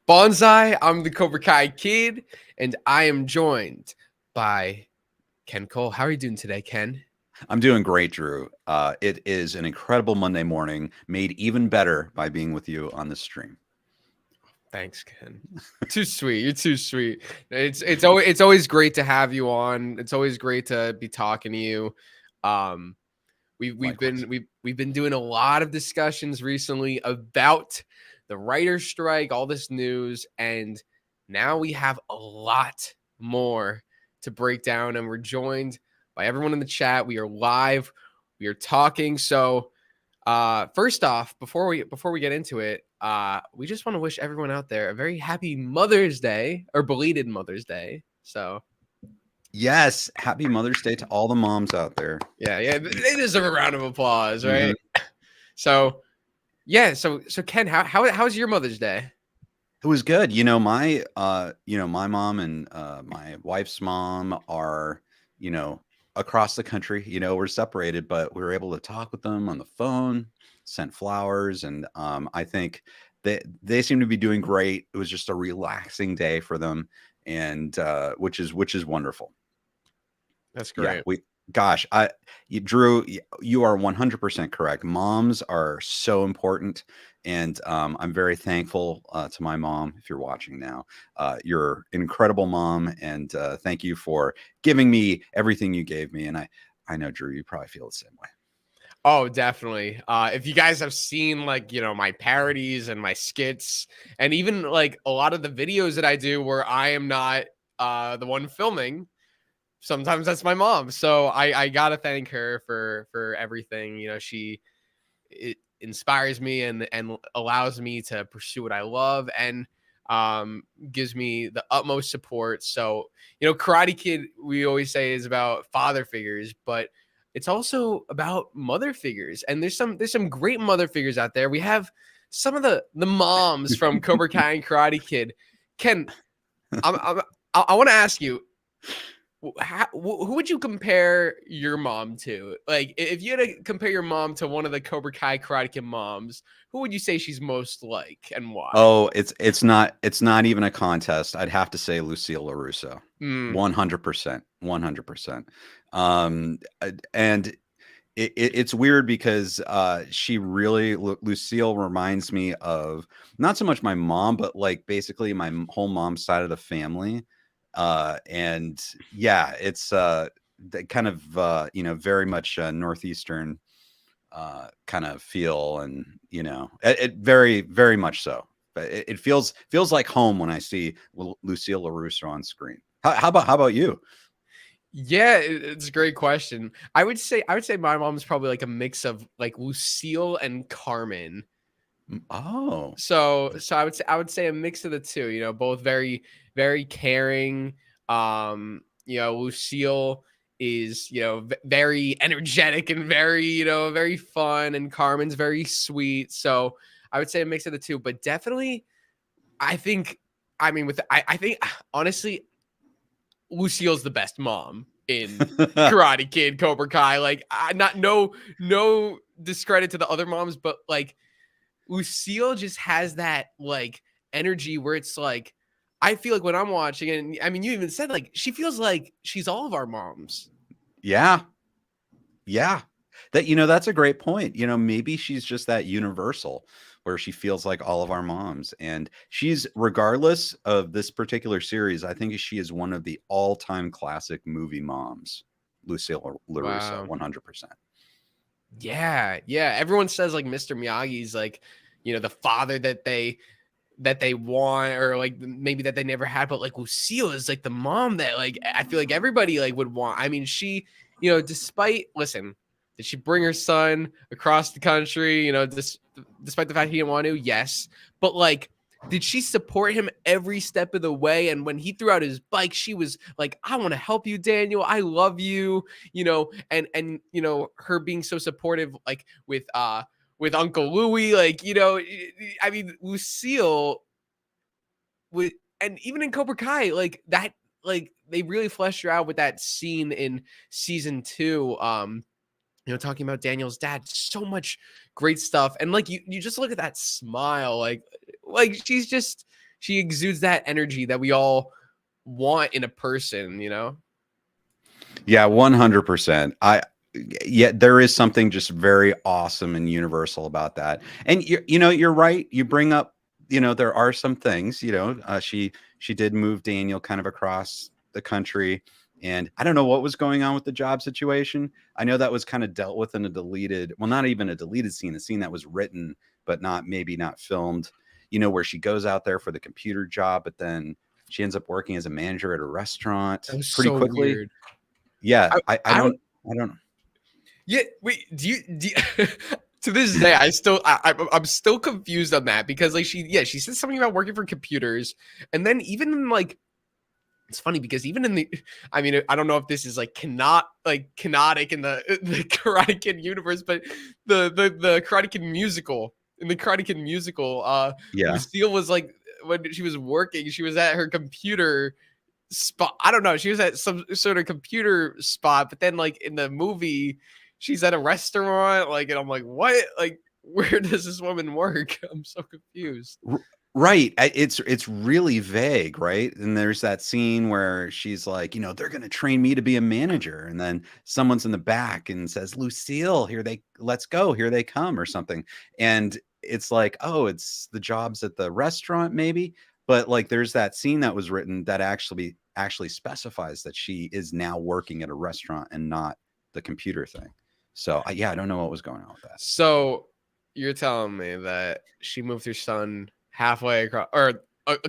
Bonsai. I'm the Cobra Kai kid, and I am joined by Ken Cole. How are you doing today, Ken? I'm doing great, Drew. It is an incredible Monday morning, made even better by being with you on this stream. Thanks, Ken. Too sweet. You're too sweet. It's always great to have you on. It's always great to be talking to you. Um, we've Likewise. been we've been doing a lot of discussions recently about the writer's strike, all this news, and now we have a lot more to break down. And we're joined by everyone in the chat. We are live. We are talking. So first off, before we get into it, we just want to wish everyone out there a very happy Mother's Day or belated Mother's Day. So Yes, happy Mother's Day to all the moms out there. yeah, they deserve a round of applause, right? Mhm. So yeah, so Ken, how's your Mother's Day? It was good. My mom and my wife's mom are, you know, across the country. We're separated, but we were able to talk with them on the phone, sent flowers, and I think they seem to be doing great. It was just a relaxing day for them, and which is wonderful. That's Yeah, great. Drew, you are 100% correct. Moms are so important, and I'm very thankful to my mom. If you're watching now, you're an incredible mom, and thank you for giving me everything you gave me. And I know, Drew, you probably feel the same way. Oh, definitely. If you guys have seen my parodies and my skits, and even like a lot of the videos that I do where I am not the one filming, sometimes that's my mom. So I gotta thank her for everything. It inspires me and allows me to pursue what I love and gives me the utmost support. So, Karate Kid, we always say, is about father figures, but it's also about mother figures. And there's some great mother figures out there. We have some of the moms from Cobra Kai and Karate Kid. Ken, I want to ask you, who would you compare your mom to? Like, if you had to compare your mom to one of the Cobra Kai Karate Kid moms, who would you say she's most like and why? Oh, it's not even a contest. I'd have to say Lucille LaRusso. Mm, 100%. 100%. And it's weird because she really Lucille reminds me of not so much my mom, but like basically my whole mom's side of the family. And yeah, it's kind of very much northeastern kind of feel, and it very very much so. But it feels like home when I see Lucille LaRusso on screen. How about you? yeah, it's a great question. I would say my mom's probably like a mix of like Lucille and Carmen. Oh, So I would say a mix of the two. Both very very caring. Lucille is very energetic and very very fun, and Carmen's very sweet. So I would say a mix of the two, but definitely I think I mean with I think honestly Lucille's the best mom in Karate Kid, Cobra Kai. Like, not no discredit to the other moms, but like Lucille just has that like energy where it's like I feel like when I'm watching, and I mean, you even said like she feels like she's all of our moms. yeah, yeah. That's a great point. Maybe she's just that universal where she feels like all of our moms, and she's, regardless of this particular series, I think she is one of the all-time classic movie moms. Lucille LaRusso, Wow. 100%. Yeah. Everyone says like Mr. Miyagi's like, the father that they want, or like maybe that they never had, but like Lucille is like the mom that like I feel like everybody like would want. I mean, she, did she bring her son across the country, despite the fact he didn't want to? Yes. But like, did she support him every step of the way? And when he threw out his bike, she was like, I want to help you, Daniel. I love you, and her being so supportive, like with Uncle Louie, like, I mean, Lucille would, and even in Cobra Kai, like that, like they really fleshed her out with that scene in season 2. Talking about Daniel's dad, so much great stuff. And like you just look at that smile, like she's just she exudes that energy that we all want in a person, you know? Yeah, 100%. Yeah, there is something just very awesome and universal about that. And you know, you're right. You bring up, you know, there are some things, you know, she did move Daniel kind of across the country, and I don't know what was going on with the job situation. I know that was kind of dealt with in a deleted, well, not even a deleted scene, a scene that was written but not, maybe not filmed, you know, where she goes out there for the computer job, but then she ends up working as a manager at a restaurant That was pretty so quickly. weird. Yeah, I, I I don't, don't, I don't. yeah, wait, do you to this day, I'm still confused on that because like she said something about working for computers, and then even in like it's funny because even in the, I mean, I don't know if this is like canonic in the Karate Kid universe, but the Karate Kid musical, in the Karate Kid musical, Yeah. Lucille was like when she was working, she was at her computer spot. I don't know, she was at some sort of computer spot, but then like in the movie, she's at a restaurant, like, and I'm like, what? Like, where does this woman work? I'm so confused. Right. It's really vague, right? And there's that scene where she's like, you know, they're going to train me to be a manager, and then someone's in the back and says, "Lucille, let's go, here they come," or something. And it's like, oh, it's the jobs at the restaurant, maybe. But like, there's that scene that was written that actually specifies that she is now working at a restaurant and not the computer thing. So yeah, I don't know what was going on with that. So you're telling me that she moved her son halfway across or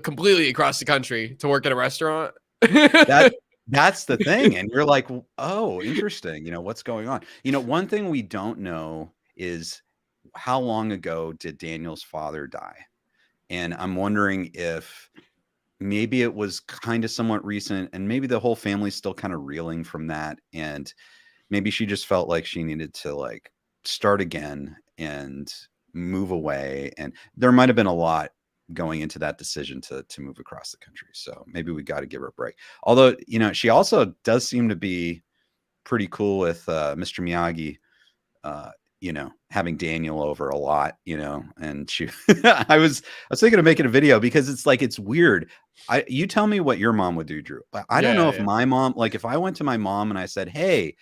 completely across the country to work at a restaurant? That that's the thing, and you're like, "Oh, interesting, you know, what's going on?" You know, one thing we don't know is how long ago did Daniel's father die? And I'm wondering if maybe it was kinda somewhat recent, and maybe the whole family's still kinda reeling from that, and maybe she just felt like she needed to, like, start again and move away, and there might have been a lot going into that decision to move across the country, so maybe we gotta give her a break. Although, you know, she also does seem to be pretty cool with, Mr. Miyagi, uh, you know, having Daniel over a lot, you know, and she I was thinking of making a video because it's like, it's weird. You tell me what your mom would do, Drew. I don't know Yeah, if yeah. my mom, like, if I went to my mom and I said, "Hey,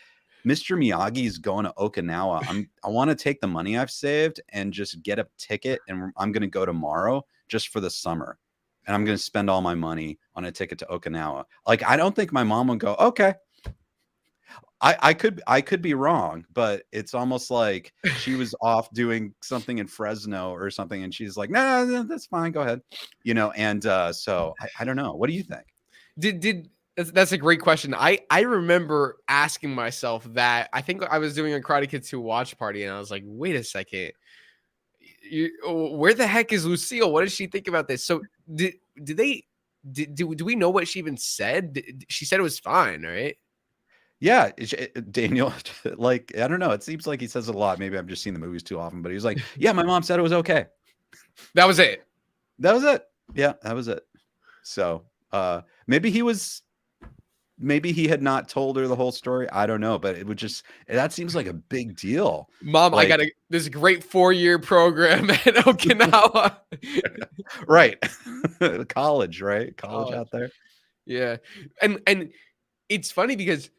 Mr. Miyagi's going to Okinawa. I want to take the money I've saved and just get a ticket, and I'm going to go tomorrow just for the summer. And I'm going to spend all my money on a ticket to Okinawa." Like, I don't think my mom would go, "Okay." I could be wrong, but it's almost like she was off doing something in Fresno or something, and she's like, "No, no, that's fine. Go ahead." You know, and so I don't know. What do you think? Did that's a great question. I remember asking myself that. I think I was doing a Karate Kid 2 watch party, and I was like, wait a second. Where the heck is Lucille? What does she think about this? So did they do we know what she even said? She said it was fine, right? Yeah, Daniel, like, I don't know. It seems like he says it a lot. Maybe I've just seen the movies too often, but he was like, "Yeah, my mom said it was okay." That was it. That was it. Yeah, that was it. So, maybe maybe he had not told her the whole story. I don't know, but it would just, that seems like a big deal. Mom, I got Like, this great 4-year program at Okinawa. right. College, right? College College. out there. Yeah. And it's funny because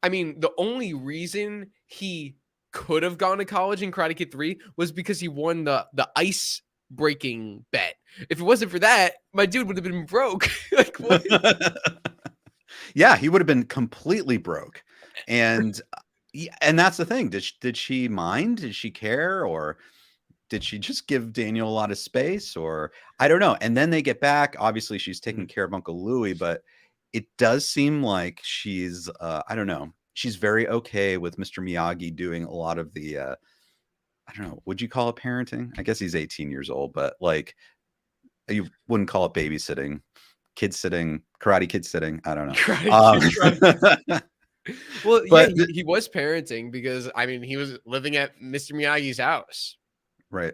I mean, the only reason he could have gone to college in Karate Kid 3 was because he won the ice breaking bet. If it wasn't for that, my dude would have been broke. Like what? Yeah, he would have been completely broke. And and that's the thing. Did she mind? Did she care? Or did she just give Daniel a lot of space? Or I don't know. And then they get back. Obviously, she's taking care of Uncle Louis, but it does seem like she's I don't know. She's very okay with Mr. Miyagi doing a lot of the I don't know, would you call it parenting? I guess he's 18 years old, but like, you wouldn't call it babysitting, kid sitting, karate kid sitting. I don't know. Karate Kid. Well, yeah, But he was parenting because I mean he was living at Mr. Miyagi's house. right.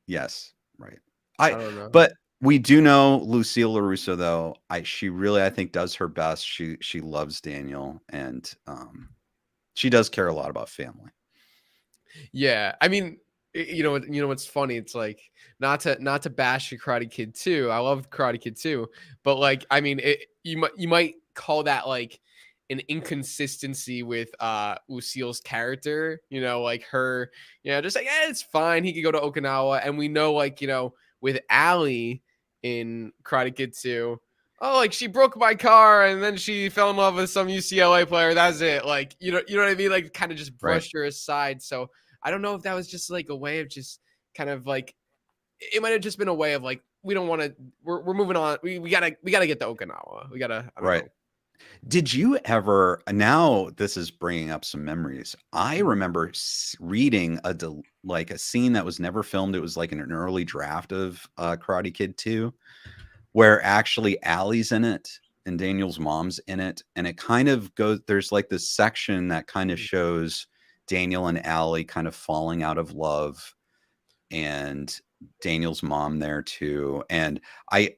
Yes. Right. I don't know. But we do know Lucille LaRusso, though. She really, I think, does her best. She loves Daniel, and she does care a lot about family. Yeah, I mean, You know what's funny? It's like not to bash Karate Kid 2. I love Karate Kid 2, but like I mean, you might call that like an inconsistency with Lucille's character. Like her, just like it's fine. He could go to Okinawa, and we know like with Allie in Karate Kid 2. Oh, like she broke my car and then she fell in love with some UCLA player. That's it. Like, you know what I mean? Like kind of just Right. brushed her aside. So I don't know if that was just like a way of just kind of like it might have just been a way of like we don't want to we're moving on. We gotta get to Okinawa. We gotta I don't Right. know. Did you ever, now this is bringing up some memories. I Mhm. remember reading like a scene that was never filmed. It was like an early draft of Karate Kid 2, where actually Allie's in it and Daniel's mom's in it. And it kind of goes, there's like this section that kind of shows Daniel and Allie kind of falling out of love, and Daniel's mom there too. And I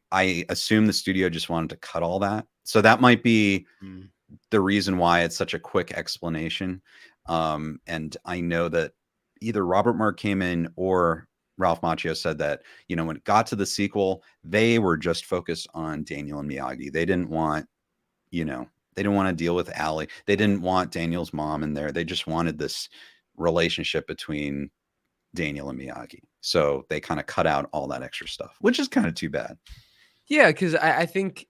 assume the studio just wanted to cut all that. So that might be Mm. the reason why it's such a quick explanation. And I know that either Robert Mark came in or Ralph Macchio said that, when it got to the sequel, they were just focused on Daniel and Miyagi. They didn't want, they didn't want to deal with Allie. They didn't want Daniel's mom in there. They just wanted this relationship between Daniel and Miyagi. So they kind of cut out all that extra stuff, which is kind of too bad. Yeah, because I think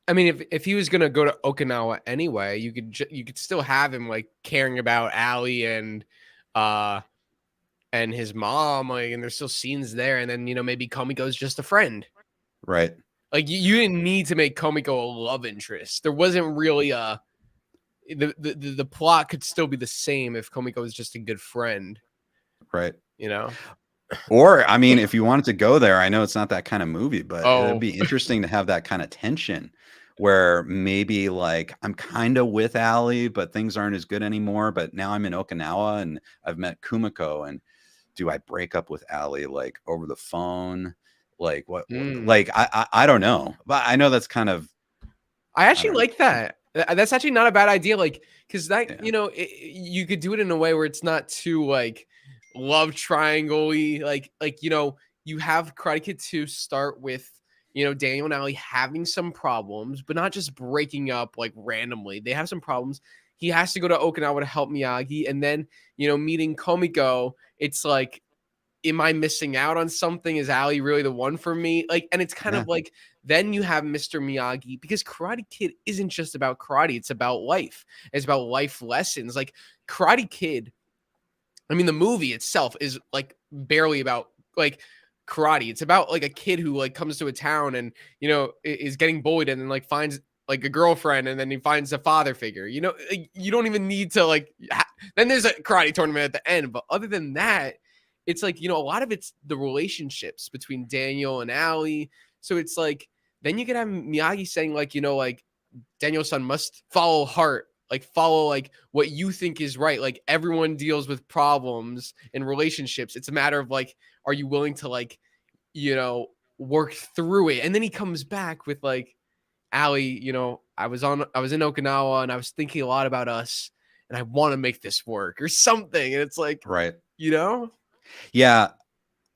I mean if he was gonna go to Okinawa anyway, you could still have him like caring about Allie uh and his mom, like, and there's still scenes there, and then maybe Komiko's just a friend. Right. Like you didn't need to make Komiko a love interest. There wasn't really the plot could still be the same if Komiko was just a good friend, Right. you know? Or, I mean, if you wanted to go there, I know it's not that kind of movie, but it'd Oh, be interesting to have that kind of tension where maybe like I'm kind of with Allie, but things aren't as good anymore. But now I'm in Okinawa and I've met Kumiko. And do I break up with Allie like over the phone? Like like I don't know. But I know that's kind of, I I actually don't know. like that. That's actually not a bad idea. Like, because that Yeah. you could do it in a way where it's not too like love triangle-y. Like you have Karate Kid 2 start with Daniel and Allie having some problems, but not just breaking up like randomly. They have some problems. He has to go to Okinawa to help Miyagi, and then meeting Komiko. It's like, am I missing out on something? Is Allie really the one for me? Like, and it's kind Yeah. of like then you have Mr. Miyagi, because Karate Kid isn't just about karate, it's about life. It's about life lessons. Like Karate Kid, I mean, the movie itself is like barely about like karate. It's about like a kid who like comes to a town and is getting bullied, and then like finds like a girlfriend, and then he finds a father figure. Like, you don't even need to like then there's a karate tournament at the end, but other than that, it's like a lot of it's the relationships between Daniel and Allie. So it's like then you could have Miyagi saying like like Daniel-san must follow heart, like follow like what you think is right. Like everyone deals with problems in relationships. It's a matter of like, are you willing to like, work through it? And then he comes back with like, Allie, I was in Okinawa and I was thinking a lot about us and I want to make this work or something. And it's like, Right. you know? Yeah.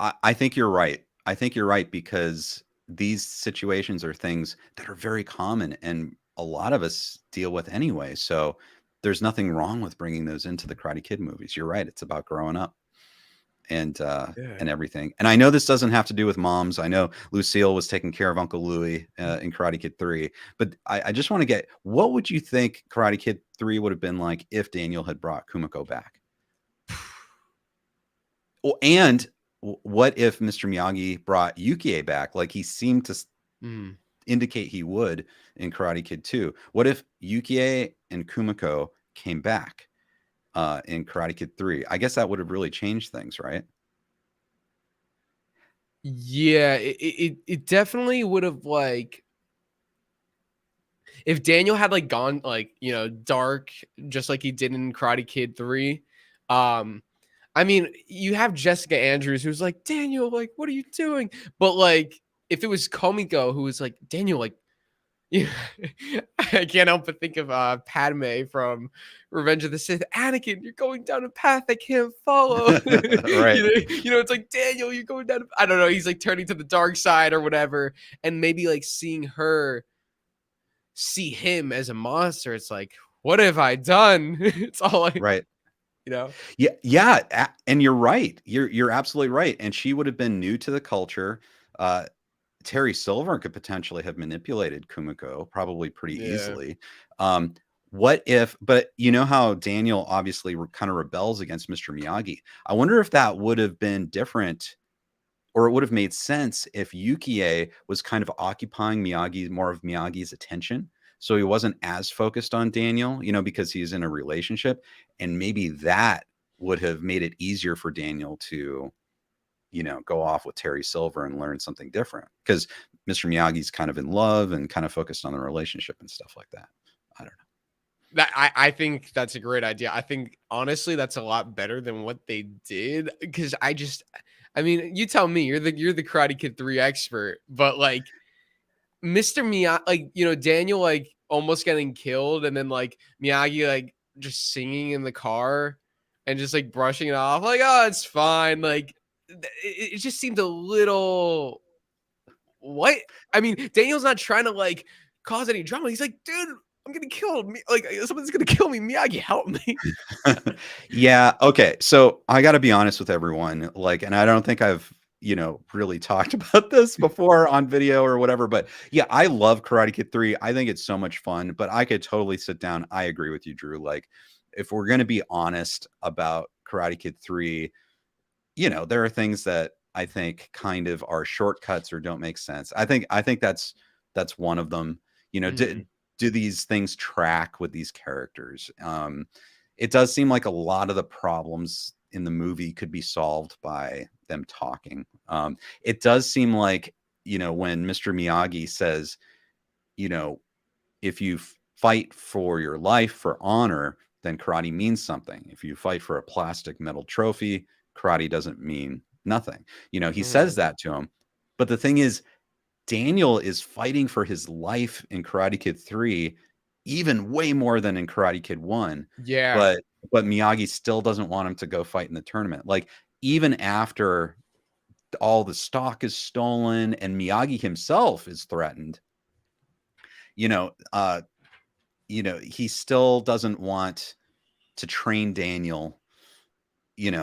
I think you're right. I think you're right because these situations are things that are very common and a lot of us deal with anyway. So there's nothing wrong with bringing those into the Karate Kid movies. You're right. It's about growing up Yeah. and everything. And I know this doesn't have to do with moms. I know Lucille was taking care of Uncle Louie in Karate Kid 3, but I just want to get, what would you think Karate Kid 3 would have been like if Daniel had brought Kumiko back? Well, and what if Mr. Miyagi brought Yukie back? Like he seemed to Mm. indicate he would in Karate Kid 2. What if Yukie and Kumiko came back in Karate Kid 3? I guess that would have really changed things, right? Yeah, it definitely would have like if Daniel had like gone like, dark just like he did in Karate Kid 3. I mean, you have Jessica Andrews who's like, "Daniel, like what are you doing?" But like if it was Komiko who was like, "Daniel, like Yeah, I can't help but think of Padme from Revenge of the Sith. Anakin, you're going down a path I can't follow. Right. It's like Daniel, you're going down. I don't know. He's like turning to the dark side or whatever, and maybe like seeing her see him as a monster. It's like, what have I done? It's all like, Right. you know. Yeah, yeah, and you're right. You're absolutely right. And she would have been new to the culture. Uh, Terry Silver could potentially have manipulated Kumiko probably pretty Yeah. easily. Um, what if? But you know how Daniel obviously kind of rebels against Mr. Miyagi. I wonder if that would have been different, or it would have made sense if Yukie was kind of occupying Miyagi more of Miyagi's attention. So he wasn't as focused on Daniel, because he's in a relationship. And maybe that would have made it easier for Daniel to, go off with Terry Silver and learn something different. Because Mr. Miyagi's kind of in love and kind of focused on the relationship and stuff like that. I don't know. I think that's a great idea. I think honestly that's a lot better than what they did, because I mean, you tell me, you're the Karate Kid 3 expert, but like Mr. Miyagi, like, Daniel like almost getting killed, and then like Miyagi like just singing in the car and just like brushing it off like, oh, it's fine. Like it just seemed a little, what? I mean, Daniel's not trying to like cause any drama. He's like, dude, I'm gonna kill me. Like someone's gonna kill me. Miyagi, help me. Yeah. Okay. So I got to be honest with everyone. Like, and I don't think I've, really talked about this before on video or whatever, but yeah, I love Karate Kid 3. I think it's so much fun, but I could totally sit down. I agree with you, Drew. Like, if we're going to be honest about Karate Kid 3, there are things that I think kind of are shortcuts or don't make sense. I think that's one of them. Mhm. Do these things track with these characters? It does seem like a lot of the problems in the movie could be solved by them talking. It does seem like, when Mr. Miyagi says, you know, if you fight for your life, for honor, then karate means something. If you fight for a plastic metal trophy, karate doesn't mean nothing. He says Mhm. that to him. But the thing is, Daniel is fighting for his life in Karate Kid 3, even way more than in Karate Kid 1. Yeah. But Miyagi still doesn't want him to go fight in the tournament. Like, even after all the stock is stolen and Miyagi himself is threatened, you know, uh, he still doesn't want to train Daniel,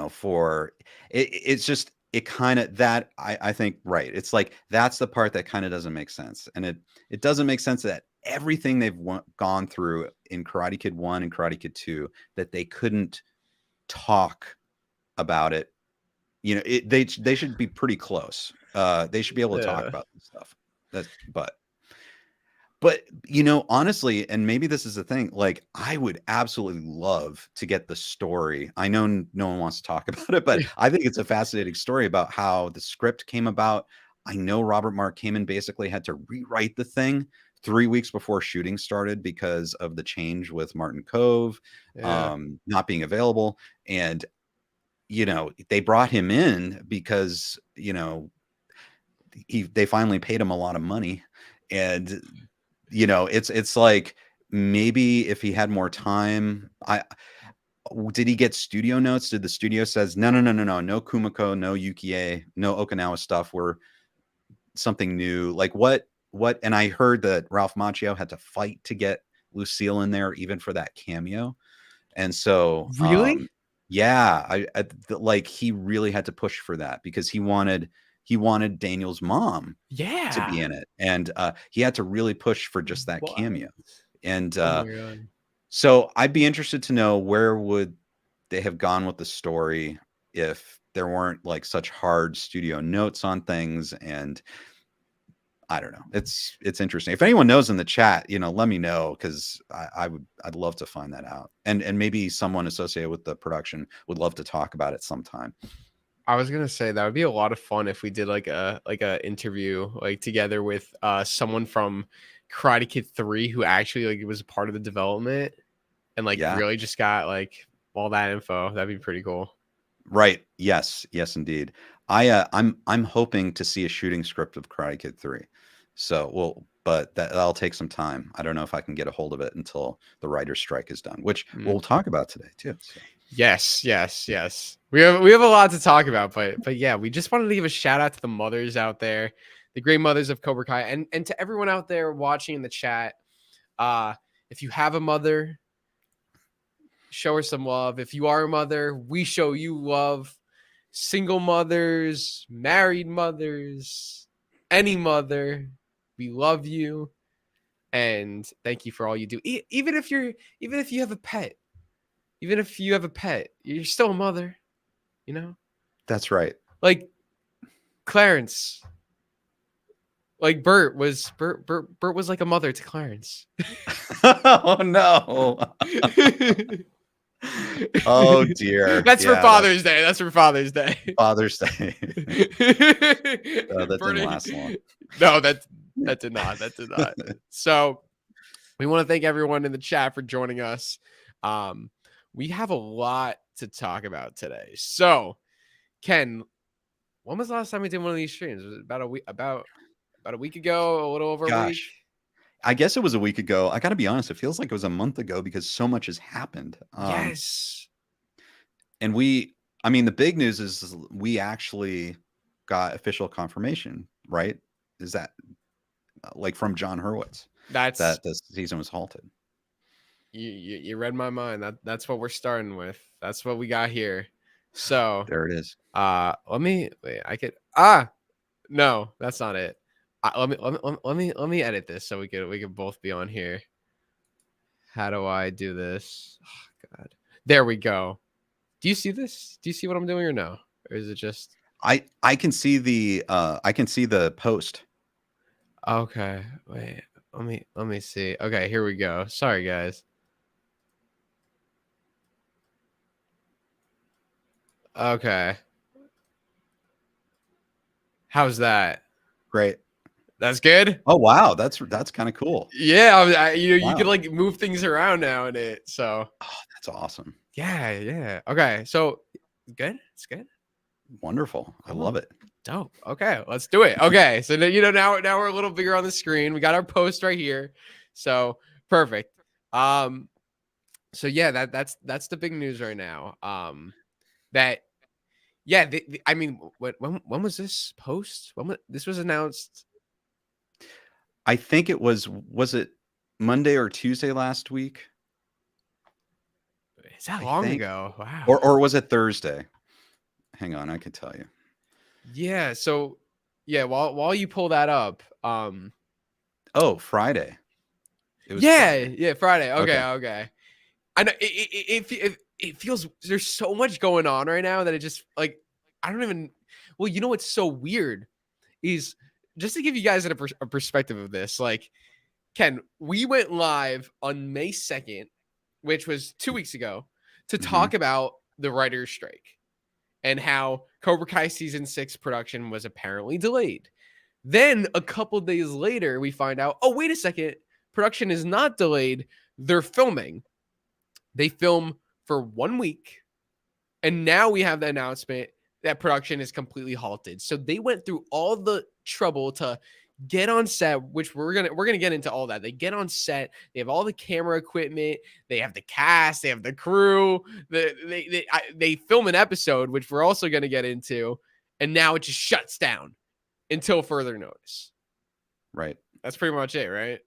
for it's just it kind of that I think right. It's like that's the part that kind of doesn't make sense. And it doesn't make sense that everything they've gone through in Karate Kid 1 and Karate Kid 2 that they couldn't talk about it. They should be pretty close. They should be able to talk Yeah. about this stuff. That's but honestly, and maybe this is the thing, like I would absolutely love to get the story. I know no one wants to talk about it, but I think it's a fascinating story about how the script came about. I know Robert Mark Kamen basically had to rewrite the thing 3 weeks before shooting started because of the change with Martin Cove Yeah. not being available. And, they brought him in because, they finally paid him a lot of money. And it's like maybe if he had more time, did he get studio notes? Did the studio says no, no, no, no, no, no Kumiko, no Yukie, no Okinawa stuff. We're something new. Like what? And I heard that Ralph Macchio had to fight to get Lucille in there, even for that cameo. And so, Really? yeah, like he really had to push for that because he wanted Daniel's mom to Yeah. be in it, and he had to really push for just that What? cameo. And Oh my god. so I'd be interested to know where would they have gone with the story if there weren't like such hard studio notes on things. And I don't know. It's interesting. If anyone knows in the chat, let me know because I'd love to find that out. And maybe someone associated with the production would love to talk about it sometime. I was gonna say that would be a lot of fun if we did like a interview like together with someone from Karate Kid 3 who actually like was a part of the development and like Yeah. really just got like all that info. That'd be pretty cool. Right. Yes. Yes, indeed. I'm hoping to see a shooting script of Karate Kid 3. So but that'll take some time. I don't know if I can get a hold of it until the writer's strike is done, which we'll talk about today too. So. Yes. We have a lot to talk about, but yeah, we just wanted to give a shout out to the mothers out there, the great mothers of Cobra Kai, and to everyone out there watching in the chat. If you have a mother, show her some love. If you are a mother, we show you love. Single mothers, married mothers, any mother, we love you, and thank you for all you do. Even if you have a pet, you're still a mother, you know? That's right. Like Clarence, like Bert was like a mother to Clarence. Oh no. Oh dear. That's for Father's Day. That's for Father's Day. Father's Day. That didn't last long. No, that did not. That did not. So we want to thank everyone in the chat for joining us. We have a lot to talk about today. So, Ken, when was the last time we did one of these streams? Was it about a week? About a week ago? A little over a week? I guess it was a week ago. I got to be honest. It feels like it was a month ago because so much has happened. Yes. And I mean, the big news is we actually got official confirmation, right? Is that like from John Hurwitz that this season was halted? You read my mind. That's what we're starting with. That's what we got here. So there it is. Let me wait. No, that's not it. Let me edit this so we could both be on here. How do I do this? Oh, God, there we go. Do you see this? Do you see what I'm doing or no? Or is it just I can see the post. Okay, wait. Let me see. Okay, here we go. Sorry, guys. Okay. How's that? Great. That's good. Oh wow, that's kind of cool. Yeah, you can like move things around now in it. So that's awesome. Yeah. Okay, so good. It's good. Wonderful. I love it. Dope. Okay, let's do it. Okay, so now we're a little bigger on the screen. We got our post right here. So perfect. So yeah, that's the big news right now. I mean, when was this post? This was announced? I think it was it Monday or Tuesday last week? Is that long ago? Wow. Or was it Thursday? Hang on, I can tell you. Yeah. So yeah, while you pull that up, Friday. It was Friday. Okay. I know it feels there's so much going on right now that it just like I don't even. Well, you know what's so weird is just to give you guys a perspective of this. Like, Ken, we went live on May 2nd, which was 2 weeks ago, to talk about the writer's strike and how Cobra Kai season 6 production was apparently delayed. Then a couple days later, we find out, oh, wait a second, production is not delayed. They're filming. They film for 1 week. And now we have the announcement that production is completely halted. So they went through all the trouble to get on set, which we're gonna get into all that. They get on set, they have all the camera equipment, they have the cast, they have the crew, they film an episode, which we're also gonna get into, and now it just shuts down until further notice. Right. That's pretty much it, right?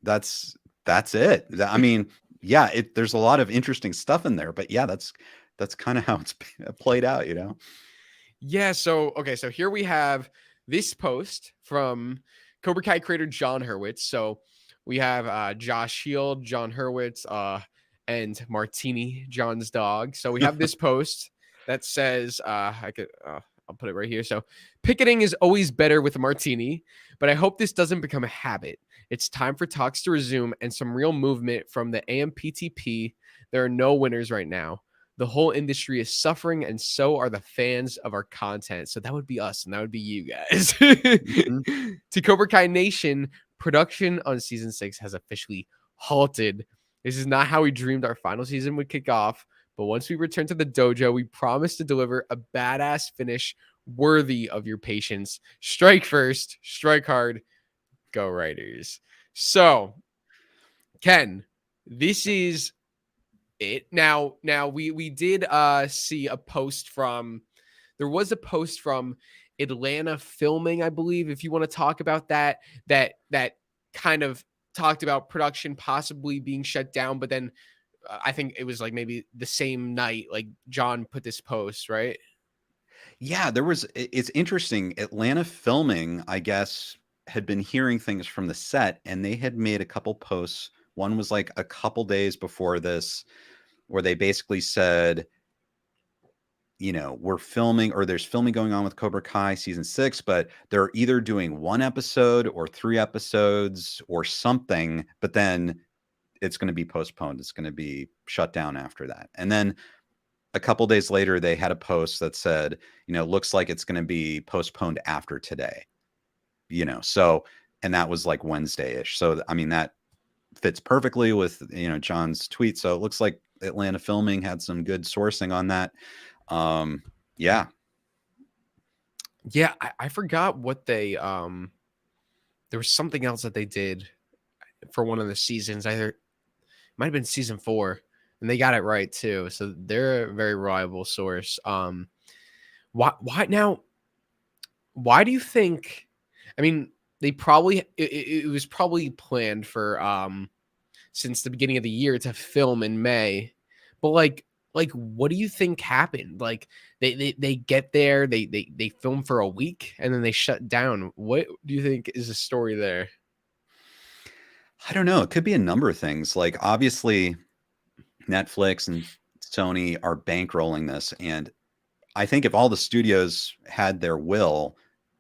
That's it. I mean, yeah, there's a lot of interesting stuff in there, but yeah, that's kind of how it's played out, you know? Yeah. So here we have this post from Cobra Kai creator John Hurwitz. So we have Josh Shield, John Hurwitz, and Martini, John's dog. So we have this post that says, I'll put it right here. So picketing is always better with a martini, but I hope this doesn't become a habit. It's time for talks to resume and some real movement from the AMPTP. There are no winners right now. The whole industry is suffering, and so are the fans of our content. So that would be us, and that would be you guys. To Cobra Kai Nation, production on season 6 has officially halted. This is not how we dreamed our final season would kick off, but once we return to the dojo, we promise to deliver a badass finish worthy of your patience. Strike first, strike hard. Go Writers. So, Ken, this is it. Now we did see a post from there was a post from Atlanta Filming, I believe, if you want to talk about that kind of talked about production possibly being shut down, but then I think it was like maybe the same night like John put this post, right? Yeah, it's interesting. Atlanta Filming, I guess, had been hearing things from the set, and they had made a couple posts. One was like a couple days before this, where they basically said, we're filming, or there's filming going on with Cobra Kai season 6, but they're either doing 1 episode or 3 episodes or something, but then it's going to be postponed. It's going to be shut down after that. And then a couple days later, they had a post that said, looks like it's going to be postponed after today, so, and that was like Wednesday-ish. So, I mean, that fits perfectly with, John's tweet. So it looks like Atlanta Filming had some good sourcing on that. Yeah. Yeah, I forgot what they there was something else that they did for one of the seasons. Either it might have been season 4, and they got it right too. So they're a very reliable source. Why now? Why do you think? I mean, they probably it was probably planned for since the beginning of the year to film in May, but like what do you think happened? Like they get there, they film for a week and then they shut down. What do you think is the story there? I don't know. It could be a number of things. Like, obviously, Netflix and Sony are bankrolling this. And I think if all the studios had their will,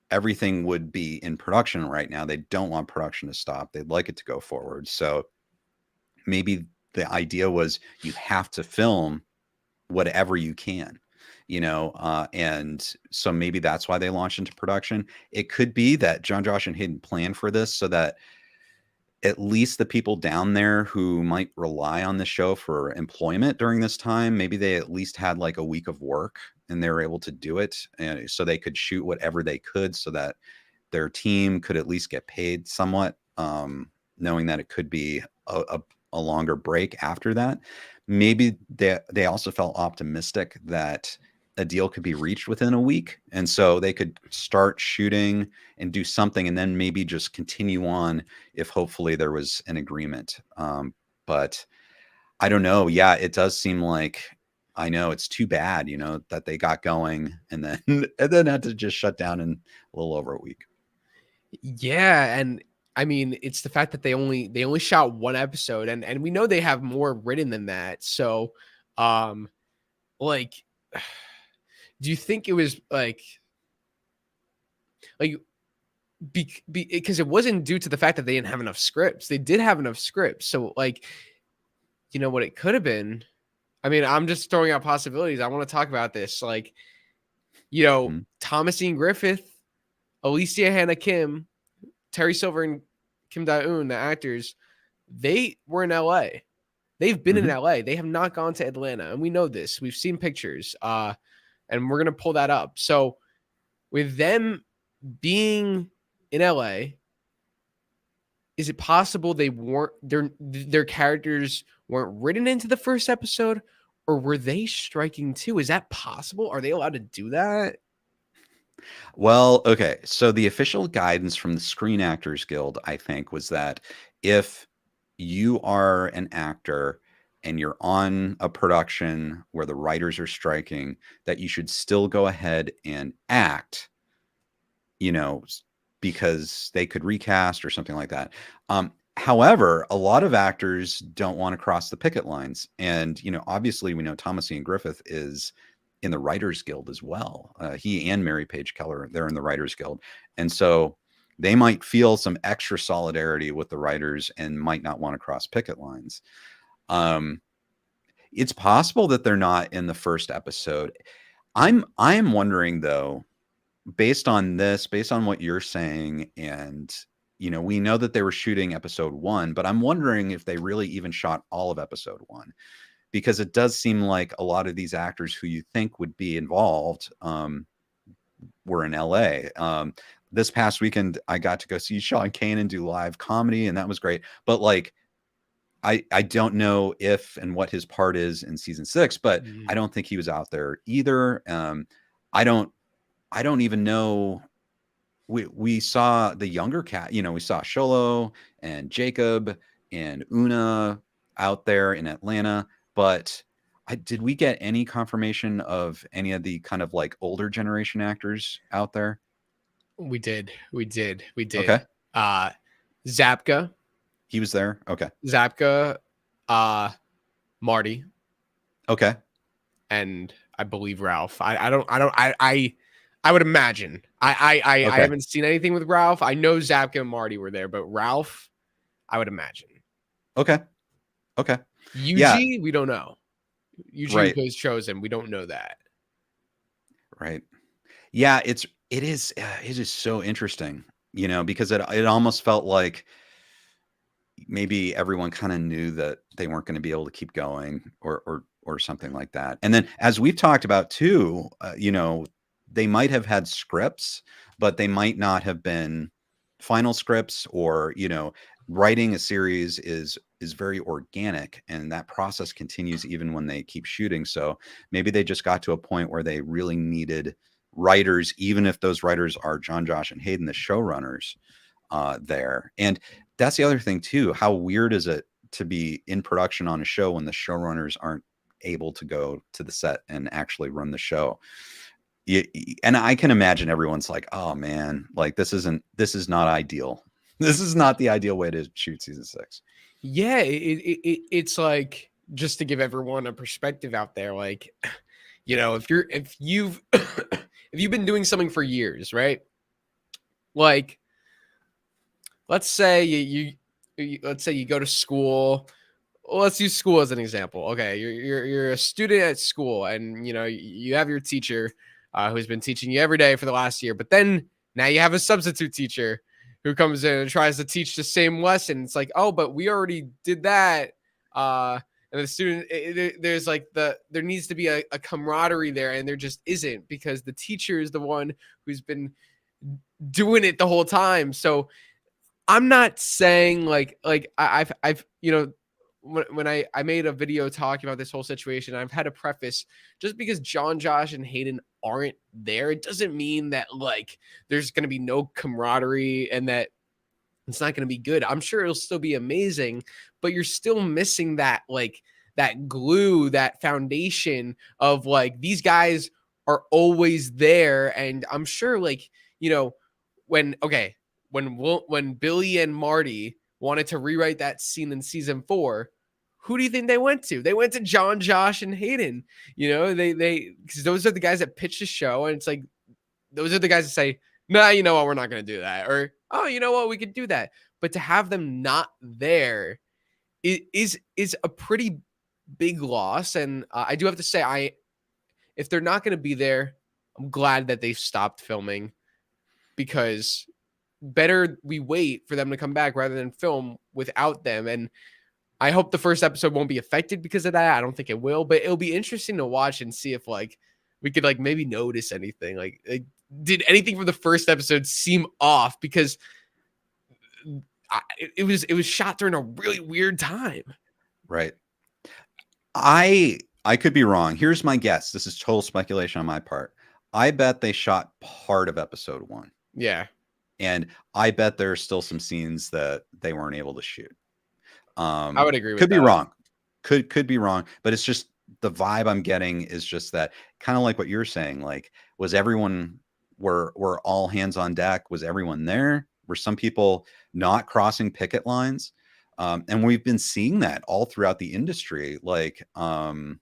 everything would be in production right now. They don't want production to stop. They'd like it to go forward. So maybe the idea was you have to film whatever you can, and so maybe that's why they launched into production. It could be that John, Josh, and Hayden planned for this so that at least the people down there who might rely on the show for employment during this time, maybe they at least had like a week of work and they were able to do it. And so they could shoot whatever they could so that their team could at least get paid somewhat, knowing that it could be a longer break after that. Maybe they also felt optimistic that a deal could be reached within a week. And so they could start shooting and do something and then maybe just continue on if hopefully there was an agreement. But I don't know. Yeah, it does seem like, I know it's too bad, that they got going and then and then had to just shut down in a little over a week. Yeah, and I mean, it's the fact that they only shot 1 episode, and we know they have more written than that. So, like, do you think it was like because it wasn't due to the fact that they didn't have enough scripts? They did have enough scripts. So, like, what it could have been. I mean, I'm just throwing out possibilities. I want to talk about this. Like, Mhm. Thomasine Griffith, Alicia Hannah Kim, Terry Silver, and Kim Da-eun, the actors, they were in LA. They've been in Mhm. LA. They have not gone to Atlanta. And we know this. We've seen pictures. And we're gonna pull that up. So with them being in LA, is it possible they weren't their characters weren't written into the first episode, or were they striking too? Is that possible? Are they allowed to do that? Well, okay. So the official guidance from the Screen Actors Guild, I think, was that if you are an actor and you're on a production where the writers are striking, that you should still go ahead and act, you know, because they could recast or something like that. However, a lot of actors don't want to cross the picket lines. And, obviously we know Thomasine Griffith is in the Writers Guild as well. He and Mary Page Keller, they're in the Writers Guild. And so they might feel some extra solidarity with the writers and might not want to cross picket lines. Um, it's possible that they're not in the first episode. I'm wondering though, based on this, based on what you're saying, and we know that they were shooting episode 1, but I'm wondering if they really even shot all of episode 1, because it does seem like a lot of these actors who you think would be involved were in LA. this past weekend, I got to go see Sean Kanan do live comedy, and that was great. But like, I don't know if and what his part is in season 6, but I don't think he was out there either. I don't even know. We saw the younger cat, you know, we saw Sholo and Jacob and Una out there in Atlanta, but did we get any confirmation of any of the kind of like older generation actors out there? We did. Okay. Zapka. He was there. Okay. Zapka, Marty. Okay. And I believe Ralph. I would imagine. I haven't seen anything with Ralph. I know Zapka and Marty were there, but Ralph, I would imagine. Okay. Okay. Yuji, we don't know. Yuji Right. was chosen. We don't know that. Right. Yeah, it is so interesting, you know, because it almost felt like maybe everyone kind of knew that they weren't going to be able to keep going or something like that. And then as we've talked about too, you know, they might have had scripts, but they might not have been final scripts, or, you know, writing a series is very organic, and that process continues even when they keep shooting. So maybe they just got to a point where they really needed writers, even if those writers are John, Josh, and Hayden, the showrunners there. And that's the other thing too. How weird is it to be in production on a show when the showrunners aren't able to go to the set and actually run the show? And I can imagine everyone's like, oh man, like this is not ideal. This is not the ideal way to shoot season 6. Yeah, it's like, just to give everyone a perspective out there, like, you know, if you've if you've been doing something for years, right? Like, let's say you go to school. Well, let's use school as an example. Okay, you're a student at school, and you know you have your teacher who's been teaching you every day for the last year, but then now you have a substitute teacher who comes in and tries to teach the same lesson. It's like, oh, but we already did that. And the student, there's like there needs to be a camaraderie there, and there just isn't, because the teacher is the one who's been doing it the whole time. So I'm not saying like I've you know, when I made a video talking about this whole situation, I've had a preface, just because John, Josh, and Hayden aren't there, it doesn't mean that like there's going to be no camaraderie and that it's not going to be good. I'm sure it'll still be amazing, but you're still missing that, like, that glue, that foundation of like, these guys are always there. And I'm sure, like, you know, when Billy and Marty wanted to rewrite that scene in season 4, who do you think they went to? They went to John, Josh, and Hayden. You know, because those are the guys that pitch the show, and it's like, those are the guys that say, nah, you know what, we're not going to do that. Or, oh, you know what, we could do that. But to have them not there is a pretty big loss. And I do have to say, if they're not going to be there, I'm glad that they've stopped filming, because better we wait for them to come back rather than film without them. And I hope the first episode won't be affected because of that. I don't think it will, but it'll be interesting to watch and see if like we could like maybe notice anything. Like, did anything from the first episode seem off? Because it was shot during a really weird time. Right. I could be wrong. Here's my guess. This is total speculation on my part. I bet they shot part of episode 1. Yeah. And I bet there's still some scenes that they weren't able to shoot. I would agree with that. Could be wrong. Could be wrong, but it's just the vibe I'm getting is just that, kind of like what you're saying. Like, was everyone, were all hands on deck? Was everyone there? Were some people not crossing picket lines? And we've been seeing that all throughout the industry. Like, the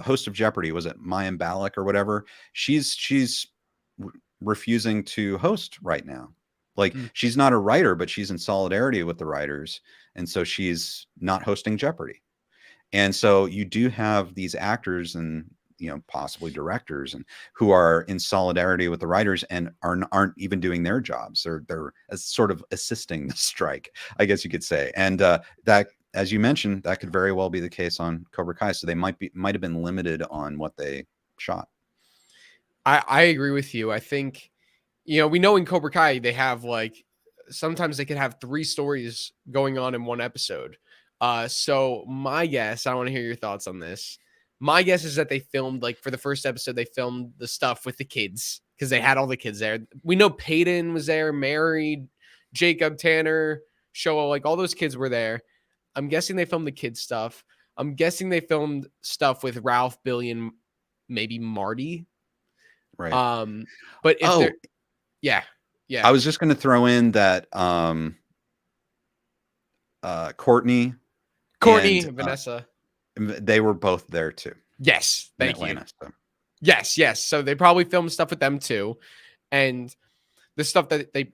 host of Jeopardy, was it Mayim Balak or whatever? She's refusing to host right now. Like, she's not a writer, but she's in solidarity with the writers. And so she's not hosting Jeopardy. And so you do have these actors and, you know, possibly directors, and who are in solidarity with the writers and aren't even doing their jobs. They're sort of assisting the strike, I guess you could say. And that, as you mentioned, that could very well be the case on Cobra Kai. So they might have been limited on what they shot. I agree with you. I think you know, we know in Cobra Kai they have like sometimes they could have 3 stories going on in one episode. So my guess, I want to hear your thoughts on this. My guess is that they filmed like for the first episode, they filmed the stuff with the kids because they had all the kids there. We know Peyton was there, Mary, Jacob, Tanner, Showa, like all those kids were there. I'm guessing they filmed the kids stuff. I'm guessing they filmed stuff with Ralph, Billy, and maybe Marty. Right. But if they're yeah. I was just going to throw in that Courtney, and Vanessa, they were both there too. Yes, thank Atlanta, you. So. Yes. So they probably filmed stuff with them too, and the stuff that they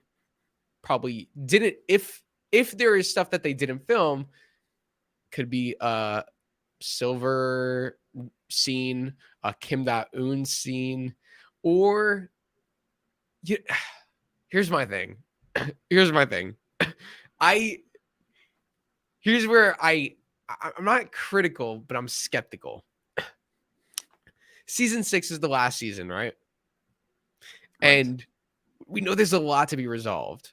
probably didn't. If there is stuff that they didn't film, could be Silver scene, a Kim Da-eun scene, or here's my thing. Here's where I'm not critical, but I'm skeptical. Season 6 is the last season, right? And we know there's a lot to be resolved.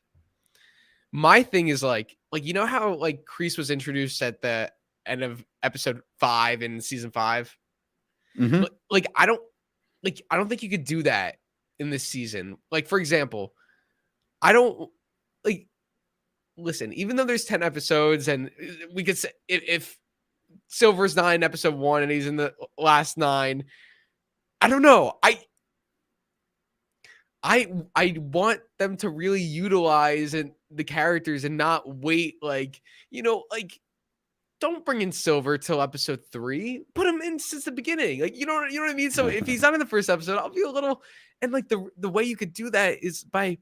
My thing is like you know how like Kreese was introduced at the end of episode 5 in season 5? Mm-hmm. Like I don't think you could do that in this season. Like for example, I don't like listen, even though there's 10 episodes and we could say if Silver's 9 episode 1 and he's in the last 9, I don't know. I want them to really utilize the characters and not wait like, you know, like don't bring in Silver till episode 3. Put him in since the beginning. Like you know what I mean? So if he's not in the first episode, I'll be a little and like the way you could do that is by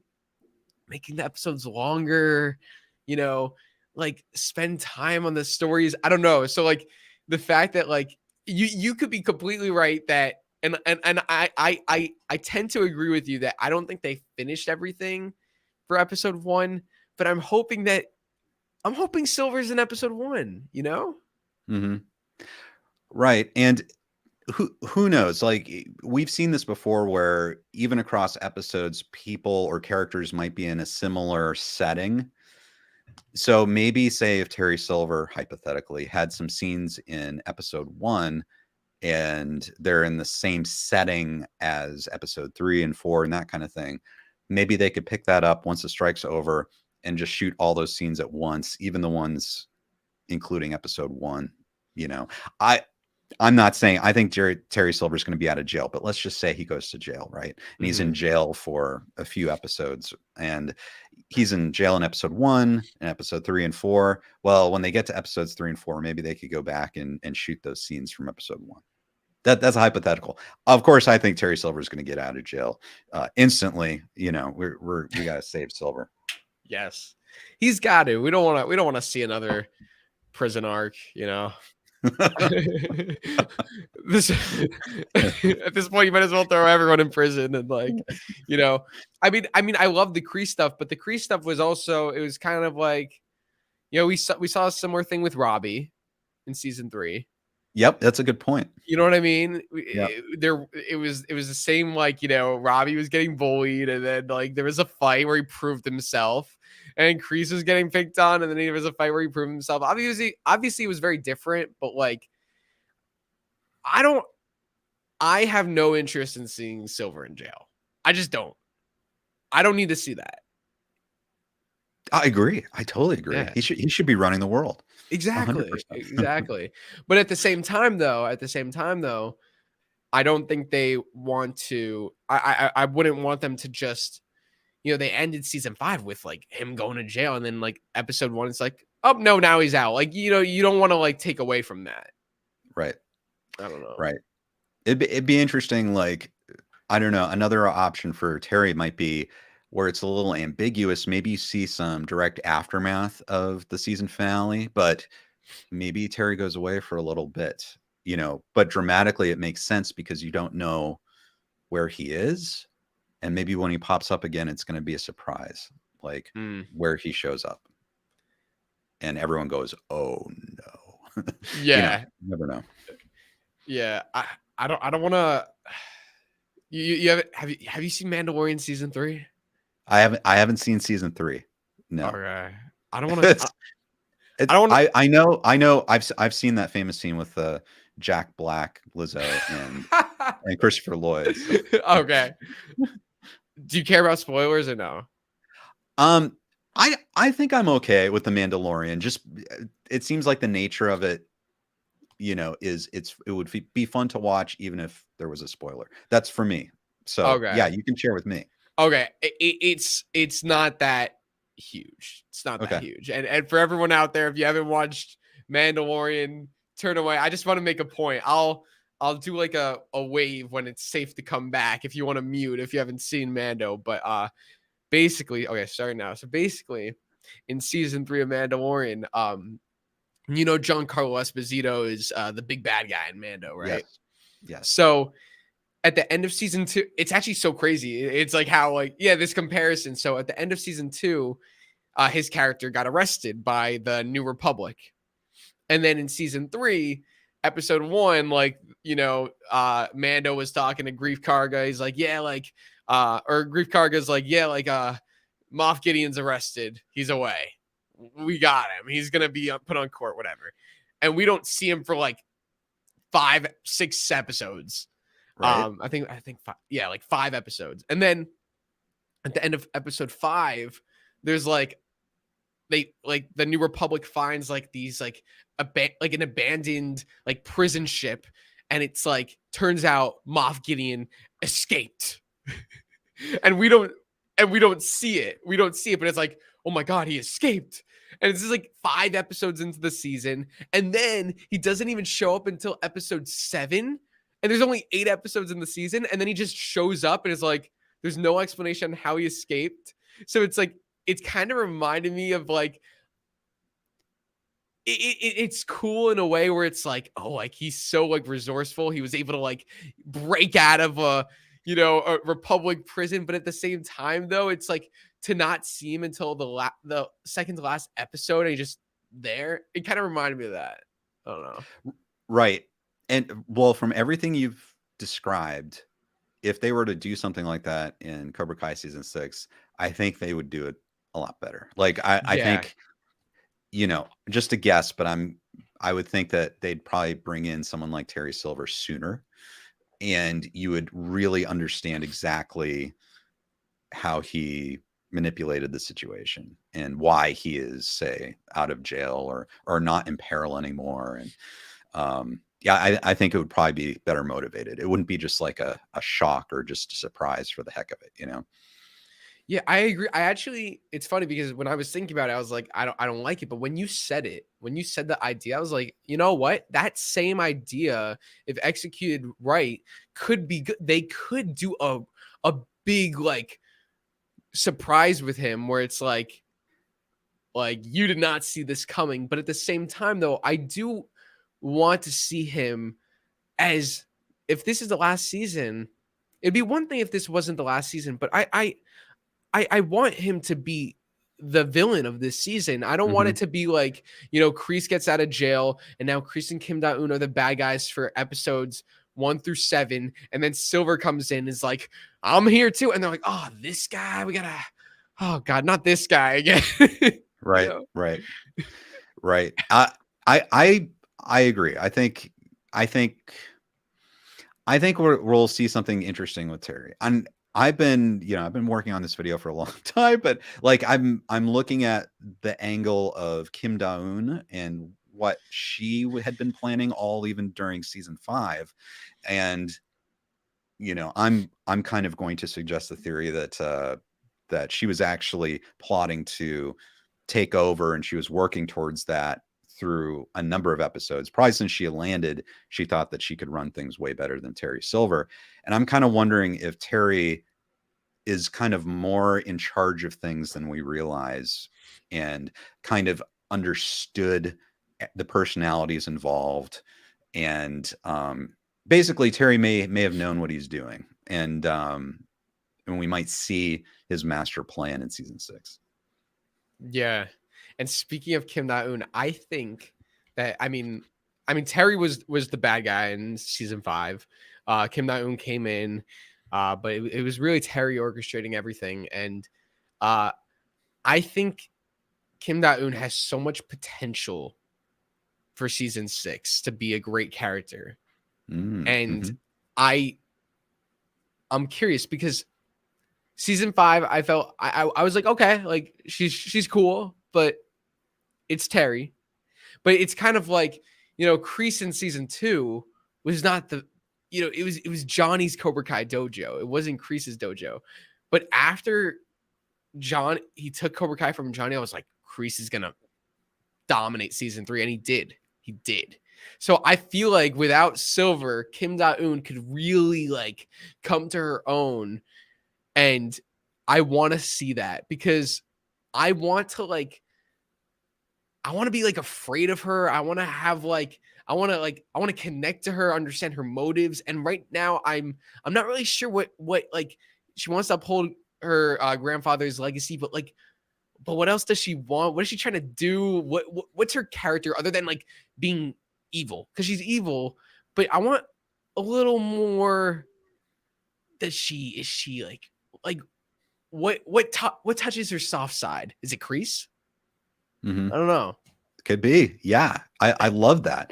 making the episodes longer, you know, like spend time on the stories. I don't know. So like the fact that like you could be completely right that and I tend to agree with you that I don't think they finished everything for episode 1, but I'm hoping Silver's in episode 1, you know? Mm-hmm. Right. And who knows? Like we've seen this before where even across episodes, people or characters might be in a similar setting. So maybe say if Terry Silver hypothetically had some scenes in episode 1 and they're in the same setting as episode 3 and 4 and that kind of thing, maybe they could pick that up once the strike's over and just shoot all those scenes at once, even the ones including episode 1. You know, I'm not saying I think Terry Silver is going to be out of jail, but let's just say he goes to jail, right? And he's in jail for a few episodes, and he's in jail in episode 1 and episode 3 and 4. Well, when they get to episodes 3 and 4, maybe they could go back and shoot those scenes from episode 1. That's a hypothetical. Of course, I think Terry Silver is going to get out of jail instantly. You know, we got to save Silver. Yes, he's got to. We don't want to see another prison arc. You know. This at this point you might as well throw everyone in prison and like you know I mean I love the Kreese stuff, but the Kreese stuff was also it was kind of like you know we saw a similar thing with Robby in season 3. Yep, that's a good point. You know what I mean? Yep. It was the same like you know Robby was getting bullied and then like there was a fight where he proved himself and Kreese was getting picked on and then there was a fight where he proved himself. Obviously it was very different, but like I have no interest in seeing Silver in jail. I just don't. I don't need to see that. I agree. I totally agree. Yeah. He should be running the world. Exactly. 100%. Exactly. But at the same time though, I don't think they want to I wouldn't want them to just you know, they ended season 5 with like him going to jail and then like episode 1 it's like, "Oh, no, now he's out." Like, you know, you don't want to like take away from that. Right. I don't know. Right. It'd be interesting. Like, I don't know. Another option for Terry might be where it's a little ambiguous. Maybe you see some direct aftermath of the season finale, but maybe Terry goes away for a little bit, you know, but dramatically it makes sense because you don't know where he is. And maybe when he pops up again, it's going to be a surprise, like where he shows up. And everyone goes, "Oh no." Yeah. You never know. Yeah. I don't want to. You have you seen Mandalorian season 3? I haven't seen season 3. No. Okay. I don't want to. I It's don't want I know I've seen that famous scene with Jack Black, Lizzo, to. and Christopher Lloyd. So Okay. Do you care about spoilers or no? um I think I'm okay with The Mandalorian. Just it seems like the nature of it, it would be fun to watch even if there was a spoiler. That's for me. So yeah, Okay. you can share with me. Okay. It's not that huge. It's not that Okay. huge. And for everyone out there, if you haven't watched Mandalorian, turn away. I just want to make a point. I'll do like a wave when it's safe to come back if you want to mute if you haven't seen Mando. But basically, okay, starting now. So basically, in season 3 of Mandalorian, Giancarlo Esposito is the big bad guy in Mando, right? Yes. Yes. So at the end of season 2, it's actually so crazy. It's like how this comparison. So at the end of season 2, his character got arrested by the New Republic, and then in season 3, episode 1, Mando was talking to Grief Karga. He's like, yeah, or Grief Karga's like, yeah, Moff Gideon's arrested. He's away. We got him. He's gonna be put on court, whatever. And we don't see him for 5, 6 episodes. Right. I think 5, 5 episodes. And then at the end of episode 5, there's the New Republic finds these an abandoned prison ship, and it's turns out Moff Gideon escaped. and we don't see it. We don't see it, but it's like, oh my god, he escaped. And it's just 5 episodes into the season, and then he doesn't even show up until episode 7. And there's only 8 episodes in the season, and then he just shows up and is there's no explanation on how he escaped. So it's it's kind of reminded me of it's cool in a way where it's he's so resourceful. He was able to break out of a Republic prison, but at the same time though, it's to not see him until the second to last episode, and he just there. It kind of reminded me of that. I don't know. Right. And well, from everything you've described, if they were to do something like that in Cobra Kai season 6, I think they would do it a lot better. I Yeah. think, just a guess, but I would think that they'd probably bring in someone like Terry Silver sooner, and you would really understand exactly how he manipulated the situation and why he is, say, out of jail or not in peril anymore. And I think it would probably be better motivated. It wouldn't be just like a shock or just a surprise for the heck of it. Yeah, I agree. It's funny because when I was thinking about it, I was like, I don't like it. But when you said the idea, I was like, you know what? That same idea, if executed right, could be good. They could do a big surprise with him where it's you did not see this coming. But at the same time, though, I do want to see him as, if this is the last season, it'd be one thing if this wasn't the last season, but I want him to be the villain of this season. I don't want it to be Kreese gets out of jail, and now Kreese and Kim Da-eun are the bad guys for episodes 1 through 7, and then Silver comes in, is like, I'm here too, and they're like, oh, this guy, oh god, not this guy again. Right, right, right. I agree. I think we'll see something interesting with Terry. And I've been working on this video for a long time, but I'm looking at the angle of Kim Da-eun and what she had been planning all even during season 5. And, I'm kind of going to suggest the theory that she was actually plotting to take over, and she was working towards that through a number of episodes. Probably since she landed, she thought that she could run things way better than Terry Silver. And I'm kind of wondering if Terry is kind of more in charge of things than we realize, and kind of understood the personalities involved. And basically Terry may have known what he's doing. And we might see his master plan in season 6. Yeah. And speaking of Kim Da-eun, I think that Terry was the bad guy in season 5. Kim Da-eun came in, but it was really Terry orchestrating everything. And Uh, I think Kim Da-eun has so much potential for season 6 to be a great character. And I'm curious because season 5, I felt I was like, okay, like she's cool, but it's Terry. But it's kind of like, Kreese in season 2 was not the, it was Johnny's Cobra Kai dojo. It wasn't Kreese's dojo. But after he took Cobra Kai from Johnny, I was like, Kreese is gonna dominate season 3, and he did. He did. So I feel like without Silver, Kim Da-eun could really like come to her own, and I want to see that because I want to be like afraid of her. I want to have I want to connect to her, understand her motives. And right now I'm not really sure what like she wants to uphold her grandfather's legacy, but what else does she want? What is she trying to do? What's her character other than like being evil? Because she's evil, but I want a little more. Is she like what touches her soft side? Is it Kreese? I don't know. Could be. Yeah. I love that.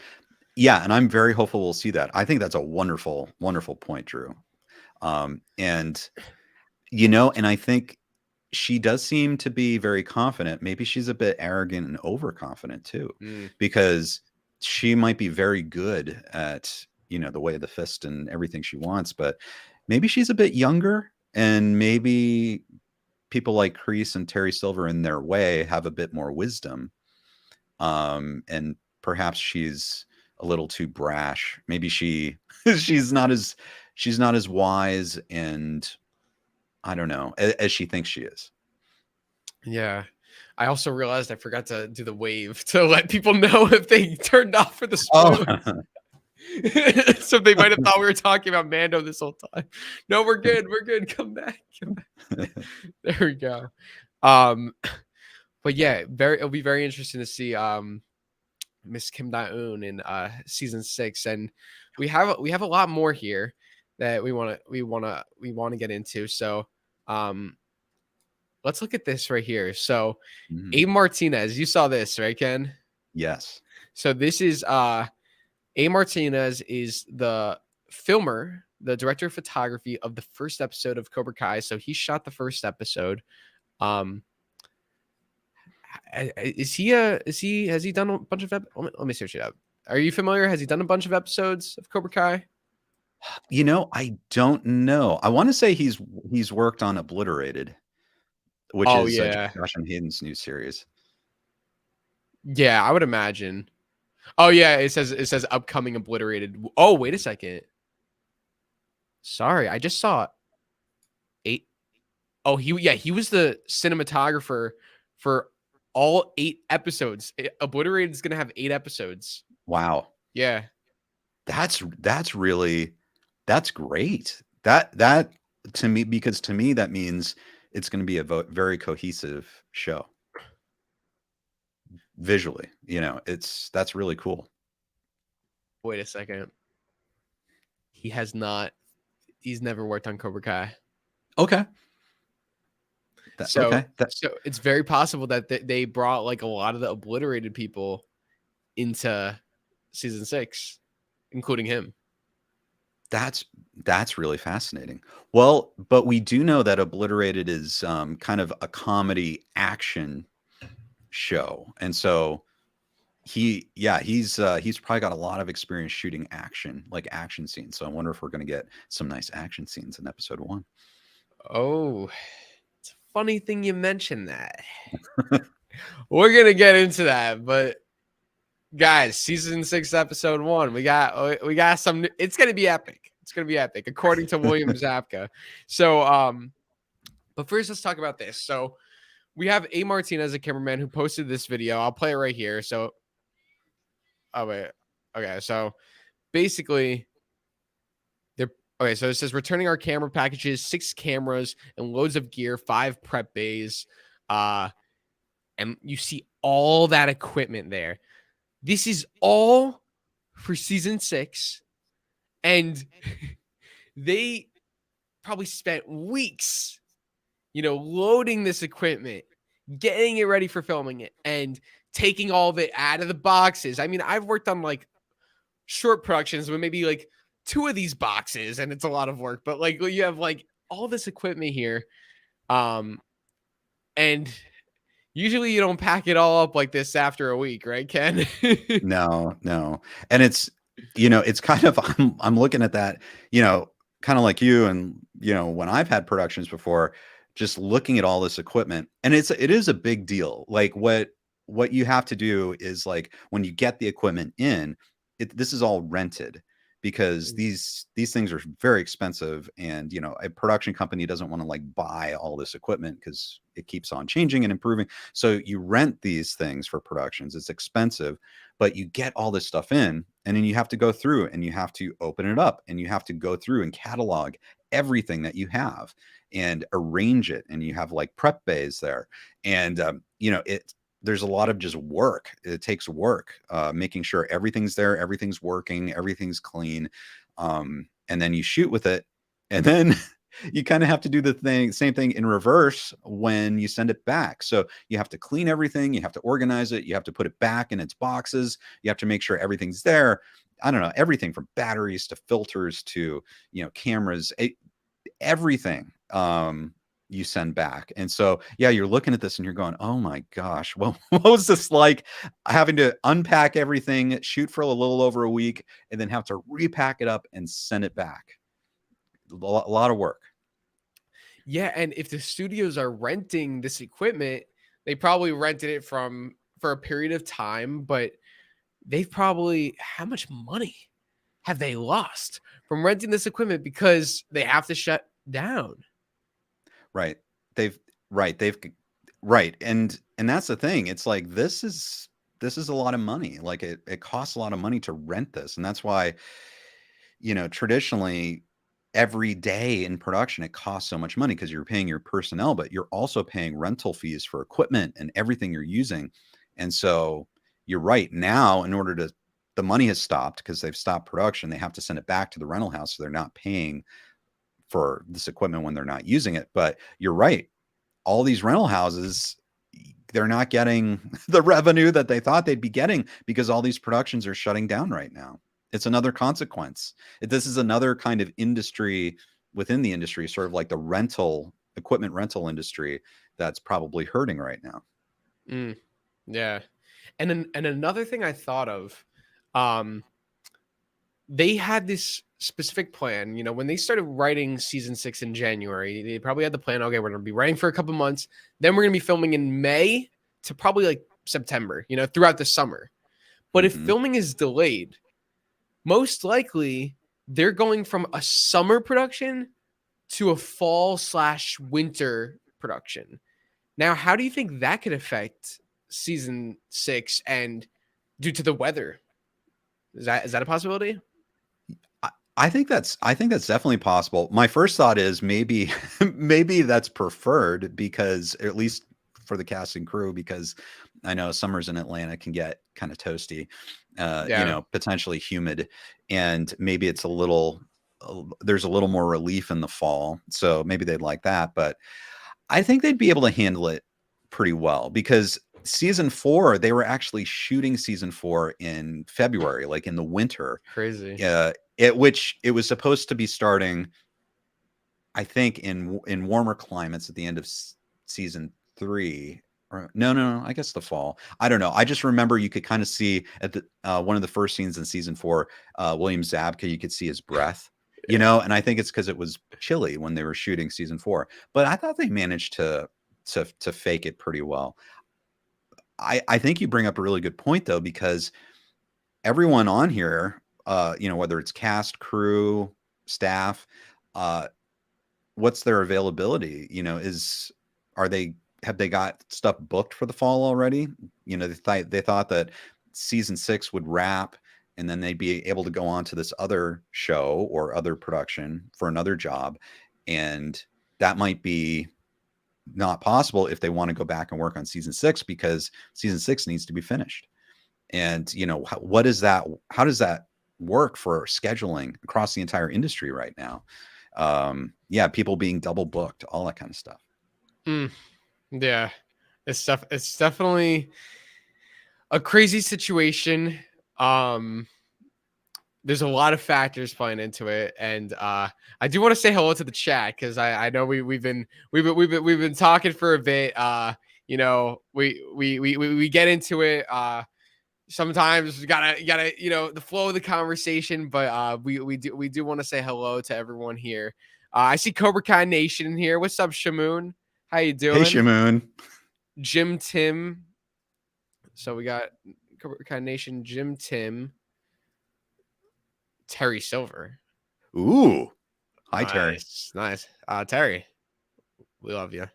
Yeah. And I'm very hopeful we'll see that. I think that's a wonderful, wonderful point, Drew. And I think she does seem to be very confident. Maybe she's a bit arrogant and overconfident too, because she might be very good at, the way of the fist and everything she wants, but maybe she's a bit younger, and maybe people like Kreese and Terry Silver in their way have a bit more wisdom. And perhaps she's a little too brash. Maybe she's not as wise, and I don't know, as she thinks she is. Yeah. I also realized I forgot to do the wave to let people know if they turned off for the spoilers. Oh. So they might have thought we were talking about Mando this whole time. No, we're good. We're good. Come back. There we go. But yeah, it'll be very interesting to see Miss Kim Da-eun in season 6, and we have a lot more here that we want to get into. So let's look at this right here. So Abe Martinez, you saw this, right, Ken? Yes. So this is Abe Martinez is the filmer, the director of photography of the first episode of Cobra Kai. So he shot the first episode. Has he done a bunch of let me search it up. Are you familiar? Has he done a bunch of episodes of Cobra Kai? I don't know. I want to say he's worked on Obliterated, which is Josh and Hayden's new series. Yeah, I would imagine. Oh yeah, it says upcoming Obliterated. Oh, wait a second. Sorry, I just saw 8. Oh, he was the cinematographer for all 8 episodes. Obliterated is going to have 8 episodes. Wow. Yeah. That's great. That to me, because to me that means it's going to be a very cohesive show. Visually, that's really cool. Wait a second. He's never worked on Cobra Kai. Okay. So it's very possible that they brought like a lot of the Obliterated people into season 6, including him. That's really fascinating. Well, but we do know that Obliterated is kind of a comedy action show, and so he's probably got a lot of experience shooting action scenes. So I wonder if we're going to get some nice action scenes in episode 1. Oh, it's a funny thing you mentioned that. We're gonna get into that, but guys, season 6, episode 1, we got some. It's gonna be epic. It's gonna be epic, according to William Zabka. So, but first, let's talk about this. So, we have A. Martinez, a cameraman, who posted this video. I'll play it right here. So, oh wait, okay. So, basically, okay. So it says returning our camera packages, 6 cameras and loads of gear, 5 prep bays, and you see all that equipment there. This is all for season 6, and they probably spent weeks, loading this equipment, getting it ready for filming it, and taking all of it out of the boxes. I mean, I've worked on like short productions with maybe like 2 of these boxes, and it's a lot of work, but like you have like all this equipment here. And usually you don't pack it all up like this after a week, right, Ken? No, no. And it's kind of, I'm looking at that, kind of like you. And, when I've had productions before, just looking at all this equipment, and it is a big deal. Like what you have to do is, like, when you get the equipment in, this is all rented, because these things are very expensive, and a production company doesn't want to like buy all this equipment because it keeps on changing and improving. So you rent these things for productions. It's expensive, but you get all this stuff in, and then you have to go through and you have to open it up, and you have to go through and catalog everything that you have and arrange it, and you have like prep bays there, and there's a lot of just work. It takes work, making sure everything's there, everything's working, everything's clean. And then you shoot with it. And then you kind of have to do the same thing in reverse when you send it back. So you have to clean everything. You have to organize it. You have to put it back in its boxes. You have to make sure everything's there. I don't know, everything from batteries to filters to, cameras, everything. You send back. And so, yeah, you're looking at this and you're going, oh my gosh, well, what was this like, having to unpack everything, shoot for a little over a week, and then have to repack it up and send it back? A lot of work. Yeah, and if the studios are renting this equipment, they probably rented it for a period of time, but they've probably, how much money have they lost from renting this equipment because they have to shut down? Right. Right. And that's the thing. It's like, this is a lot of money. Like it costs a lot of money to rent this. And that's why, traditionally every day in production, it costs so much money, because you're paying your personnel, but you're also paying rental fees for equipment and everything you're using. And so you're right. Now, the money has stopped because they've stopped production. They have to send it back to the rental house. So they're not paying for this equipment when they're not using it. But you're right. All these rental houses, they're not getting the revenue that they thought they'd be getting, because all these productions are shutting down right now. It's another consequence. This is another kind of industry within the industry, sort of like the equipment rental industry, that's probably hurting right now. Yeah. And another thing I thought of, they had this specific plan. When they started writing season 6 in January, they probably had the plan, okay, we're going to be writing for a couple months, then we're going to be filming in May to probably like September, throughout the summer. But if filming is delayed, most likely they're going from a summer production to a fall/winter production. Now, how do you think that could affect season 6 and due to the weather? Is that a possibility? I think that's definitely possible. My first thought is maybe that's preferred, because, at least for the cast and crew, because I know summers in Atlanta can get kind of toasty, potentially humid, and maybe it's there's a little more relief in the fall. So maybe they'd like that, but I think they'd be able to handle it pretty well, because season 4, they were actually shooting season 4 in February, like in the winter. Crazy. Which it was supposed to be starting, I think, in warmer climates at the end of season 3. Or no, I guess the fall. I don't know. I just remember you could kind of see at the one of the first scenes in season 4, William Zabka, you could see his breath, and I think it's because it was chilly when they were shooting season 4. But I thought they managed to fake it pretty well. I think you bring up a really good point, though, because everyone on here, whether it's cast, crew, staff, what's their availability? Have they got stuff booked for the fall already? They thought that season 6 would wrap, and then they'd be able to go on to this other show or other production for another job. And that might be not possible if they want to go back and work on season 6, because season 6 needs to be finished. And, how does that work for scheduling across the entire industry right now? People being double booked, all that kind of stuff. Mm, yeah, it's definitely a crazy situation. Um, there's a lot of factors playing into it, and I do want to say hello to the chat because I know we've been talking for a bit. You know, we get into it. Sometimes you gotta the flow of the conversation, but we do want to say hello to everyone here. I see Cobra Kai Nation in here. What's up, Shamoon? How you Hey, doing? Shamoon. Jim Tim. So we got Cobra Kai Nation, Jim Tim, Terry Silver. Ooh. Hi, Terry. Nice, nice. Terry, we love you.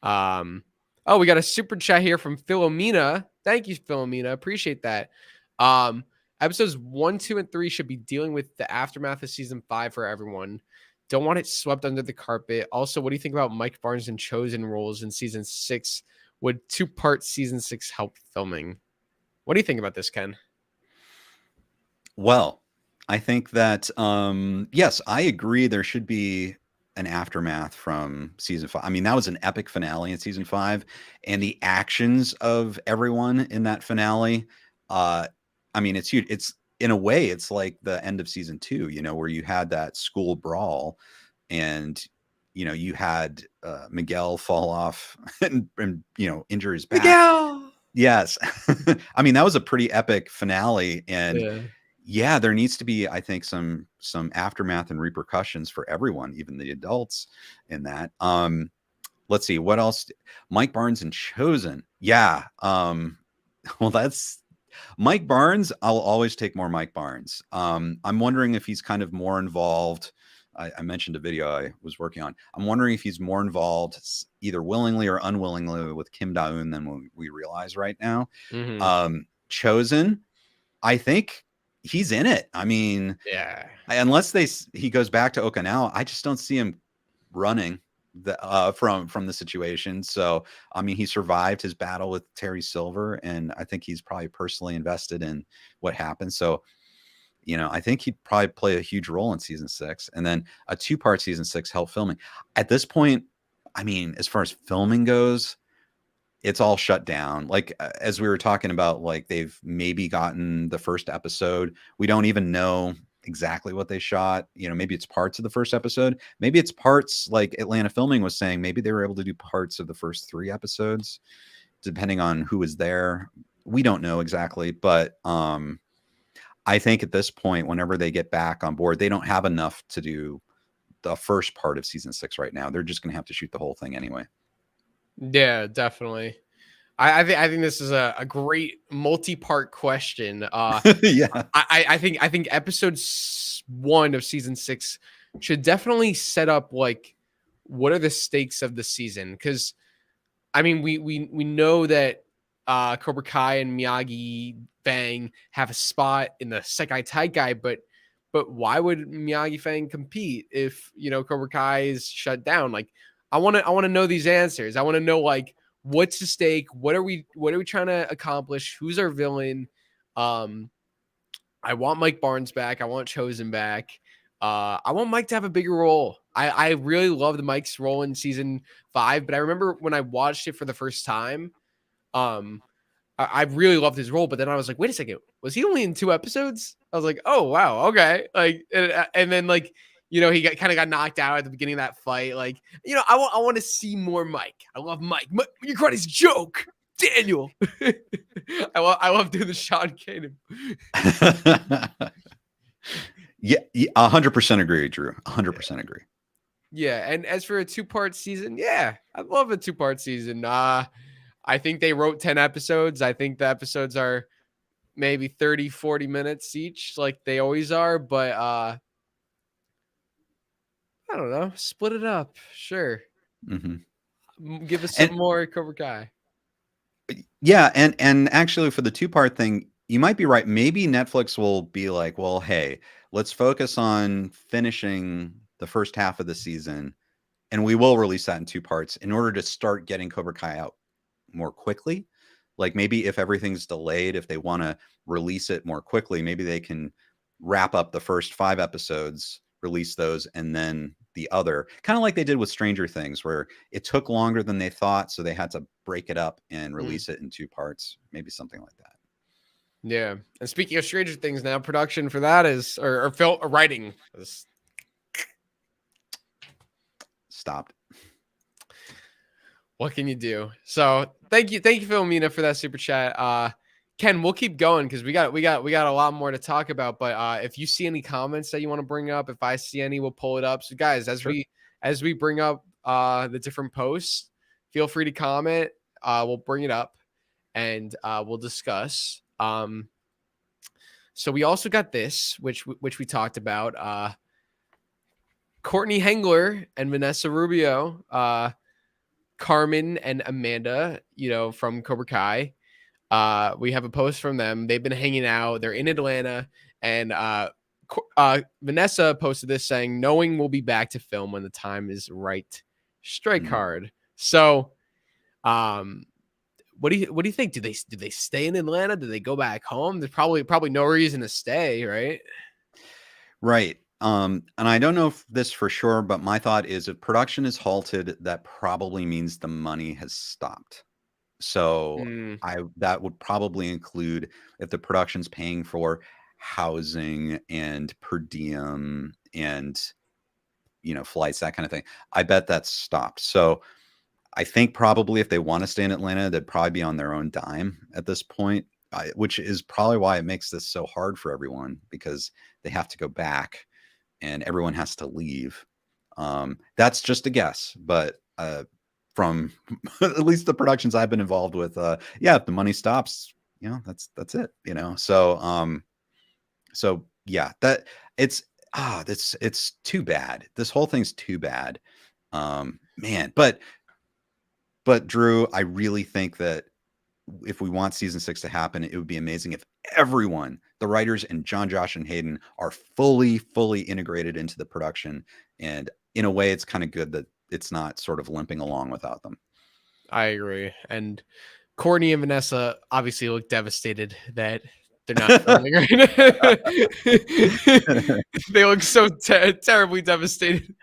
Oh, we got a super chat here from Philomena. Thank you, Philomena. Appreciate that. Um, episodes 1, 2, and 3 should be dealing with the aftermath of season 5 for everyone. Don't want it swept under the carpet. Also, what do you think about Mike Barnes and chosen roles in season 6? Would 2-part season 6 help filming? What do you think about this, Ken? Well, I think that yes, I agree there should be an aftermath from season 5. I mean, that was an epic finale in season 5, and the actions of everyone in that finale, I mean, it's huge. It's in a way, it's like the end of season 2, you know, where you had that school brawl, and you know, you had Miguel fall off and you know, injure his back. Miguel. Yes. I mean, that was a pretty epic finale, and Yeah. yeah, there needs to be, I think, some aftermath and repercussions for everyone, even the adults in that. Let's see what else. Mike Barnes and Chosen. Yeah. Well, that's Mike Barnes. I'll always take more Mike Barnes. I'm wondering if he's kind of more involved. I mentioned a video I was working on. I'm wondering if he's more involved, either willingly or unwillingly, with Kim Da-eun than we realize right now. Mm-hmm. Chosen, I think he's in it. I mean, Yeah. unless he goes back to Okinawa, I just don't see him running from the situation. So, I mean, he survived his battle with Terry Silver, and I think he's probably personally invested in what happened. So, you know, I think he'd probably play a huge role in season 6, and then a 2-part season 6 help filming. At this point, I mean, as far as filming goes, it's all shut down. Like, as we were talking about, like, they've maybe gotten the first episode. We don't even know exactly what they shot. You know, maybe it's parts of the first episode. Maybe it's parts, like Atlanta Filming was saying, maybe they were able to do parts of the first 3 episodes, depending on who was there. We don't know exactly, but I think at this point, whenever they get back on board, they don't have enough to do the first part of season 6 right now. They're just going to have to shoot the whole thing anyway. Yeah, definitely. I think this is a great multi-part question. Yeah. I think episode 1 of season 6 should definitely set up like what are the stakes of the season, because I mean we know that Cobra Kai and Miyagi Fang have a spot in the Sekai Taikai, but why would Miyagi Fang compete if you know Cobra Kai is shut down? Like I want to know these answers. I want to know like what's the stake, what are we trying to accomplish, who's our villain. I want Mike Barnes back, I want Chosen back. I want Mike to have a bigger role. I really loved Mike's role in season 5, but I remember when I watched it for the first time, um I really loved his role, but then I was like, wait a second, was he only in 2 episodes? I was like, oh wow, okay. Like, and then like, you know, he kind of got knocked out at the beginning of that fight. Like, you know, I want to see more Mike. I love Mike. You caught his joke, Daniel. I love doing the Sean Kanan. Yeah, 100% agree, Drew. 100% agree. Yeah, and as for a 2-part season, yeah, I love a 2-part season. I think they wrote 10 episodes. I think the episodes are maybe 30, 40 minutes each, like they always are. But I don't know. Split it up. Sure. Give us some And more Cobra Kai. yeah, and actually for the 2-part thing, you might be right. Maybe Netflix will be like, well, hey, let's focus on finishing the first half of the season, and we will release that in 2 parts in order to start getting Cobra Kai out more quickly. Like maybe if everything's delayed, if they want to release it more quickly, maybe they can wrap up the first 5 episodes, release those, and then the other, kind of like they did with Stranger Things, where it took longer than they thought, so they had to break it up and release it in 2 parts, maybe something like that. Yeah. And speaking of Stranger Things, now production for that is, or film writing is stopped. What can you do? So thank you, Philomena, for that super chat. Ken, we'll keep going because we got a lot more to talk about. But if you see any comments that you want to bring up, if I see any, we'll pull it up. So guys, as we bring up the different posts, feel free to comment. We'll bring it up and we'll discuss. So we also got this, which we talked about. Courtney Hengler and Vanessa Rubio, Carmen and Amanda, from Cobra Kai. We have a post from them. They've been hanging out. They're in Atlanta, and Vanessa posted this saying, "Knowing we'll be back to film when the time is right." Strike hard. So, what do you think? Do they stay in Atlanta? Do they go back home? There's probably no reason to stay, right? Right. And I don't know if this for sure, but my thought is if production is halted, that probably means the money has stopped. So that would probably include if the production's paying for housing and per diem and, flights, that kind of thing. I bet that's stopped. So I think probably if they want to stay in Atlanta, they'd probably be on their own dime at this point, which is probably why it makes this so hard for everyone, because they have to go back and everyone has to leave. That's just a guess, but from at least the productions I've been involved with, if the money stops, that's it, so yeah, that it's too bad. This whole thing's too bad, man. But Drew, I really think that if we want season 6 to happen, it would be amazing if everyone, the writers and John, Josh, and Hayden, are fully integrated into the production. And in a way, it's kind of good that it's not sort of limping along without them. I agree. And Courtney and Vanessa obviously look devastated that they're not filming right now. They look so terribly devastated.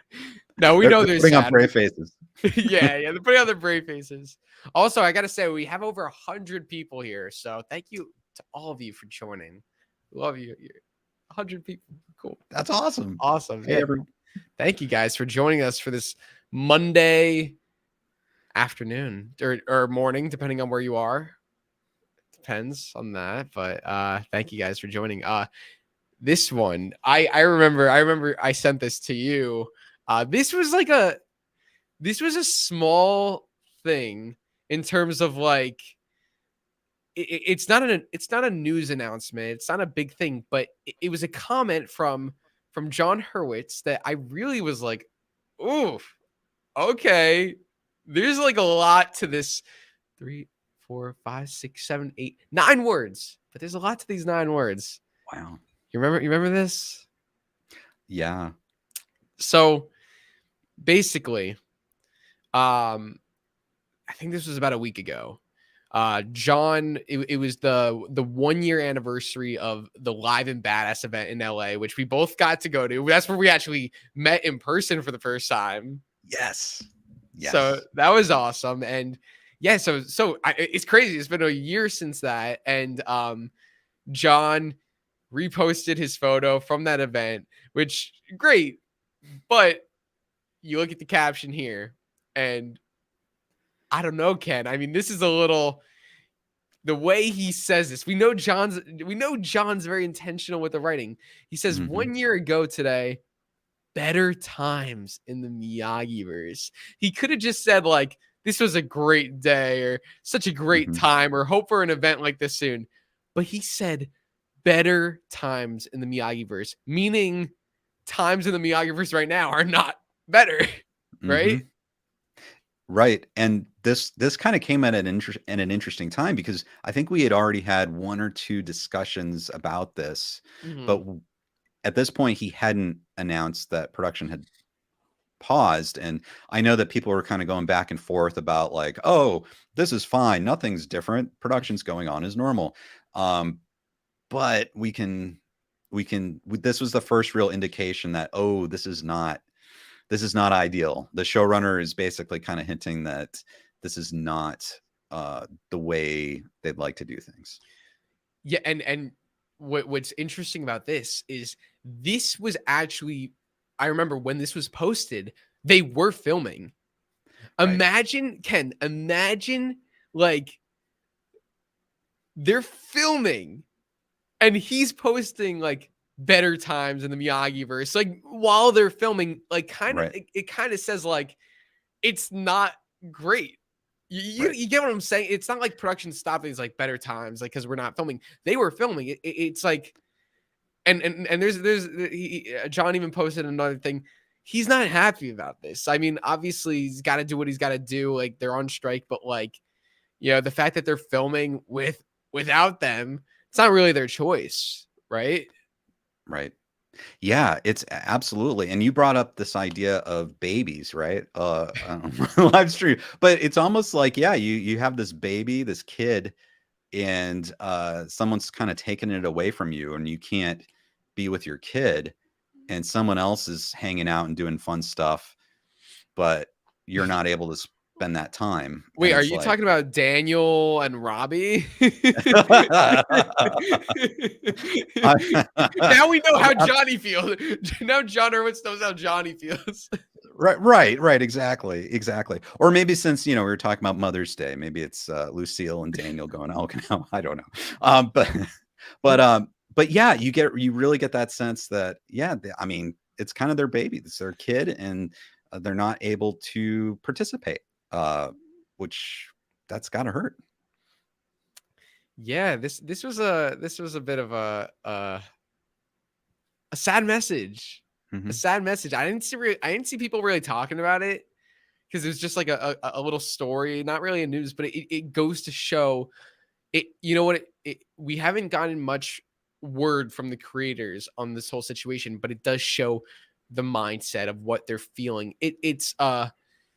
Now we know they're putting sad. on brave faces. yeah, they're putting on their brave faces. Also, I gotta say, we have over 100 people here, so thank you to all of you for joining. Love you. 100 people, cool. That's awesome. Awesome. Hey, everyone. Thank you guys for joining us for this Monday afternoon or morning, depending on where you are. Depends on that, but thank you guys for joining. This one, I remember I sent this to you. This was a small thing in terms of like it's not a news announcement. It's not a big thing, but it was a comment from John Hurwitz that I really was like, ooh, okay. There's like a lot to this. 3, 4, 5, 6, 7, 8, 9 words, but there's a lot to these 9 words. Wow. You remember this? Yeah. So basically, I think this was about a week ago. John, it was the 1-year anniversary of the Live and Badass event in LA, which we both got to go to. That's where we actually met in person for the first time. Yes. So that was awesome. And yeah, so it's crazy. It's been a year since that. And John reposted his photo from that event, which great. But you look at the caption here and I don't know, Ken. I mean, this is a little, the way he says this. We know John's very intentional with the writing. He says 1 year ago today, better times in the Miyagi-verse. He could have just said like, this was a great day or such a great time or hope for an event like this soon. But he said better times in the Miyagi-verse, meaning times in the Miyagi-verse right now are not better, right? Right. And this kind of came at an interesting time, because I think we had already had 1 or 2 discussions about this, but at this point he hadn't announced that production had paused. And I know that people were kind of going back and forth about like, oh, this is fine, nothing's different, production's going on as normal. But this was the first real indication that, oh, this is not this is not ideal. The showrunner is basically kind of hinting that this is not the way they'd like to do things. Yeah, and what's interesting about this is this was actually, I remember when this was posted, they were filming. Right. Imagine, Ken, imagine like they're filming and he's posting like better times in the Miyagi verse, like while they're filming, like kind of Right. it kind of says like it's not great. Right. You get what I'm saying? It's not like production stopping. It's like better times, like because we're not filming. They were filming. It's like, and John even posted another thing. He's not happy about this. I mean, obviously he's got to do what he's got to do. Like they're on strike, but like, you know, the fact that they're filming without them, it's not really their choice, right? Right. Yeah, it's absolutely. And you brought up this idea of babies, right? Live stream. But it's almost like, yeah, you have this baby, this kid, and someone's kind of taking it away from you, and you can't be with your kid, and someone else is hanging out and doing fun stuff, but you're not able to spend that time. Wait, And are it's you like talking about Daniel and Robbie? Now we know how Johnny feels. Now John Hurwitz knows how Johnny feels. Right, exactly. Or maybe since, we were talking about Mother's Day, maybe it's Lucille and Daniel going, oh, I don't know. But yeah, you really get that sense that, yeah, I mean, it's kind of their baby, it's their kid, and they're not able to participate, which that's gotta hurt. Yeah, this was a bit of a sad message. A Mhm. sad message. I didn't see people really talking about it because it was just like a little story, not really a news, but it goes to show it. You know what? We haven't gotten much word from the creators on this whole situation, but it does show the mindset of what they're feeling. It's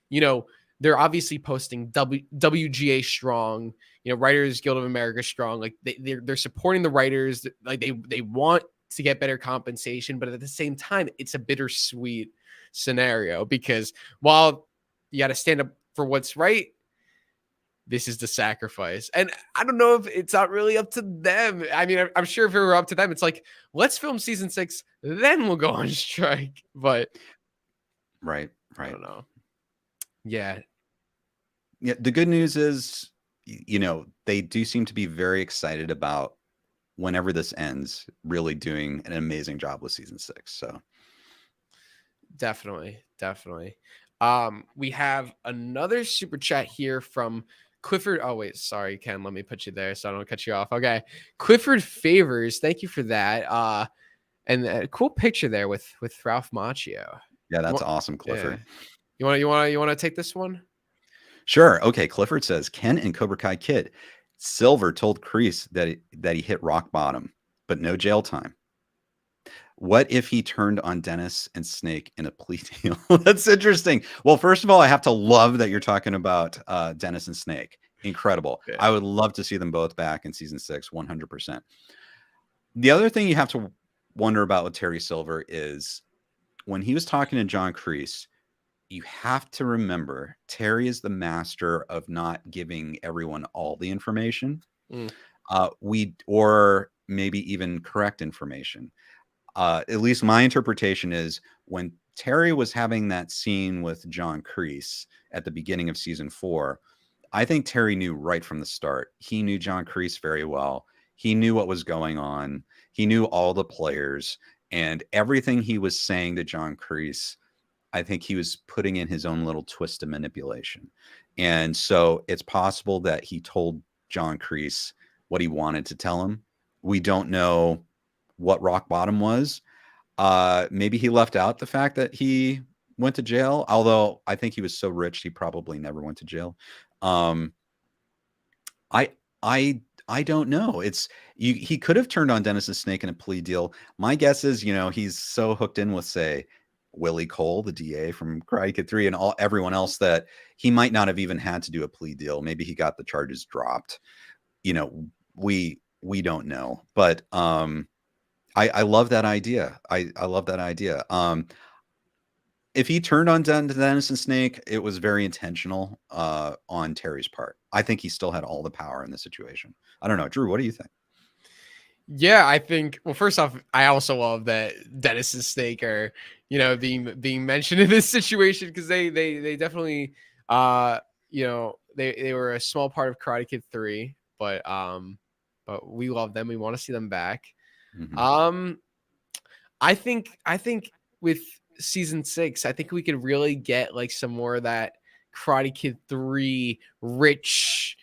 you know, they're obviously posting WGA strong, you know, Writers Guild of America strong. Like they're supporting the writers. Like they want to get better compensation, but at the same time, it's a bittersweet scenario because while you got to stand up for what's right, this is the sacrifice. And I don't know if it's not really up to them. I mean, I'm sure if it were up to them, it's like, let's film season 6, then we'll go on strike. But Right. I don't know. Yeah. Yeah, the good news is, they do seem to be very excited about whenever this ends, really doing an amazing job with season 6. So Definitely. We have another super chat here from Clifford. Oh, wait, sorry, Ken. Let me put you there so I don't cut you off. Okay. Clifford Favors, thank you for that. And a cool picture there with Ralph Macchio. yeah, that's awesome, Clifford. Yeah. You want to take this one? Sure. Okay. Clifford says Ken and Cobra Kai Kid. Silver told Kreese that he hit rock bottom, but no jail time. What if he turned on Dennis and Snake in a plea deal? That's interesting. Well, first of all, I have to love that you're talking about Dennis and Snake. Incredible. Yeah. I would love to see them both back in season 6, 100%. The other thing you have to wonder about with Terry Silver is when he was talking to John Kreese, you have to remember Terry is the master of not giving everyone all the information, or maybe even correct information. At least my interpretation is when Terry was having that scene with John Kreese at the beginning of season 4, I think Terry knew right from the start. He knew John Kreese very well. He knew what was going on. He knew all the players, and everything he was saying to John Kreese, I think he was putting in his own little twist of manipulation. And so it's possible that he told John Kreese what he wanted to tell him. We don't know what rock bottom was. Maybe he left out the fact that he went to jail, although I think he was so rich he probably never went to jail. I don't know. He could have turned on Dennis and Snake in a plea deal. My guess is, he's so hooked in with, say, Willie Cole, the DA from Karate Kid 3, and everyone else that he might not have even had to do a plea deal. Maybe he got the charges dropped. We don't know. But I love that idea. I love that idea. if he turned on Dennis and Snake, it was very intentional on Terry's part. I think he still had all the power in the situation. I don't know, Drew. What do you think? Yeah, I think. Well, first off, I also love that Dennis and Snake are, being mentioned in this situation because they definitely, they were a small part of Karate Kid 3, but we love them. We want to see them back. Mm-hmm. I think with season 6, I think we could really get like some more of that Karate Kid 3 rich,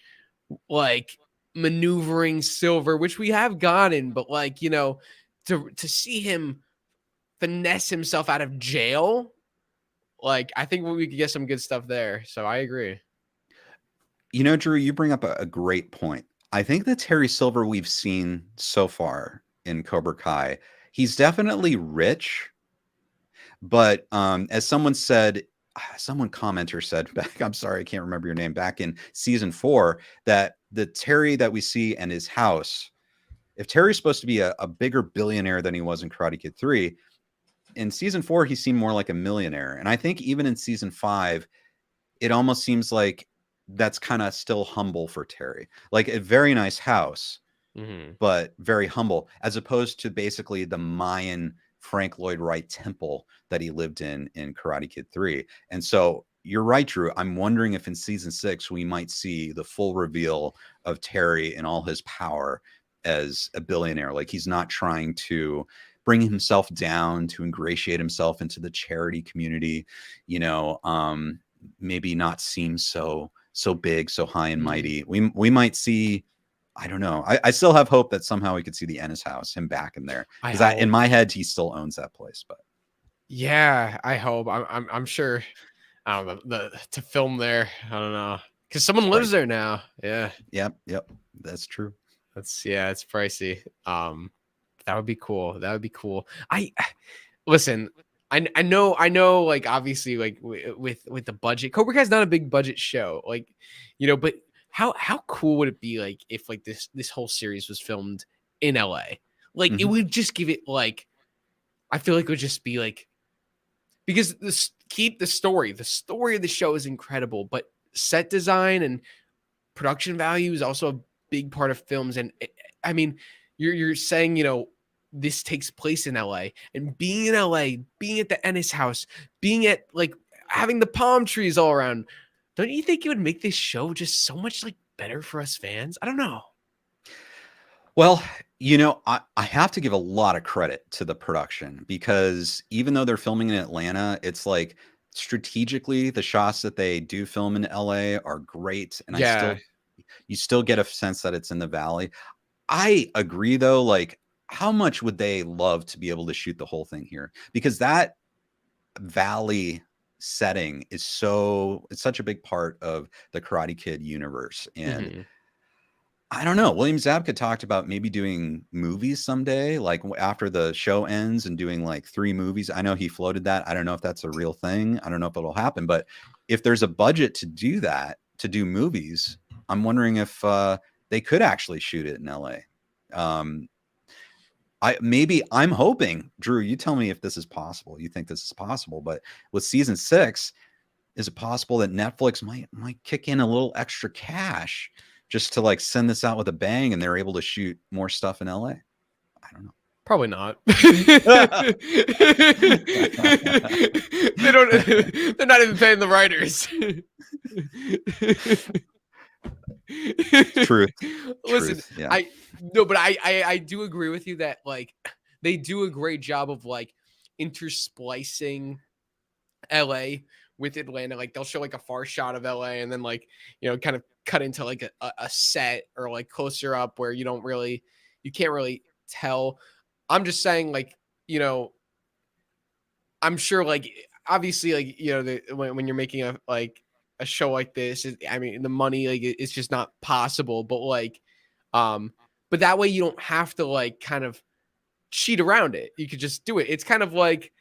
like maneuvering Silver, which we have gotten, but like, to see him finesse himself out of jail, like I think we could get some good stuff there. So I agree. Drew, you bring up a great point. I think the Terry Silver we've seen so far in Cobra Kai, he's definitely rich, but as someone said, someone commenter said back, I'm sorry, I can't remember your name, back in season 4, that the Terry that we see in his house, if Terry's supposed to be a bigger billionaire than he was in Karate Kid 3, in season 4, he seemed more like a millionaire. And I think even in season 5, it almost seems like that's kind of still humble for Terry. Like a very nice house, but very humble, as opposed to basically the Mayan Frank Lloyd Wright temple that he lived in Karate Kid 3. And so you're right, Drew. I'm wondering if in season 6 we might see the full reveal of Terry and all his power as a billionaire. Like he's not trying to bring himself down to ingratiate himself into the charity community, maybe not seem so big, so high and mighty. We might see, I don't know. I still have hope that somehow we could see the Ennis house, him back in there. Because in my head, he still owns that place. But yeah, I hope. I'm sure. I don't know to film there. I don't know because someone lives there now. Yeah. Yep. That's true. It's pricey. That would be cool. That would be cool. Listen. I know. Like obviously, like with the budget, Cobra Kai is not a big budget show. Like, but how cool would it be like if like this whole series was filmed in LA? Like it would just give it like, I feel like it would just be like, because keep the story of the show is incredible, but set design and production value is also a big part of films. And I mean, you're saying, this takes place in LA, and being in LA, being at the Ennis house, being at like having the palm trees all around, don't you think it would make this show just so much like better for us fans? I don't know. Well, I have to give a lot of credit to the production, because even though they're filming in Atlanta, it's like strategically the shots that they do film in LA are great. And you still get a sense that it's in the valley. I agree though, like how much would they love to be able to shoot the whole thing here? Because that valley setting is it's such a big part of the Karate Kid universe. And I don't know, William Zabka talked about maybe doing movies someday, like after the show ends, and doing like 3 movies. I know he floated that. I don't know if that's a real thing. I don't know if it'll happen, but if there's a budget to do that, to do movies, I'm wondering if they could actually shoot it in LA. I'm hoping, Drew, you tell me if this is possible. You think this is possible, but with season 6, is it possible that Netflix might kick in a little extra cash just to like send this out with a bang, and they're able to shoot more stuff in LA? I don't know. Probably not. They're not even paying the writers. Truth. Listen, yeah. I do agree with you that like they do a great job of like intersplicing LA with Atlanta. Like they'll show like a far shot of LA, and then like, kind of cut into like a set, or like closer up where you can't really tell. I'm just saying, like, I'm sure, like, obviously, like, when you're making a show like this, I mean, the money, like, it's just not possible. But like, but that way you don't have to like kind of cheat around it. You could just do it. It's kind of like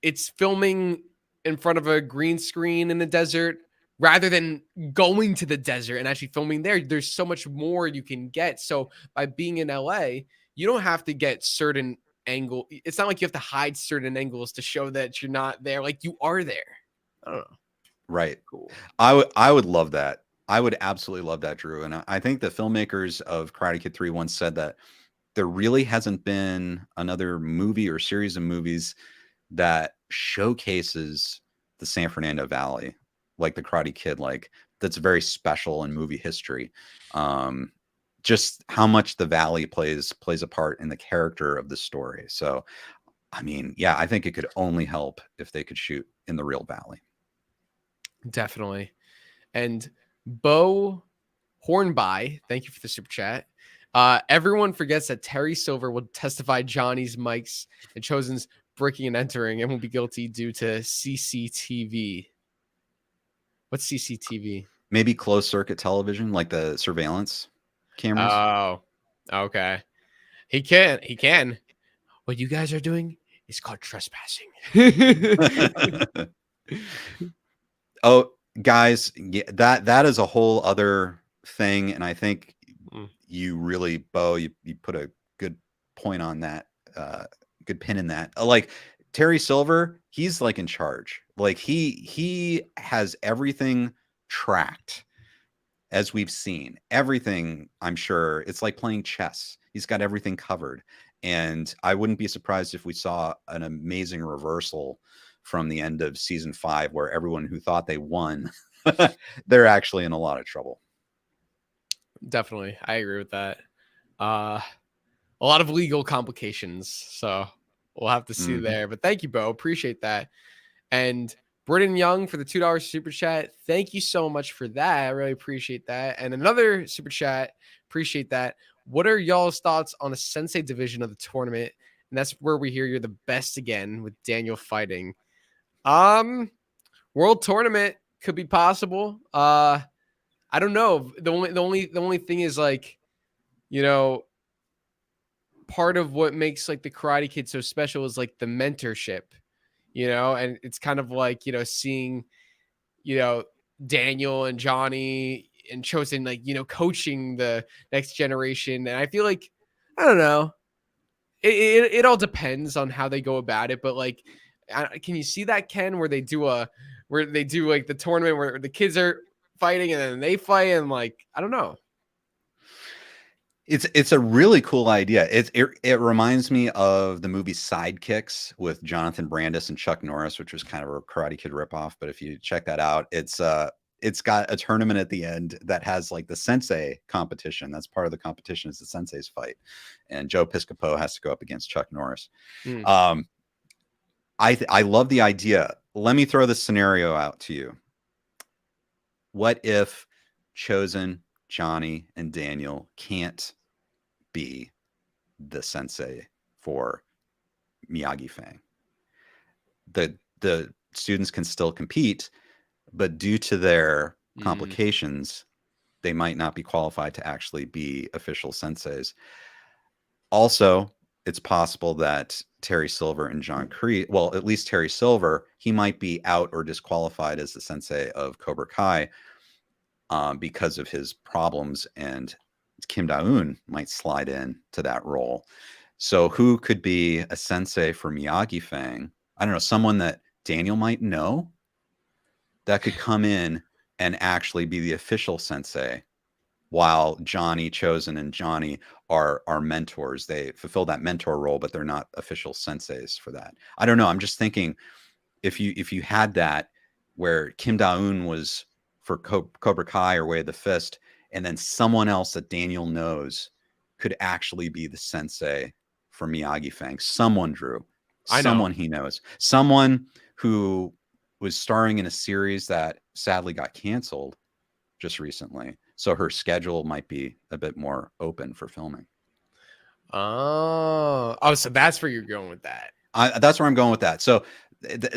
it's filming in front of a green screen in the desert, rather than going to the desert and actually filming there. There's so much more you can get. So by being in LA, you don't have to get certain angle. It's not like you have to hide certain angles to show that you're not there. Like you are there. I don't know. Right. Cool. I would love that. I would absolutely love that, Drew. And I think the filmmakers of Karate Kid 3 once said that there really hasn't been another movie or series of movies that showcases the San Fernando Valley like the Karate Kid, like that's very special in movie history. Just how much the Valley plays a part in the character of the story. So, I mean, yeah, I think it could only help if they could shoot in the real Valley. Definitely. And Bo Hornby, thank you for the super chat. Everyone forgets that Terry Silver will testify Johnny's, Mike's, and Chosen's breaking and entering and will be guilty due to CCTV. What's CCTV? Maybe closed circuit television, like the surveillance cameras. Oh, okay. He can. What you guys are doing is called trespassing. Oh, guys, yeah, that is a whole other thing, and I think you really, Bo, you put a good point on that, good pin in that. Like Terry Silver, he's like in charge. Like he has everything tracked, as we've seen. Everything, I'm sure, it's like playing chess. He's got everything covered, and I wouldn't be surprised if we saw an amazing reversal from the end of season 5, where everyone who thought they won, they're actually in a lot of trouble. Definitely. I agree with that. A lot of legal complications. So we'll have to see there. But thank you, Bo. Appreciate that. And Britton Young for the $2 super chat. Thank you so much for that. I really appreciate that. And another super chat. Appreciate that. What are y'all's thoughts on a Sensei division of the tournament? And that's where we hear you're the best again with Daniel fighting. World tournament could be possible. I don't know. The only thing is, like, you know, part of what makes like the Karate Kid so special is like the mentorship, you know, and it's kind of like, you know, seeing, you know, Daniel and Johnny and Chosen, like, you know, coaching the next generation. And I feel like, I don't know, it all depends on how they go about it. But like, can you see that, Ken, where they do like the tournament where the kids are fighting and then they fight, and like, I don't know. It's a really cool idea. It reminds me of the movie Sidekicks with Jonathan Brandis and Chuck Norris, which was kind of a Karate Kid ripoff. But if you check that out, it's got a tournament at the end that has like the sensei competition. That's part of the competition, is the sensei's fight, and Joe Piscopo has to go up against Chuck Norris. I love the idea. Let me throw this scenario out to you. What if Chosen, Johnny, and Daniel can't be the sensei for Miyagi Fang? The students can still compete, but due to their complications, they might not be qualified to actually be official senseis. Also, it's possible that Terry Silver and John Kreese, well, at least Terry Silver, he might be out or disqualified as the sensei of Cobra Kai because of his problems, and Kim Da-eun might slide in to that role. So who could be a sensei for Miyagi Fang? I don't know, someone that Daniel might know that could come in and actually be the official sensei, while Johnny, Chosen, and Johnny are mentors. They fulfill that mentor role, but they're not official senseis for that. I don't know. I'm just thinking, if you had that, where Kim Da-eun was for Cobra Kai or Way of the Fist, and then someone else that Daniel knows could actually be the sensei for Miyagi Fang. Someone, Drew. Someone he knows. Someone who was starring in a series that sadly got canceled just recently. So her schedule might be a bit more open for filming. Oh, so that's where you're going with that. That's where I'm going with that. So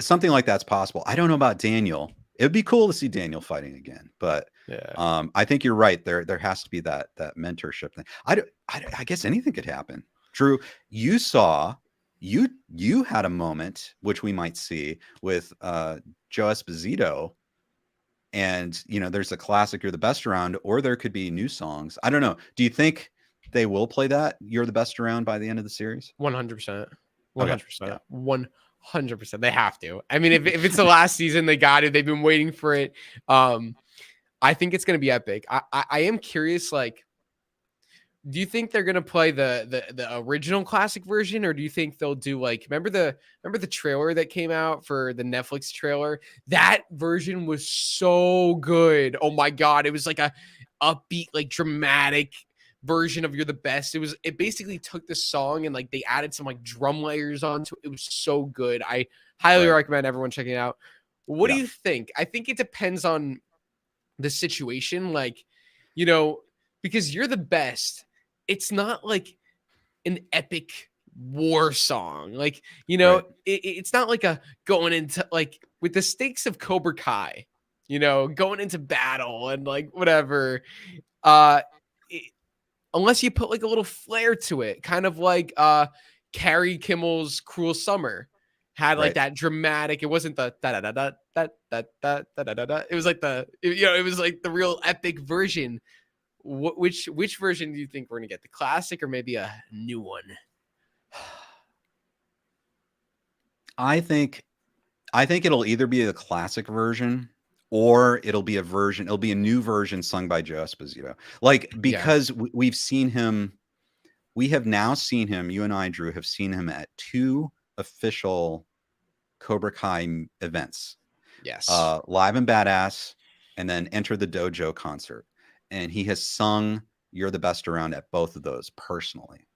something like that's possible. I don't know about Daniel. It would be cool to see Daniel fighting again, but yeah. I think you're right. There has to be that mentorship thing. I guess anything could happen. Drew, you had a moment, which we might see with Joe Esposito, and you know, there's a classic "You're the Best Around," or there could be new songs. I don't know. Do you think they will play that You're the Best Around by the end of the series? 100%. Okay. Yeah. 100%. 100%. They have to. I mean, if it's the last season, they got it. They've been waiting for it. I think it's going to be epic. I am curious, like, do you think they're gonna play the original classic version, or do you think they'll do like remember the trailer that came out for the Netflix trailer? That version was so good. Oh my god, it was like a upbeat, like dramatic version of You're the Best. It basically took the song and like they added some like drum layers onto it. It was so good. I highly Right. recommend everyone checking it out. What do Yeah. you think? I think it depends on the situation, like, you know, because You're the Best, it's not like an epic war song. Like, Right. it's not like a going into like with the stakes of Cobra Kai, going into battle and like whatever. Uh, it, unless you put like a little flair to it, kind of like Carrie Kimmel's Cruel Summer had like Right. that dramatic. It wasn't the da da da da da da da da da da da. It was like it was like the real epic version. Which version do you think we're gonna get? The classic or maybe a new one? I think it'll either be the classic version or it'll be a new version sung by Joe Esposito. Like, Yeah. because we have now seen him, you and I, Drew, have seen him at 2 official Cobra Kai events. Yes. Live and Badass, and then Enter the Dojo concert. And he has sung You're the Best Around at both of those personally.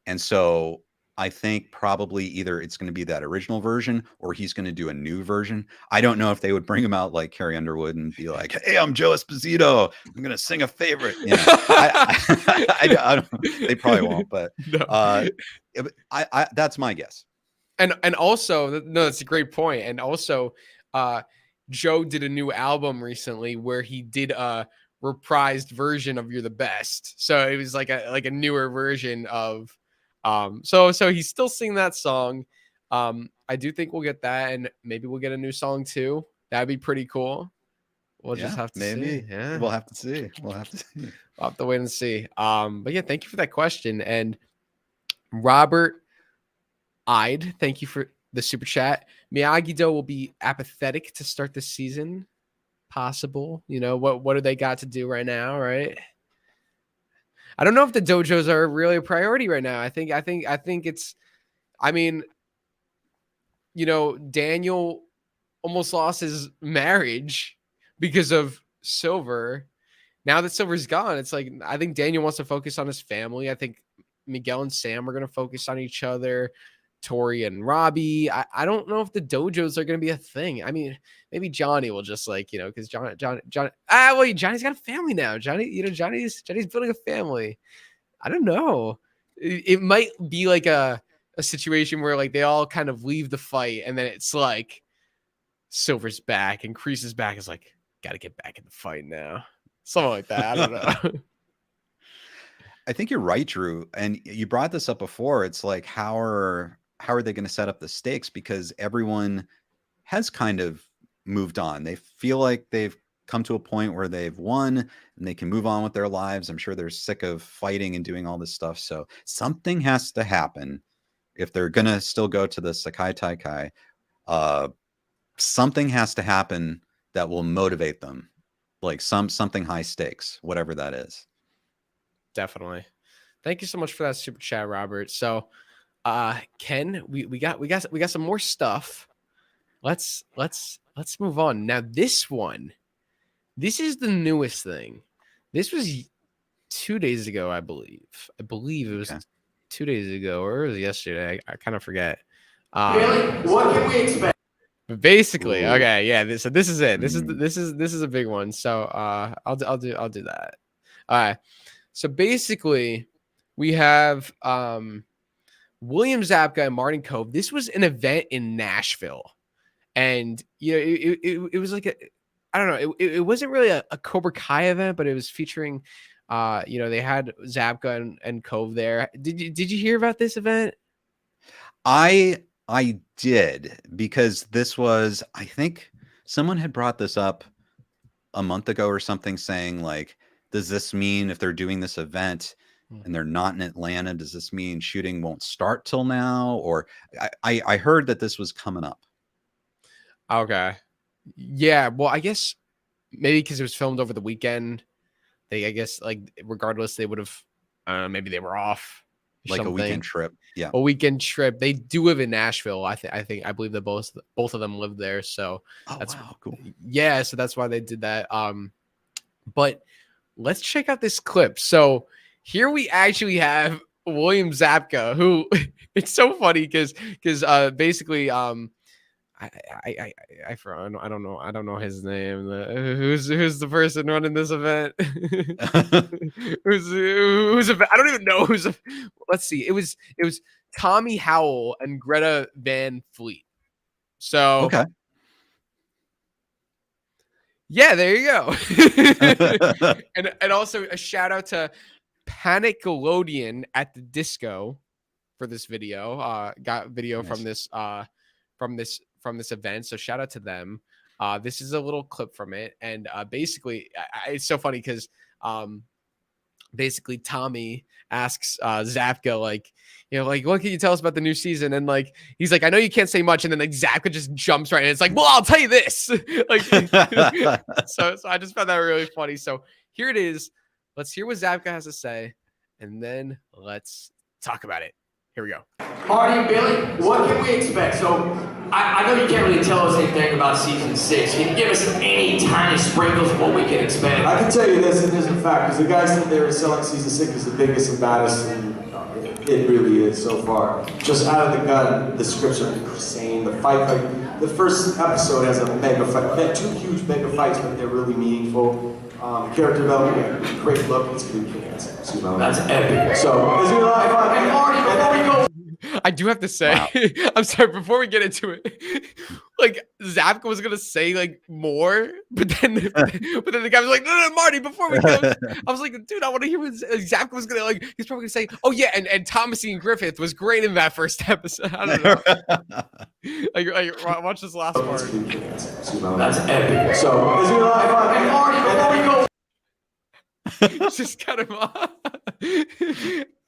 And so I think probably either it's going to be that original version or he's going to do a new version. I don't know if they would bring him out like Carrie Underwood and be like, "Hey, I'm Joe Esposito. I'm going to sing a favorite." I don't, they probably won't, but No. that's my guess. And also, no, that's a great point. And also, Joe did a new album recently where he did a reprised version of You're the Best. So it was like a newer version of so he's still singing that song. I do think we'll get that, and maybe we'll get a new song too. That'd be pretty cool. We'll just have to see. Yeah. We'll have to see. We'll have to see. I'll have to wait and see. But yeah, thank you for that question. And Robert thank you for the super chat. Miyagi-Do will be apathetic to start the season. Possible. What do they got to do right now, right? I don't know if the dojos are really a priority right now. I think it's, I mean, Daniel almost lost his marriage because of Silver. Now that Silver's gone, it's like, I think Daniel wants to focus on his family. I think Miguel and Sam are going to focus on each other. TORY and Robby. I don't know if the dojos are going to be a thing. I mean, maybe Johnny will just because Johnny's got a family now. Johnny's building a family. I don't know. It might be like a situation where like they all kind of leave the fight and then it's like Silver's back and Kreese's back is like, got to get back in the fight now. Something like that. I don't know. I think you're right, Drew. And you brought this up before. It's like, how are they going to set up the stakes? Because everyone has kind of moved on. They feel like they've come to a point where they've won and they can move on with their lives. I'm sure they're sick of fighting and doing all this stuff. So something has to happen if they're going to still go to the Sekai Taikai. Something has to happen that will motivate them, like something high stakes, whatever that is. Definitely. Thank you so much for that super chat, Robert. So, Ken, we got some more stuff. Let's move on. Now, this is the newest thing. This was 2 days ago, I believe. I believe it was 2 days ago, or it was yesterday. I kind of forget. Really? What can we expect? But basically, okay, yeah. So this is it. This is a big one. So I'll do that. All right. So basically, we have William Zabka and Martin Kove. This was an event in Nashville, and it was like I don't know. It wasn't really a Cobra Kai event, but it was featuring, they had Zabka and Kove there. Did you hear about this event? I did, because this was, I think someone had brought this up a month ago or something, saying like, does this mean if they're doing this event, and they're not in Atlanta, does this mean shooting won't start till now? Or I heard that this was coming up. Okay. Yeah. Well, I guess maybe because it was filmed over the weekend, I guess, like, regardless, they would have, maybe they were off. Like a weekend trip. Yeah. A weekend trip. They do live in Nashville. I believe that both of them live there. So that's wow, cool. Yeah. So that's why they did that. But let's check out this clip. So here we actually have William Zabka, who it's so funny because basically I don't know his name. Who's the person running this event? who's I don't even know who's. Let's see. It was Tommy Howell and Greta Van Fleet. So okay. Yeah, there you go. and also a shout out to Panicalodian at the Disco for this video. Got video nice. from this event. So shout out to them. This is a little clip from it. And basically, it's so funny because basically Tommy asks Zabka, like, like, what can you tell us about the new season? And like, he's like, I know you can't say much. And then like Zabka just jumps right in. It's like, well, I'll tell you this. Like, so I just found that really funny. So here it is. Let's hear what Zabka has to say, and then let's talk about it. Here we go. Marty, Billy, what can we expect? So, I know you can't really tell us anything about season 6. Can you give us any tiny sprinkles of what we can expect? I can tell you this, and this is a fact, because the guys said they were selling season 6 as the biggest and baddest, and it really is so far. Just out of the gun, the scripts are insane. The fight, like, the first episode has a mega fight. They had 2 huge mega fights, but they're really meaningful. Character development, great look, it's going to be fantastic. That's epic. So, it's going to be a lot of fun. And Marty, before we go... I do have to say, wow. I'm sorry, before we get into it, like, Zabka was going to say, like, more, but then the guy was like, no, Marty, before we go, I was like, dude, I want to hear what Zabka was going to, like, he's probably going to say, oh, yeah, and Thomasine Griffith was great in that first episode. I don't know. like, watch this last part. That's epic. So, it's going to be a lot of fun. And Marty, before we go... Just cut him off.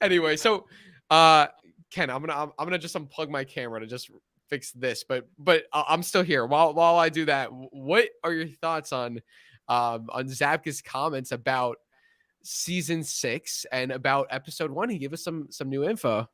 Anyway, so, Ken, I'm gonna just unplug my camera to just fix this, but I'm still here. While I do that, what are your thoughts on Zabka's comments about season 6 and about episode 1? He gave us some new info.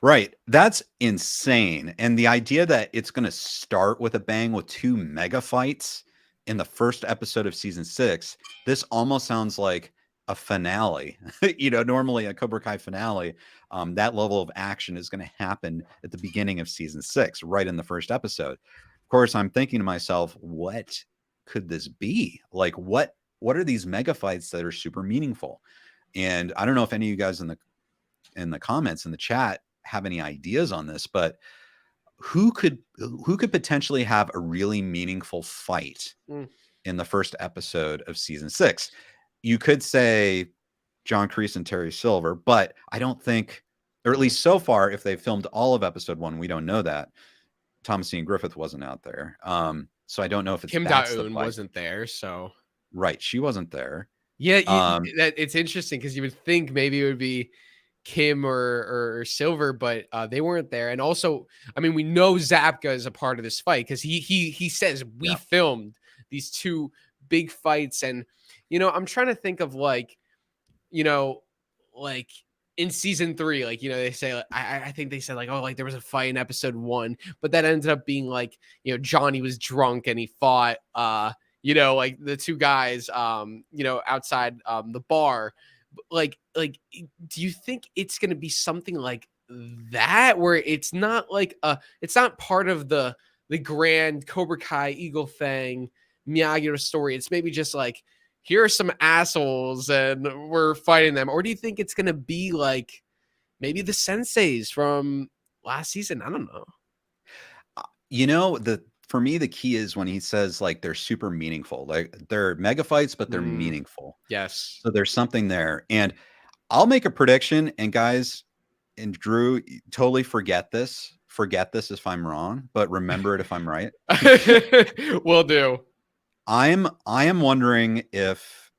Right, that's insane, and the idea that it's gonna start with a bang with 2 mega fights in the first episode of season 6. This almost sounds like a finale. Normally a Cobra Kai finale, that level of action is going to happen at the beginning of season 6, right in the first episode. Of course, I'm thinking to myself, what could this be? Like, what are these mega fights that are super meaningful? And I don't know if any of you guys in the comments in the chat have any ideas on this, but who could potentially have a really meaningful fight in the first episode of season 6? You could say John Kreese and Terry Silver, but I don't think, or at least so far, if they filmed all of episode 1, we don't know that. Thomasine Griffith wasn't out there. So I don't know if it's Kim Da-eun wasn't there. So right, she wasn't there. Yeah, that it's interesting because you would think maybe it would be Kim or Silver, but they weren't there. And also, I mean, we know Zabka is a part of this fight because he says we filmed these 2 big fights. And I'm trying to think of like in season 3, like, they say, like, I think they said like, oh, like there was a fight in episode 1, but that ended up being like, Johnny was drunk and he fought, like the 2 guys, outside the bar. Like, do you think it's going to be something like that, where it's not like it's not part of the grand Cobra Kai Eagle Fang Miyagi story? It's maybe just like, here are some assholes and we're fighting them. Or do you think it's going to be like maybe the senseis from last season? I don't know. For me, the key is when he says like they're super meaningful, like they're mega fights, but they're meaningful. Yes. So there's something there. And I'll make a prediction, and guys, and Drew, totally forget this if I'm wrong, but remember it if I'm right. Will do. I am wondering if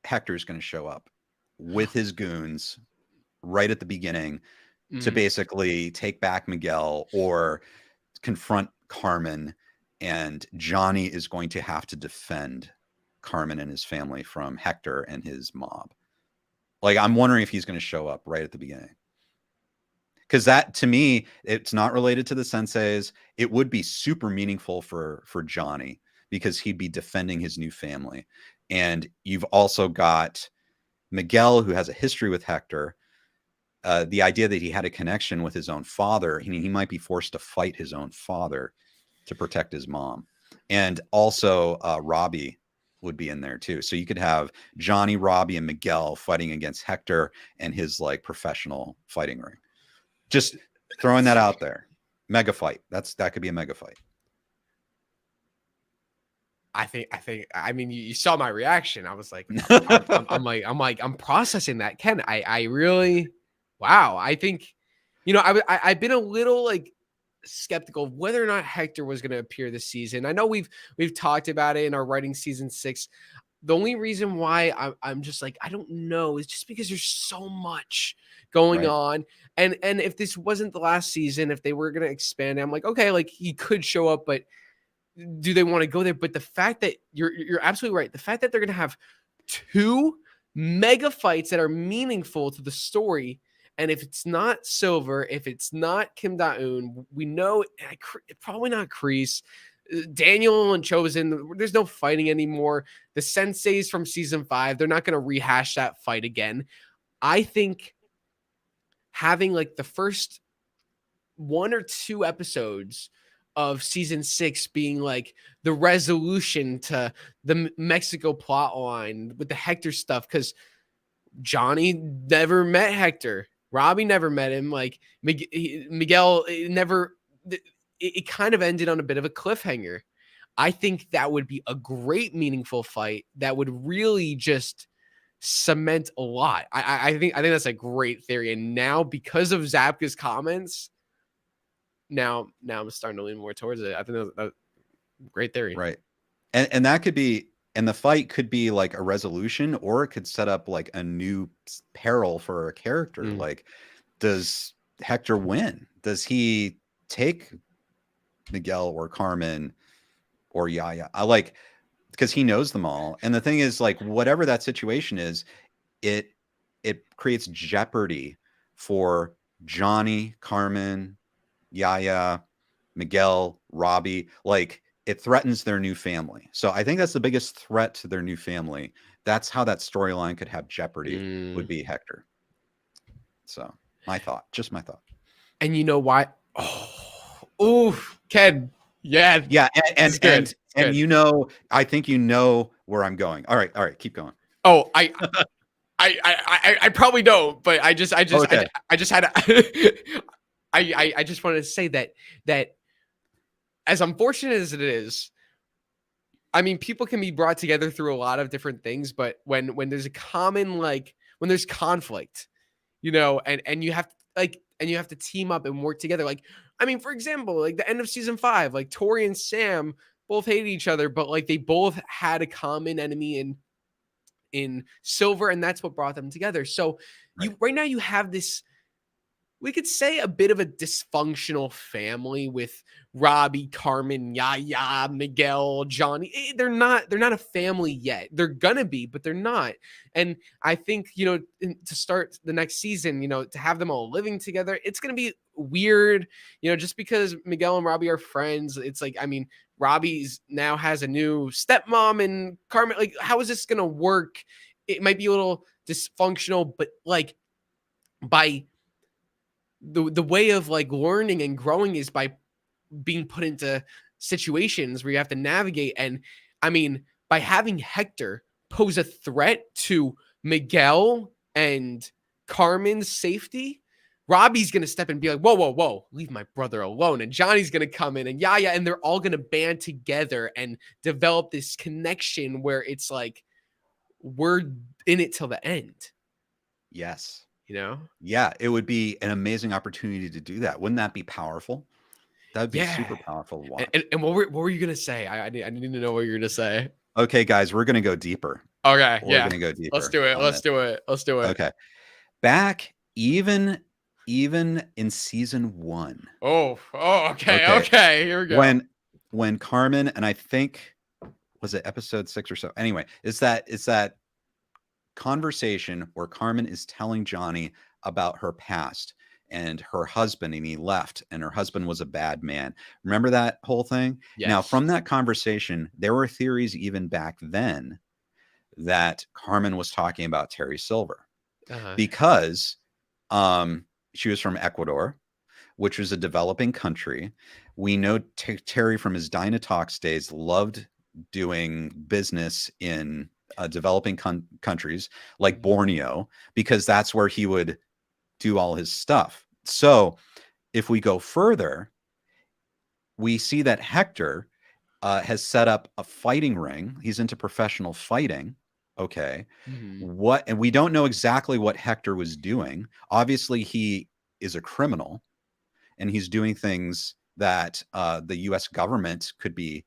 Hector's going to show up with his goons right at the beginning to Mhm. basically take back Miguel or confront Carmen, and Johnny is going to have to defend Carmen and his family from Hector and his mob. Like, I'm wondering if he's going to show up right at the beginning. Because that, to me, it's not related to the senseis. It would be super meaningful for Johnny because he'd be defending his new family. And you've also got Miguel, who has a history with Hector. The idea that he had a connection with his own father, he might be forced to fight his own father to protect his mom. And also Robby would be in there too. So you could have Johnny, Robby, and Miguel fighting against Hector and his like professional fighting ring. Just throwing that out there. Mega fight. That could be a mega fight. I mean, you saw my reaction. I was like, I'm processing that. Ken, I really, wow. I think, I've been a little like skeptical of whether or not Hector was going to appear this season. I know we've talked about it in our writing season 6. The only reason why I'm just like, I don't know, is just because there's so much going on. And if this wasn't the last season, if they were going to expand it, I'm like, okay, like he could show up, but do they want to go there? But the fact that you're absolutely right. The fact that they're going to have 2 mega fights that are meaningful to the story. And if it's not Silver, if it's not Kim Da-eun, we know probably not Kreese. Daniel and Chosen, there's no fighting anymore. The senseis from season 5, they're not going to rehash that fight again. I think having like the first 1 or 2 episodes of season 6 being like the resolution to the Mexico plot line with the Hector stuff, because Johnny never met Hector. Robby never met him. Like Miguel it kind of ended on a bit of a cliffhanger. I think that would be a great meaningful fight that would really just cement a lot. I think that's a great theory. And now, because of Zapka's comments, now I'm starting to lean more towards it. I think that's a great theory. Right. And that could be, and the fight could be like a resolution, or it could set up like a new peril for a character. Like, does Hector win? Does he take Miguel or Carmen or Yaya? Because he knows them all. And the thing is, like, whatever that situation is, it creates jeopardy for Johnny, Carmen, Yaya, Miguel, Robby. Like, it threatens their new family. So I think that's the biggest threat to their new family. That's how that storyline could have jeopardy, would be Hector. So just my thought. And you know why? Oh, Ken. Yeah. Yeah. And I think you know where I'm going. All right. Keep going. Oh, I probably don't, but I just had I just wanted to say that as unfortunate as it is, I mean, people can be brought together through a lot of different things, but when there's a common, like, when there's conflict, and you have to team up and work together. Like, I mean, for example, like the end of season 5, like TORY and Sam both hated each other, but like they both had a common enemy in Silver, and that's what brought them together. So right now you have this, we could say, a bit of a dysfunctional family with Robby, Carmen, Yaya, Miguel, Johnny. They're not a family yet. They're gonna be, but they're not. And I think, to start the next season, to have them all living together, it's gonna be weird. Just because Miguel and Robby are friends, it's like, I mean, Robby's now has a new stepmom, and Carmen, like, how is this gonna work? It might be a little dysfunctional, but like, by the way of like learning and growing is by being put into situations where you have to navigate. And I mean, by having Hector pose a threat to Miguel and Carmen's safety, Robby's going to step in and be like, whoa, leave my brother alone. And Johnny's going to come in, and and they're all going to band together and develop this connection where it's like, we're in it till the end. Yes. Yeah, it would be an amazing opportunity to do that. Wouldn't that be powerful? That'd be super powerful to watch. And what were you gonna say? I need to know what you're gonna say. Okay, guys, we're gonna go deeper. Okay, We're gonna go deeper. Let's do it. Let's do it. Okay. Back even in season 1. Okay. Here we go. When Carmen, and I think, was it episode 6 or so? Anyway, it's that conversation where Carmen is telling Johnny about her past and her husband, and he left, and her husband was a bad man. Remember that whole thing? Yes. Now, from that conversation, there were theories even back then that Carmen was talking about Terry Silver because she was from Ecuador, which was a developing country. We know Terry from his Dynatox days loved doing business in developing countries like Borneo, because that's where he would do all his stuff. So if we go further, we see that Hector has set up a fighting ring. He's into professional fighting. Okay. And we don't know exactly what Hector was doing. Obviously, he is a criminal, and he's doing things that the US government could be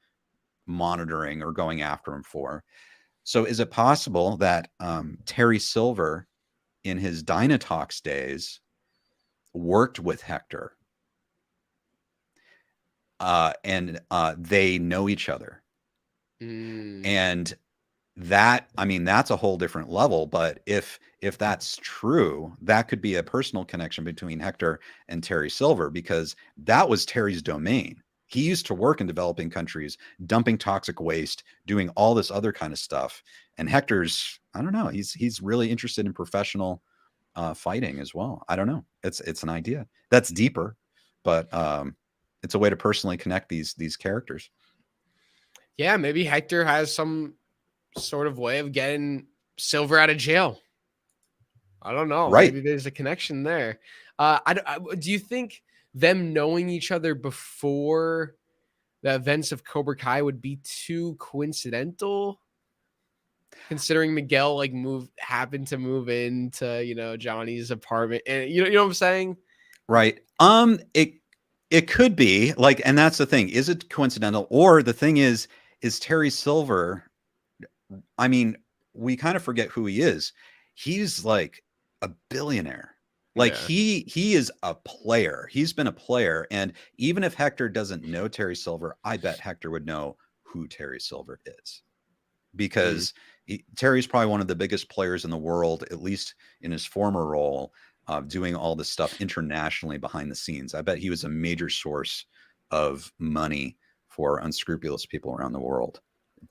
monitoring or going after him for. So is it possible that Terry Silver in his Dynatox days worked with Hector and they know each other? And that, I mean, that's a whole different level. But if that's true, that could be a personal connection between Hector and Terry Silver, because that was Terry's domain. He used to work in developing countries, dumping toxic waste, doing all this other kind of stuff. And Hector's, I don't know, he's really interested in professional fighting as well. I don't know. It's an idea that's deeper, but it's a way to personally connect these characters. Yeah, maybe Hector has some sort of way of getting Silver out of jail. I don't know. Right. Maybe there's a connection there. Do you think them knowing each other before the events of Cobra Kai would be too coincidental, considering Miguel happened to move into Johnny's apartment, and you know what I'm saying? Right. It could be like, and that's the thing. Is it coincidental? Or the thing is Terry Silver, I mean, we kind of forget who he is. He's like a billionaire. Like he is a player. He's been a player. And even if Hector doesn't know Terry Silver, I bet Hector would know who Terry Silver is, because Terry's probably one of the biggest players in the world, at least in his former role, doing all this stuff internationally behind the scenes. I bet he was a major source of money for unscrupulous people around the world.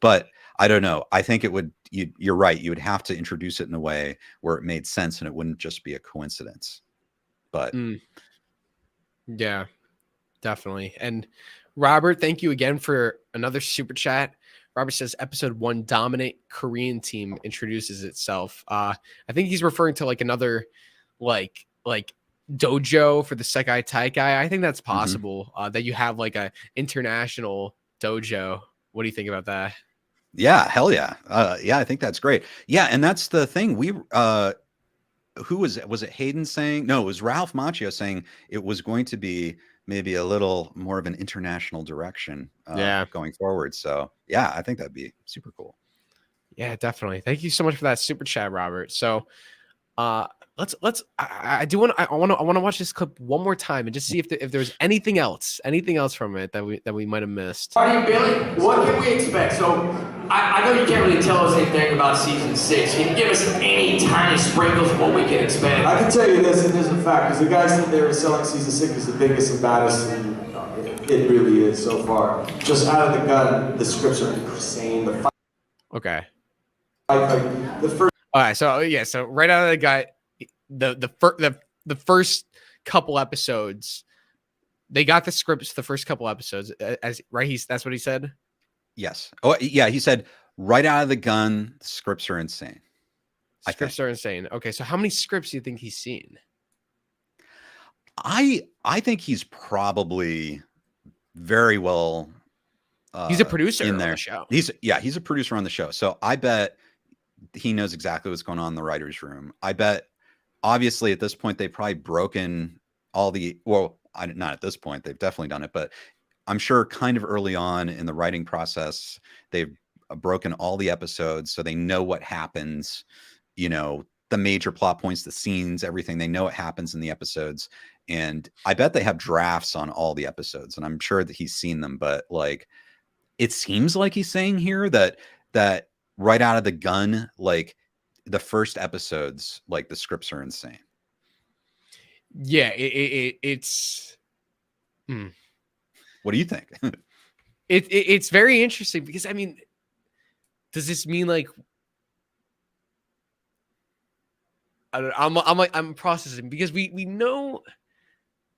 But I don't know. I think you're right. You would have to introduce it in a way where it made sense and it wouldn't just be a coincidence. But yeah, definitely. And Robert, thank you again for another super chat. Robert says episode 1, dominant Korean team introduces itself. I think he's referring to like another like dojo for the Sekai Taikai. I think that's possible, that you have like a international dojo. What do you think about that? Yeah, hell yeah. Yeah, I think that's great. Yeah, and that's the thing. Who was it Hayden saying? No, it was Ralph Macchio saying it was going to be maybe a little more of an international direction going forward. So yeah, I think that'd be super cool. Yeah, definitely. Thank you so much for that super chat, Robert. So I want to watch this clip one more time and just see if there's anything else from it that we might have missed. Party Billy, what can we expect? So I know you can't really tell us anything about season 6. Can you give us any tiny sprinkles of what we can expect? I can tell you this, and there's a fact, because the guys said they were selling season 6 as the biggest and baddest, and it really is so far. Just out of the gun, the scripts are insane. Okay. The first. All right. So yeah. So right out of the gut, the first couple episodes, they got the scripts. The first couple episodes, that's what he said. Yes. Oh yeah. He said right out of the gun, the scripts are insane. Scripts are insane. Okay. So how many scripts do you think he's seen? I think he's probably very well. He's a producer on the show. He's a producer on the show. So I bet he knows exactly what's going on in the writer's room. I bet obviously at this point, they've probably broken all not at this point, they've definitely done it, but I'm sure kind of early on in the writing process, they've broken all the episodes so they know what happens, the major plot points, the scenes, everything. They know it happens in the episodes. And I bet they have drafts on all the episodes, and I'm sure that he's seen them, but like, it seems like he's saying here that right out of the gun, like the first episodes, like the scripts are insane. Yeah, it's. What do you think? It's very interesting because I mean, does this mean like I'm processing because we know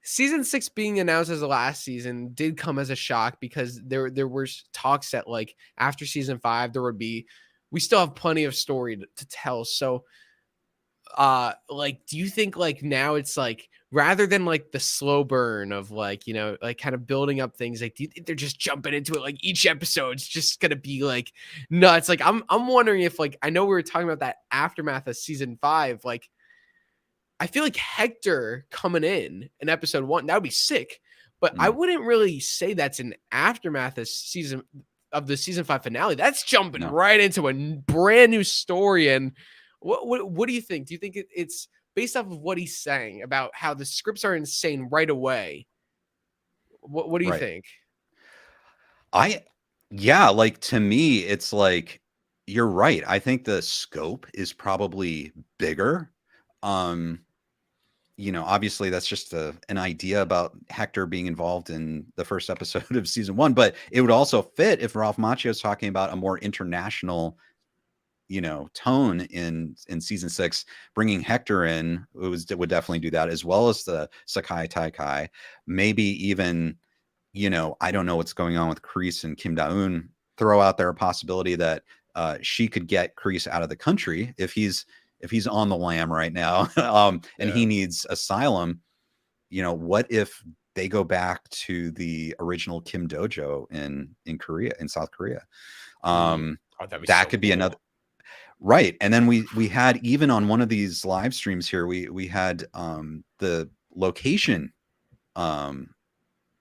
season 6 being announced as the last season did come as a shock because there were talks that like after season 5 there would be we still have plenty of story to tell. So like do you think like now it's like rather than like the slow burn of like, you know, like kind of building up things, like do you think they're just jumping into it, like each episode's just gonna be like nuts? Like I'm wondering if like I know we were talking about that aftermath of season 5, like I feel like Hector coming in episode 1, that would be sick, but I wouldn't really say that's an aftermath of the season 5 finale. That's jumping right into a brand new story. And what do you think? Do you think it's based off of what he's saying about how the scripts are insane right away? What do you think? Yeah, like to me, it's like you're right. I think the scope is probably bigger. You know, obviously that's just an idea about Hector being involved in the first episode of season 1, but it would also fit if Ralph Macchio is talking about a more international, you know, tone in season 6, bringing Hector in, would definitely do that, as well as the Sakai Taikai, maybe even, you know, I don't know what's going on with Kreese and Kim Da-eun. Throw out there a possibility that she could get Kreese out of the country if he's on the lam right now, and he needs asylum. You know, what if they go back to the original Kim Dojo in Korea, in South Korea? That could be another. Right. And then we had, even on one of these live streams here, we had the location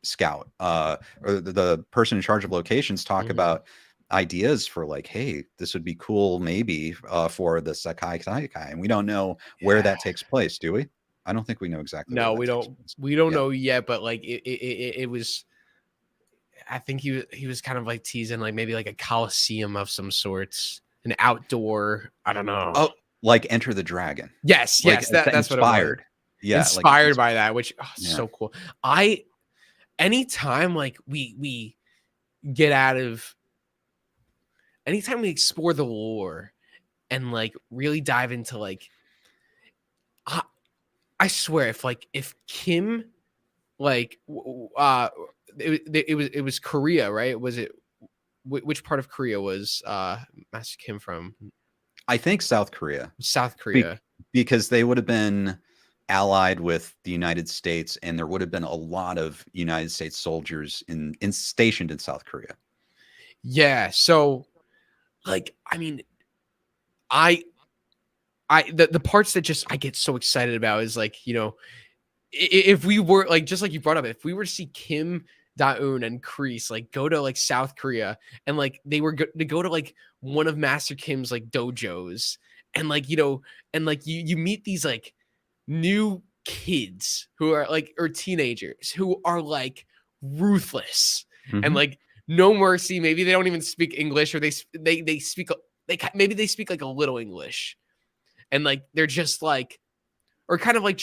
scout or the person in charge of locations talk about ideas for like, hey, this would be cool maybe for the Sakai Taikai, and we don't know where that takes place, do we? I don't think we know exactly. No, we don't know yet, but like it was, I think he was kind of like teasing like maybe like a coliseum of some sorts, an outdoor, I don't know. Oh, like Enter the Dragon. Yes, like, that's inspired. What it was. Yeah, inspired by that, which so cool. Anytime like we get out of, anytime we explore the lore and like really dive into like, I swear if Kim, like it was Korea, right? Was it which part of Korea was Master Kim from? I think South Korea. South Korea, because they would have been allied with the United States, and there would have been a lot of United States soldiers stationed in South Korea. Yeah, so like I mean, the parts that just I get so excited about is like, you know, if we were like, just like you brought up, if we were to see Kim Da-eun and Kreese like go to like South Korea, and like they were to go to like one of Master Kim's like dojos, and like, you know, and like you meet these like new kids who are like, or teenagers who are like ruthless and like no mercy. Maybe they don't even speak English, or they speak, maybe they speak like a little English, and like they're just like, or kind of like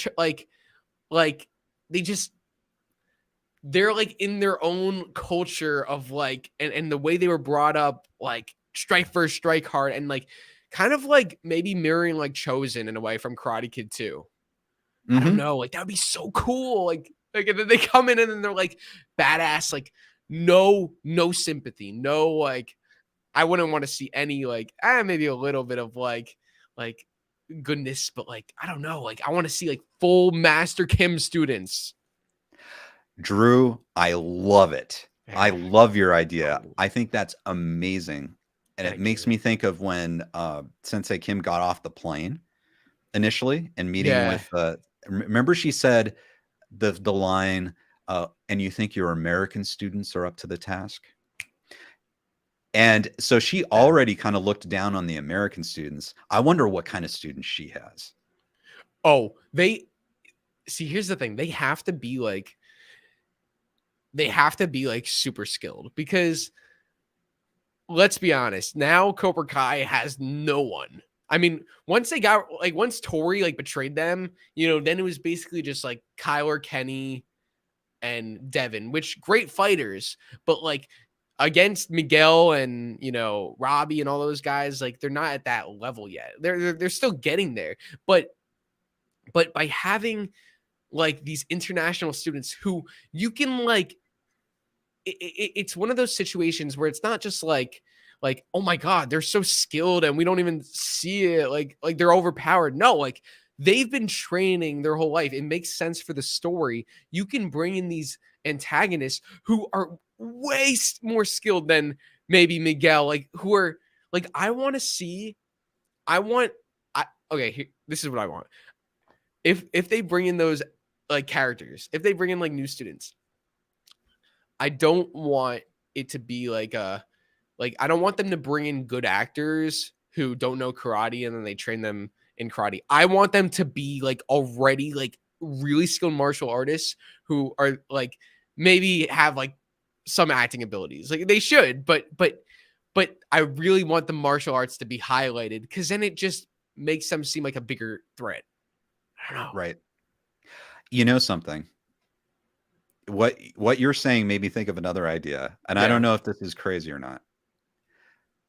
they're like in their own culture of like, and the way they were brought up, like strike first, strike hard, and like kind of like maybe mirroring like Chosen in a way from Karate Kid 2. I don't know, like that would be so cool. Like and then they come in and then they're like badass, like no sympathy, no, like I wouldn't want to see any like maybe a little bit of like goodness, but like I don't know, like I want to see like full Master Kim students. Drew, I love it. I love your idea. I think that's amazing. And it makes me think of when Sensei Kim got off the plane initially and meeting with remember she said the line, and you think your American students are up to the task? And so she already kind of looked down on the American students. I wonder what kind of students she has. Oh, here's the thing. They have to be like super skilled, because let's be honest, now Cobra Kai has no one. I mean, once TORY like betrayed them, then it was basically just like Kyler, Kenny, and Devin, which great fighters, but like against Miguel and Robby and all those guys, like they're not at that level yet. They're still getting there. But by having like these international students who you can like, it's one of those situations where it's not just like, oh my God, they're so skilled and we don't even see it. Like they're overpowered. No, like they've been training their whole life. It makes sense for the story. You can bring in these antagonists who are way more skilled than maybe Miguel, like who are like, okay, this is what I want. If they bring in those like characters, if they bring in like new students, I don't want it to be like I don't want them to bring in good actors who don't know karate and then they train them in karate. I want them to be like already like really skilled martial artists who are like maybe have like some acting abilities. Like they should, but I really want the martial arts to be highlighted, because then it just makes them seem like a bigger threat. I don't know. Right. You know something? What you're saying made me think of another idea, and I don't know if this is crazy or not.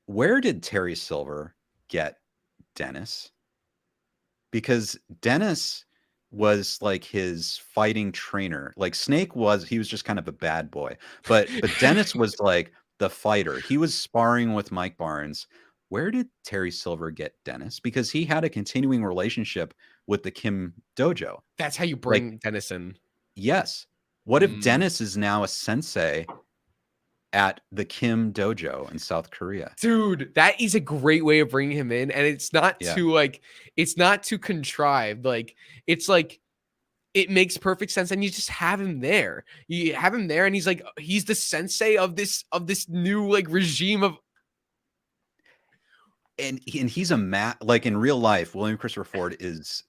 Where did Terry Silver get Dennis? Because Dennis was like his fighting trainer. Like Snake he was just kind of a bad boy, but Dennis was like the fighter. He was sparring with Mike Barnes. Where did Terry Silver get Dennis? Because he had a continuing relationship with the Kim dojo. That's how you bring Dennis in. Yes. What if Dennis is now a sensei at the Kim dojo in South Korea? Dude, that is a great way of bringing him in. And it's not too like, it's not too contrived. Like, it's like, it makes perfect sense. And you just have him there. You have him there and he's like, he's the sensei of this new like regime of. And he's like in real life, William Christopher Ford is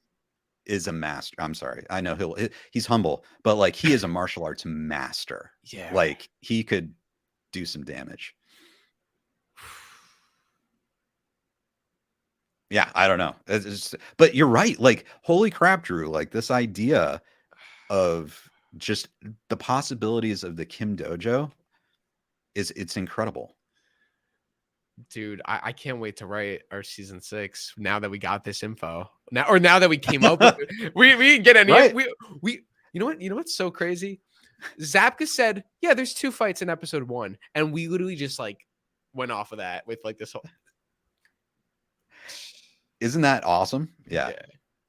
a master. I'm sorry. I know he's humble, but like he is a martial arts master. Yeah. Like he could do some damage. Yeah. I don't know. But you're right. Like, holy crap, Drew, like this idea of just the possibilities of the Kim dojo it's incredible. Dude, I can't wait to write our season 6 now that we got this info. Now that we came up with it. We didn't get any. Right. We you know what's so crazy? Zapka said, yeah, there's 2 fights in episode 1. And we literally just like went off of that with like this whole. Isn't that awesome? Yeah.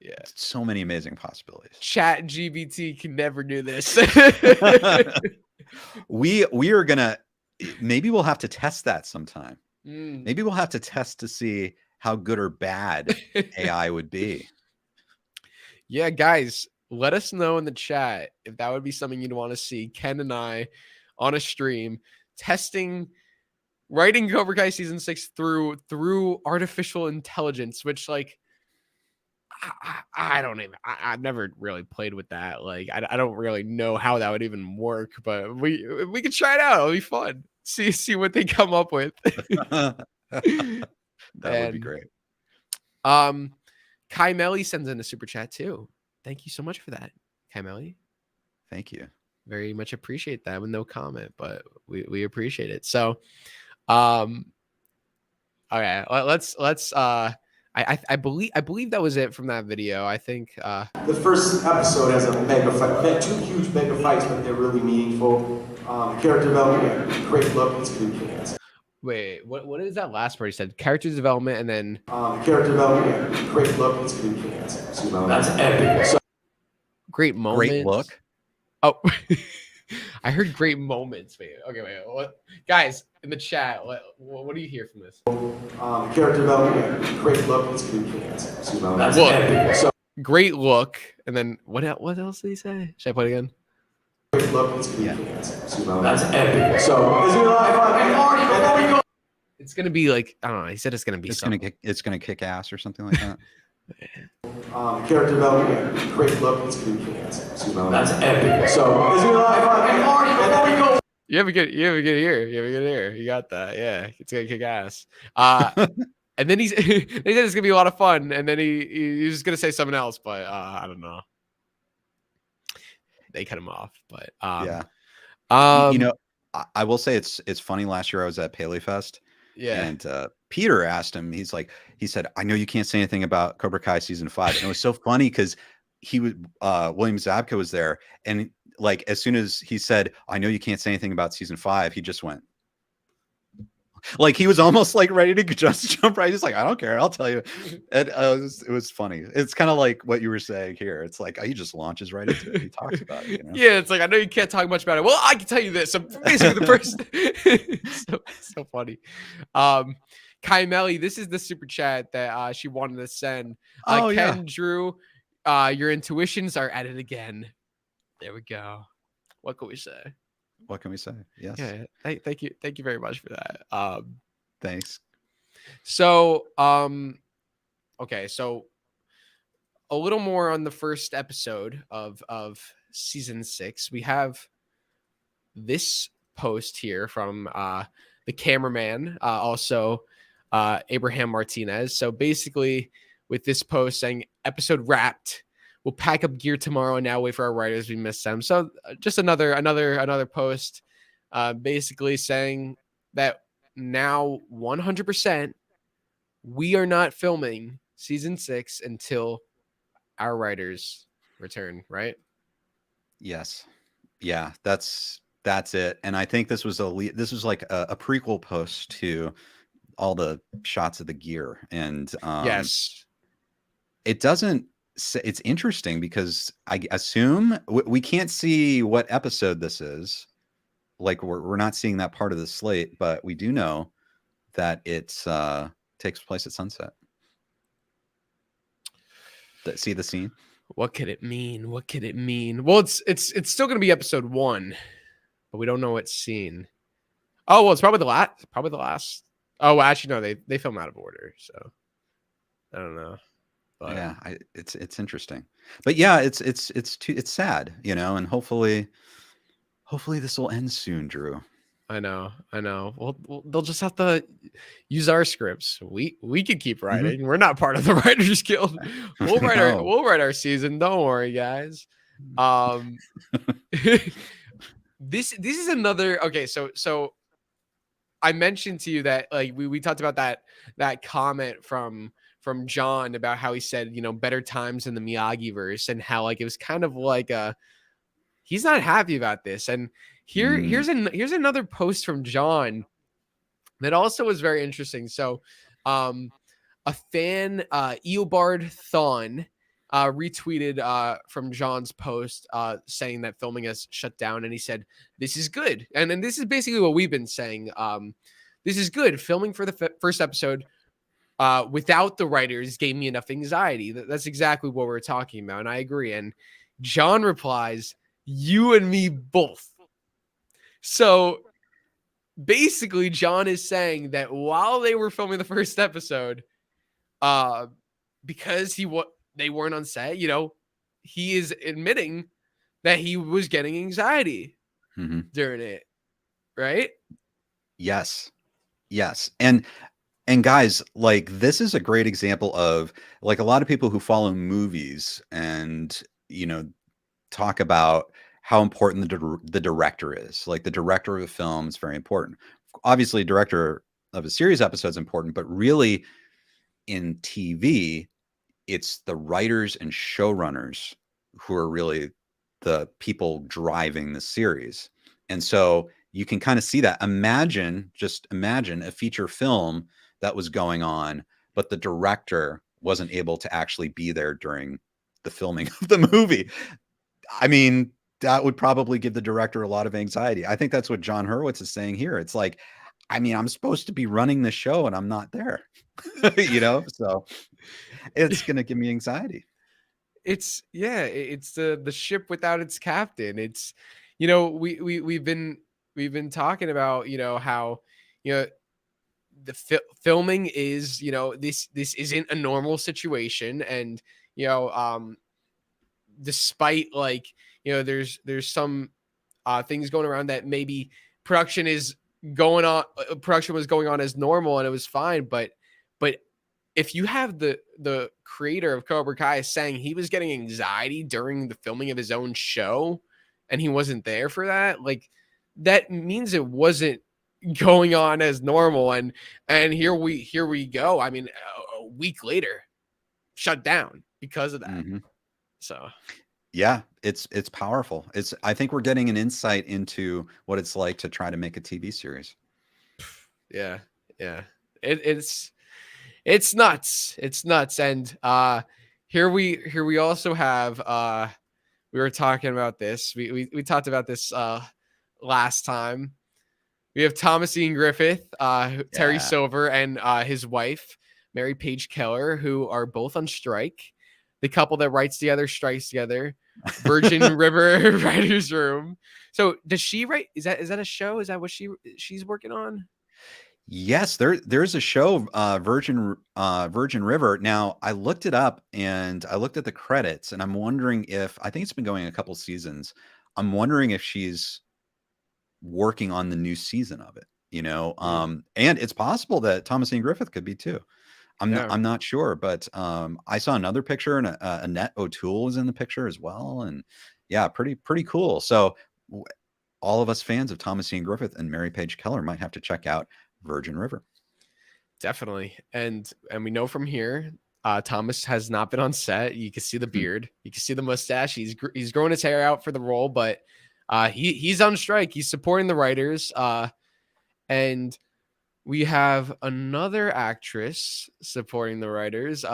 Yeah. So many amazing possibilities. Chat GBT can never do this. we are gonna, maybe we'll have to test that sometime. Maybe we'll have to test to see how good or bad AI would be. Yeah, guys, let us know in the chat if that would be something you'd want to see Ken and I on a stream writing Cobra Kai season 6 through artificial intelligence, which like I've never really played with that. Like I don't really know how that would even work, but we could try it out. It'll be fun. See what they come up with. That would be great. Kai Melly sends in a super chat too. Thank you so much for that, Kai Melly. Thank you. Very much appreciate that with no comment, but we appreciate it. So, okay, let's I believe that was it from that video. I think the first episode has a mega fight. We had 2 huge mega fights, but they're really meaningful. Character development, great look. It's gonna be fantastic. Wait, what is that last part he said? Character development and then character development, great look. It's gonna be fantastic. So, that's epic. So, great moments. Great look. Oh, I heard great moments. Wait, what? Guys in the chat, what do you hear from this? Character development, great look. It's gonna be fantastic. So, that's epic. So, great look, and then what else did he say? Should I play it again? Great look. It's gonna be fantastic. So, that's epic. So, is it a lot of fun? It's gonna be like, I don't know. He said it's gonna be It's something. gonna kick ass or something like that. Character development, great look. It's gonna be fantastic. That's epic. So it's gonna be a lot of fun. And Marty, before we go, You have a good ear. You got that. Yeah, it's gonna kick ass. And then he said it's gonna be a lot of fun, and then he was gonna say something else, but I don't know. They cut him off, but Yeah. um, You know, I will say it's funny. Last year I was at Paley Fest, yeah, and Peter asked him. He said, "I know you can't say anything about Cobra Kai season 5," and it was so funny because he was William Zabka was there, and like as soon as he said, "I know you can't say anything about season 5," he just went. Like he was almost like ready to just jump right. He's like, I don't care. I'll tell you. And it was funny. It's kind of like what you were saying here. It's like he just launches right into it. He talks about it. You know? Yeah, it's like I know you can't talk much about it. Well, I can tell you this. I'm basically the person. so funny. Kai Melly, this is the super chat that she wanted to send. Oh, Ken yeah. Drew, your intuitions are at it again. There we go. What can we say? What can we say? Yes. Yeah, thank you very much for that. Thanks. So okay, so a little more on the first episode of season 6. We have this post here from the cameraman, also Abraham Martinez. So basically, with this post saying episode wrapped, we'll pack up gear tomorrow and now wait for our writers. We miss them. So just another post, basically saying that now 100% we are not filming season 6 until our writers return. Right? Yes. Yeah. That's it. And I think this was like a prequel post to all the shots of the gear. And Yes, it doesn't. It's interesting because I assume we can't see what episode this is. Like we're not seeing that part of the slate, but we do know that it's takes place at sunset. See the scene? What could it mean? What could it mean? Well, it's still gonna be episode 1, but we don't know what scene. Oh well, it's probably the last. Probably the last. Oh, well, actually, no. They film out of order, so I don't know. But Yeah, it's interesting, but yeah, it's sad, you know, and hopefully this will end soon, Drew. I know. Well, they'll just have to use our scripts. We could keep writing. We're not part of the Writers Guild. We'll write No. we'll write our season. Don't worry, guys. This is another. Okay, so I mentioned to you that like we talked about that comment from John about how he said, you know, better times in the Miyagi verse, and how like it was kind of like he's not happy about this. And here's another post from John that also was very interesting. So a fan, Eobard Thon, retweeted from John's post saying that filming has shut down, and he said this is good. And then this is basically what we've been saying. This is good. Filming for the first episode without the writers gave me enough anxiety. That's exactly what we're talking about, and I agree. And John replies, "You and me both." So basically, John is saying that while they were filming the first episode, because they weren't on set, you know, he is admitting that he was getting anxiety during it, right? Yes. And guys, like this is a great example of like a lot of people who follow movies and, you know, talk about how important the director is. Like the director of a film is very important. Obviously, director of a series episode is important, but really in TV, it's the writers and showrunners who are really the people driving the series. And so you can kind of see that. Just imagine a feature film that was going on, but the director wasn't able to actually be there during the filming of the movie. I mean, that would probably give the director a lot of anxiety. I think that's what John Hurwitz is saying here. It's like, I mean, I'm supposed to be running the show and I'm not there, you know? So it's going to give me anxiety. It's the ship without its captain. It's, you know, we've been talking about, you know, how, you know, filming is, you know, this isn't a normal situation, and you know, despite like, you know, there's some things going around that maybe production is going on, production was going on as normal and it was fine, but if you have the creator of Cobra Kai saying he was getting anxiety during the filming of his own show and he wasn't there for that, like that means it wasn't going on as normal, and here we go. I mean, a week later, shut down because of that. Mm-hmm. So yeah, it's powerful. I think we're getting an insight into what it's like to try to make a TV series. yeah, it's nuts. It's nuts. And here we also have we were talking about this. We talked about this last time. We have Thomas Ian Griffith, Terry Silver, and his wife, Mary Page Keller, who are both on strike. The couple that writes together strikes together. Virgin River Writers Room. So does she write? Is that a show? Is that what she's working on? Yes, there's a show, Virgin River. Now I looked it up and I looked at the credits, and I'm wondering if, I think it's been going a couple seasons. I'm wondering if she's working on the new season of it, you know. And it's possible that Thomas Ian Griffith could be too. I'm not sure, but I saw another picture, and Annette O'Toole is in the picture as well, and yeah, pretty cool. So all of us fans of Thomas Ian Griffith and Mary Page Keller might have to check out Virgin River. Definitely. And we know from here, Thomas has not been on set. You can see the beard, you can see the mustache. He's growing his hair out for the role, but he's on strike. He's supporting the writers. And we have another actress supporting the writers.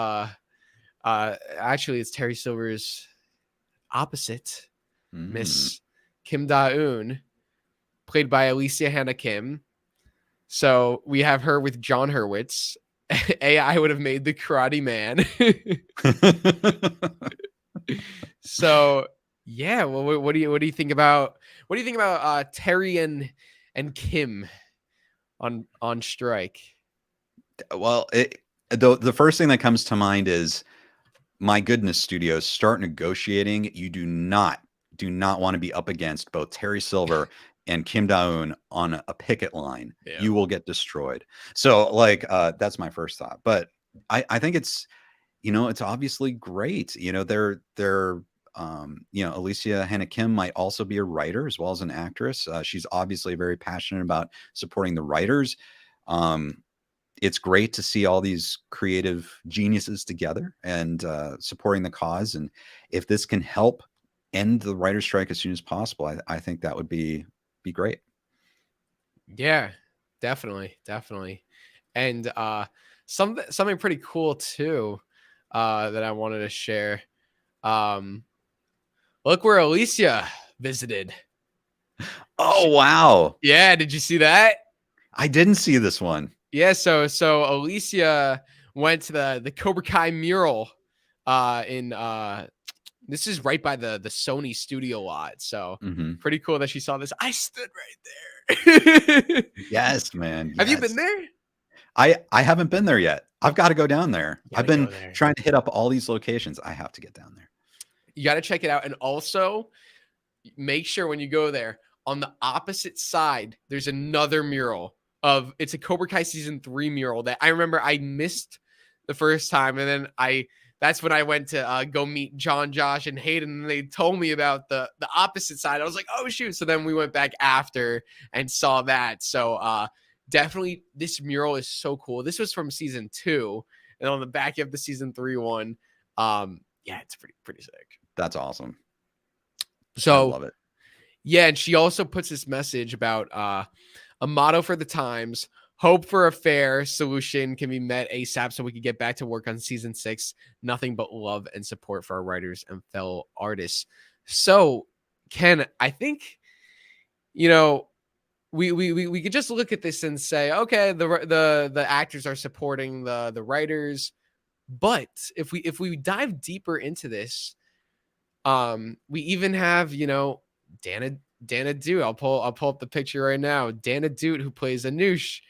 Actually, it's Terry Silver's opposite, Miss Kim Da-eun, played by Alicia Hannah Kim. So we have her with John Hurwitz. AI would have made the Karate Man. So yeah, well, what do you think about Terry and Kim on strike? Well, the first thing that comes to mind is, my goodness, studios, start negotiating. You do not want to be up against both Terry Silver and Kim Da-eun on a picket line. Yeah. You will get destroyed. So like, that's my first thought. But I think it's, you know, it's obviously great. You know, they're you know, Alicia Hannah Kim might also be a writer as well as an actress. She's obviously very passionate about supporting the writers. It's great to see all these creative geniuses together and supporting the cause. And if this can help end the writer's strike as soon as possible, I think that would be great. Yeah, definitely. And something pretty cool too, that I wanted to share. Look where Alicia visited. Oh, wow. Yeah, did you see that? I didn't see this one. Yeah, so Alicia went to the Cobra Kai mural in this is right by the Sony studio lot. So pretty cool that she saw this. I stood right there. Yes, man. Yes. Have you been there? I haven't been there yet. I've got to go down there. I've been trying to hit up all these locations. I have to get down there. You got to check it out. And also make sure when you go there, on the opposite side, there's another mural it's a Cobra Kai season 3 mural that I remember I missed the first time. And then that's when I went to go meet John, Josh, and Hayden. And they told me about the opposite side. I was like, oh shoot. So then we went back after and saw that. So definitely this mural is so cool. This was from season 2. And on the back you have the season 3 one. Yeah, it's pretty sick. That's awesome. So I love it. Yeah, and she also puts this message about a motto for the times: hope for a fair solution can be met ASAP so we can get back to work on season 6. Nothing but love and support for our writers and fellow artists. So, Ken, I think, you know, we could just look at this and say, okay, the actors are supporting the writers, but if we dive deeper into this, we even have, you know, Dana Doot. I'll pull up the picture right now. Dana Doot, who plays Anoush.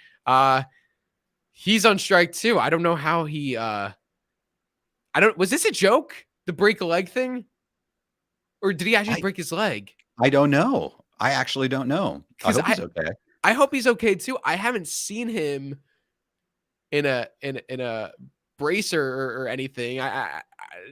He's on strike too. I don't know how he was this a joke? The break a leg thing? Or did he actually break his leg? I don't know. I actually don't know. I hope he's okay. I hope he's okay too. I haven't seen him in a brace or anything.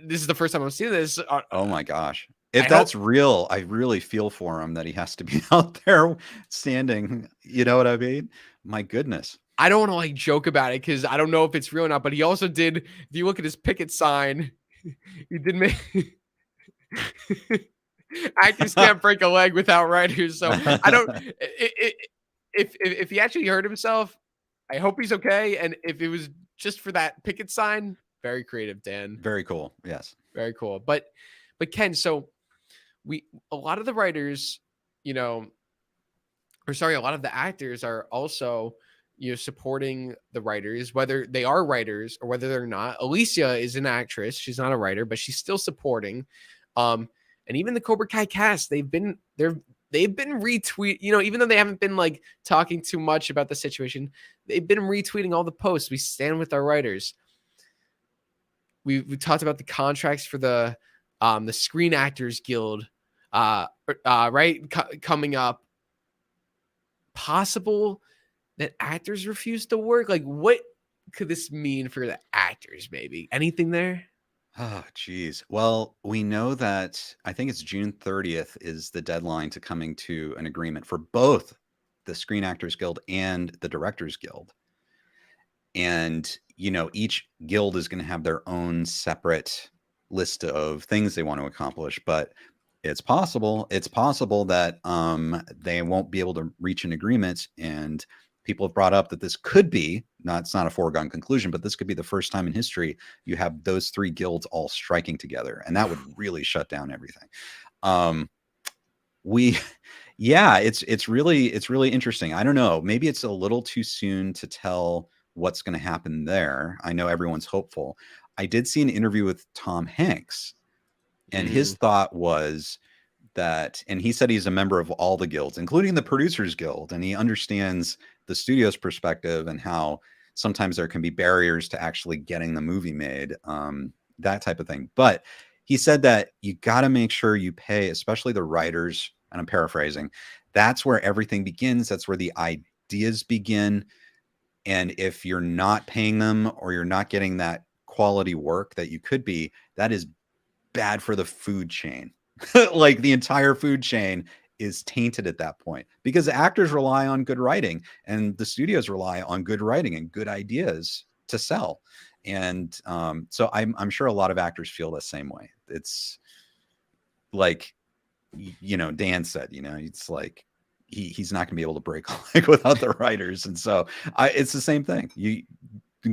This is the first time I'm seeing this. Oh my gosh. If that's real, I really feel for him that he has to be out there standing. You know what I mean? My goodness. I don't want to like joke about it because I don't know if it's real or not, but he also did. If you look at his picket sign, he did make actors can't break a leg without writers. So I don't. If he actually hurt himself, I hope he's okay. And if it was just for that picket sign, very creative, Dan. Very cool. Yes. Very cool. But Ken, so a lot of the writers, you know, or sorry, a lot of the actors are also, you know, supporting the writers, whether they are writers or whether they're not. Alicia is an actress. She's not a writer, but she's still supporting. And even the Cobra Kai cast, they've been retweet, you know, even though they haven't been like talking too much about the situation, they've been retweeting all the posts. We stand with our writers. We talked about the contracts for the Screen Actors Guild, right, coming up. Possible that actors refuse to work. Like, what could this mean for the actors? Maybe anything there. Oh, geez. Well, we know that I think it's June 30th is the deadline to coming to an agreement for both the Screen Actors Guild and the Directors Guild. And, you know, each guild is going to have their own separate list of things they want to accomplish, but it's possible that they won't be able to reach an agreement. And people have brought up that this could be, it's not a foregone conclusion, but this could be the first time in history you have those three guilds all striking together. And that would really shut down everything. It's really interesting. I don't know. Maybe it's a little too soon to tell what's going to happen there. I know everyone's hopeful. I did see an interview with Tom Hanks, and his thought was that, and he said he's a member of all the guilds, including the Producers Guild, and he understands the studio's perspective and how sometimes there can be barriers to actually getting the movie made, that type of thing. But he said that you got to make sure you pay, especially the writers, and I'm paraphrasing, that's where everything begins. That's where the ideas begin. And if you're not paying them or you're not getting that quality work that you could be, that is bad for the food chain. Like the entire food chain is tainted at that point because actors rely on good writing and the studios rely on good writing and good ideas to sell. And so I'm sure a lot of actors feel the same way. It's like, you know, Dan said, you know, it's like he's not going to be able to break a leg without the writers. And so it's the same thing.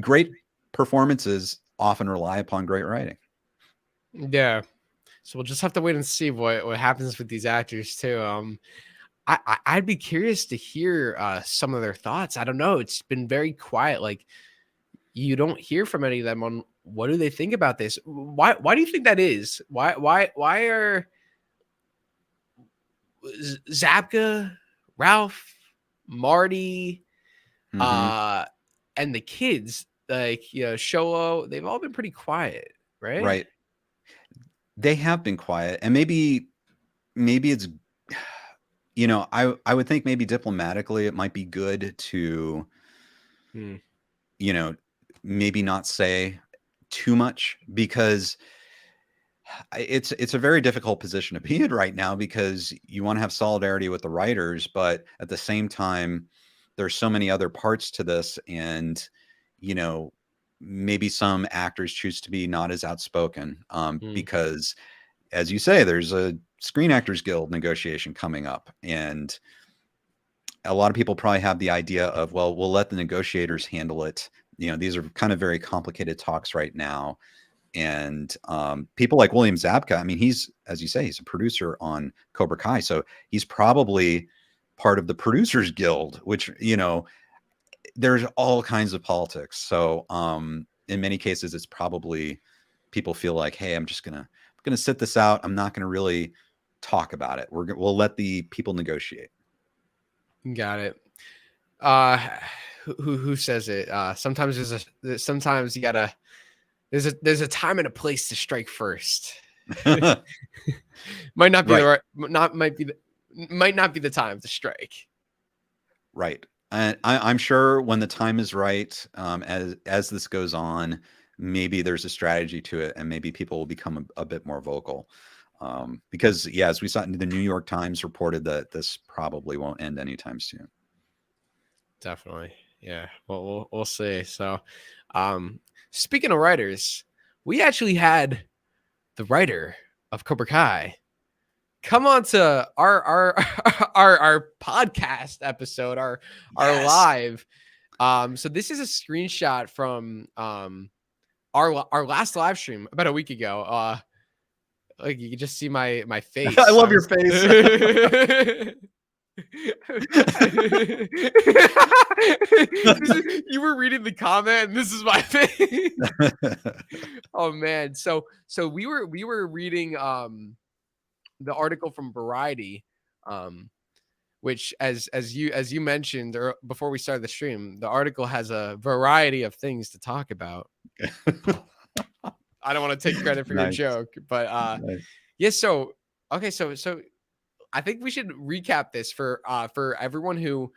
Great performances often rely upon great writing. Yeah. So we'll just have to wait and see what happens with these actors too. I'd be curious to hear some of their thoughts. I don't know. It's been very quiet. Like you don't hear from any of them on what do they think about this. Why do you think that is? Why are Zabka, Ralph, Marty, and the kids, like, you know, Sholo, they've all been pretty quiet, right? Right. They have been quiet, and maybe it's, you know, I would think maybe diplomatically it might be good to, you know, maybe not say too much, because it's a very difficult position to be in right now, because you want to have solidarity with the writers, but at the same time, there's so many other parts to this, and, you know, maybe some actors choose to be not as outspoken because, as you say, there's a Screen Actors Guild negotiation coming up, and a lot of people probably have the idea of, well, we'll let the negotiators handle it. You know, these are kind of very complicated talks right now. And people like William Zabka, I mean, he's, as you say, he's a producer on Cobra Kai. So he's probably part of the Producers Guild, which, you know, there's all kinds of politics. So in many cases, it's probably people feel like, hey, I'm going to sit this out. I'm not going to really talk about it. We'll let the people negotiate. Got it. who says it? Sometimes sometimes you gotta there's a time and a place to strike first. Might not be Right. the right, might not be the time to strike. Right. And I'm sure when the time is right, as this goes on, maybe there's a strategy to it, and maybe people will become a bit more vocal. Because yeah, as we saw, the New York Times reported that this probably won't end anytime soon. Definitely. Yeah. Well, we'll see. So, speaking of writers, we actually had the writer of Cobra Kai come on to our our podcast episode, our live. So this is a screenshot from our last live stream about a week ago. Like you can just see my face. I love your face. You were reading the comment, and this is my face. Oh man, so we were reading the article from Variety, which as you mentioned or before we started the stream, the article has a variety of things to talk about. I don't want to take credit for your joke, but yeah. So okay, so I think we should recap this for everyone who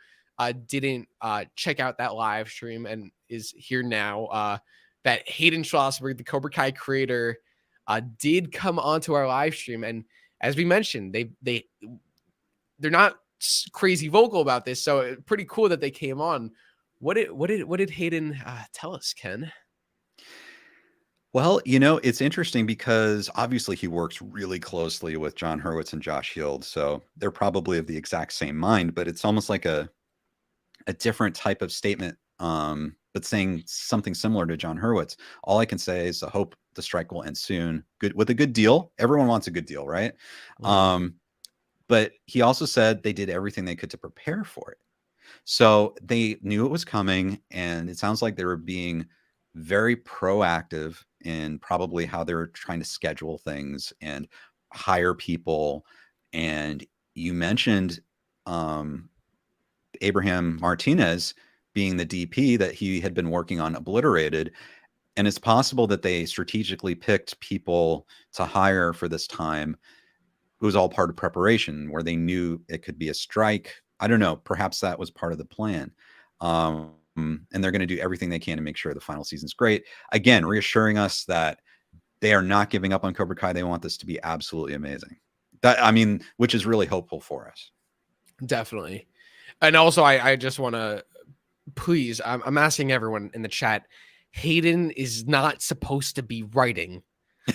didn't check out that live stream and is here now. That Hayden Schlossberg, the Cobra Kai creator, did come onto our live stream, and as we mentioned, they're not crazy vocal about this, so pretty cool that they came on. What did Hayden tell us, Ken? Well, you know, it's interesting because obviously he works really closely with John Hurwitz and Josh Hield, so they're probably of the exact same mind, but it's almost like a different type of statement, but saying something similar to John Hurwitz. All I can say is I hope the strike will end soon. Good with a good deal. Everyone wants a good deal, right? Mm-hmm. But he also said they did everything they could to prepare for it. So they knew it was coming, and it sounds like they were being very proactive in probably how they're trying to schedule things and hire people. And you mentioned Abraham Martinez being the DP that he had been working on Obliterated. And it's possible that they strategically picked people to hire for this time. It was all part of preparation where they knew it could be a strike. I don't know. Perhaps that was part of the plan. And they're going to do everything they can to make sure the final season's great. Again, reassuring us that they are not giving up on Cobra Kai. They want this to be absolutely amazing. Which is really hopeful for us. Definitely. And also, I just want to, please, I'm asking everyone in the chat, Hayden is not supposed to be writing.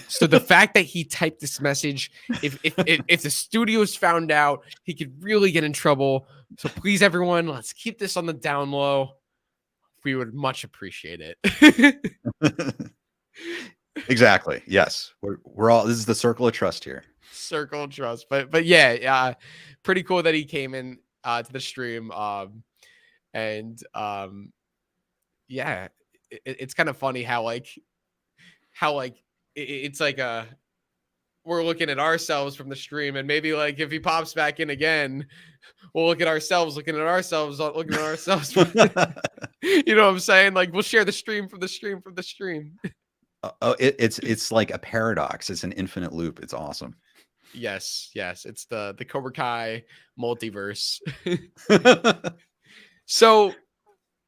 So the fact that he typed this message, if the studios found out, he could really get in trouble. So please, everyone, let's keep this on the down low. We would much appreciate it. Exactly. Yes. We're all, this is the circle of trust here. Circle of trust. But yeah, pretty cool that he came in to the stream. Yeah, it's kind of funny how it's like we're looking at ourselves from the stream, and maybe like if he pops back in again, we'll look at ourselves, looking at ourselves. You know what I'm saying? Like we'll share the stream from the stream from the stream. It's like a paradox. It's an infinite loop. It's awesome. Yes. It's the Cobra Kai multiverse. So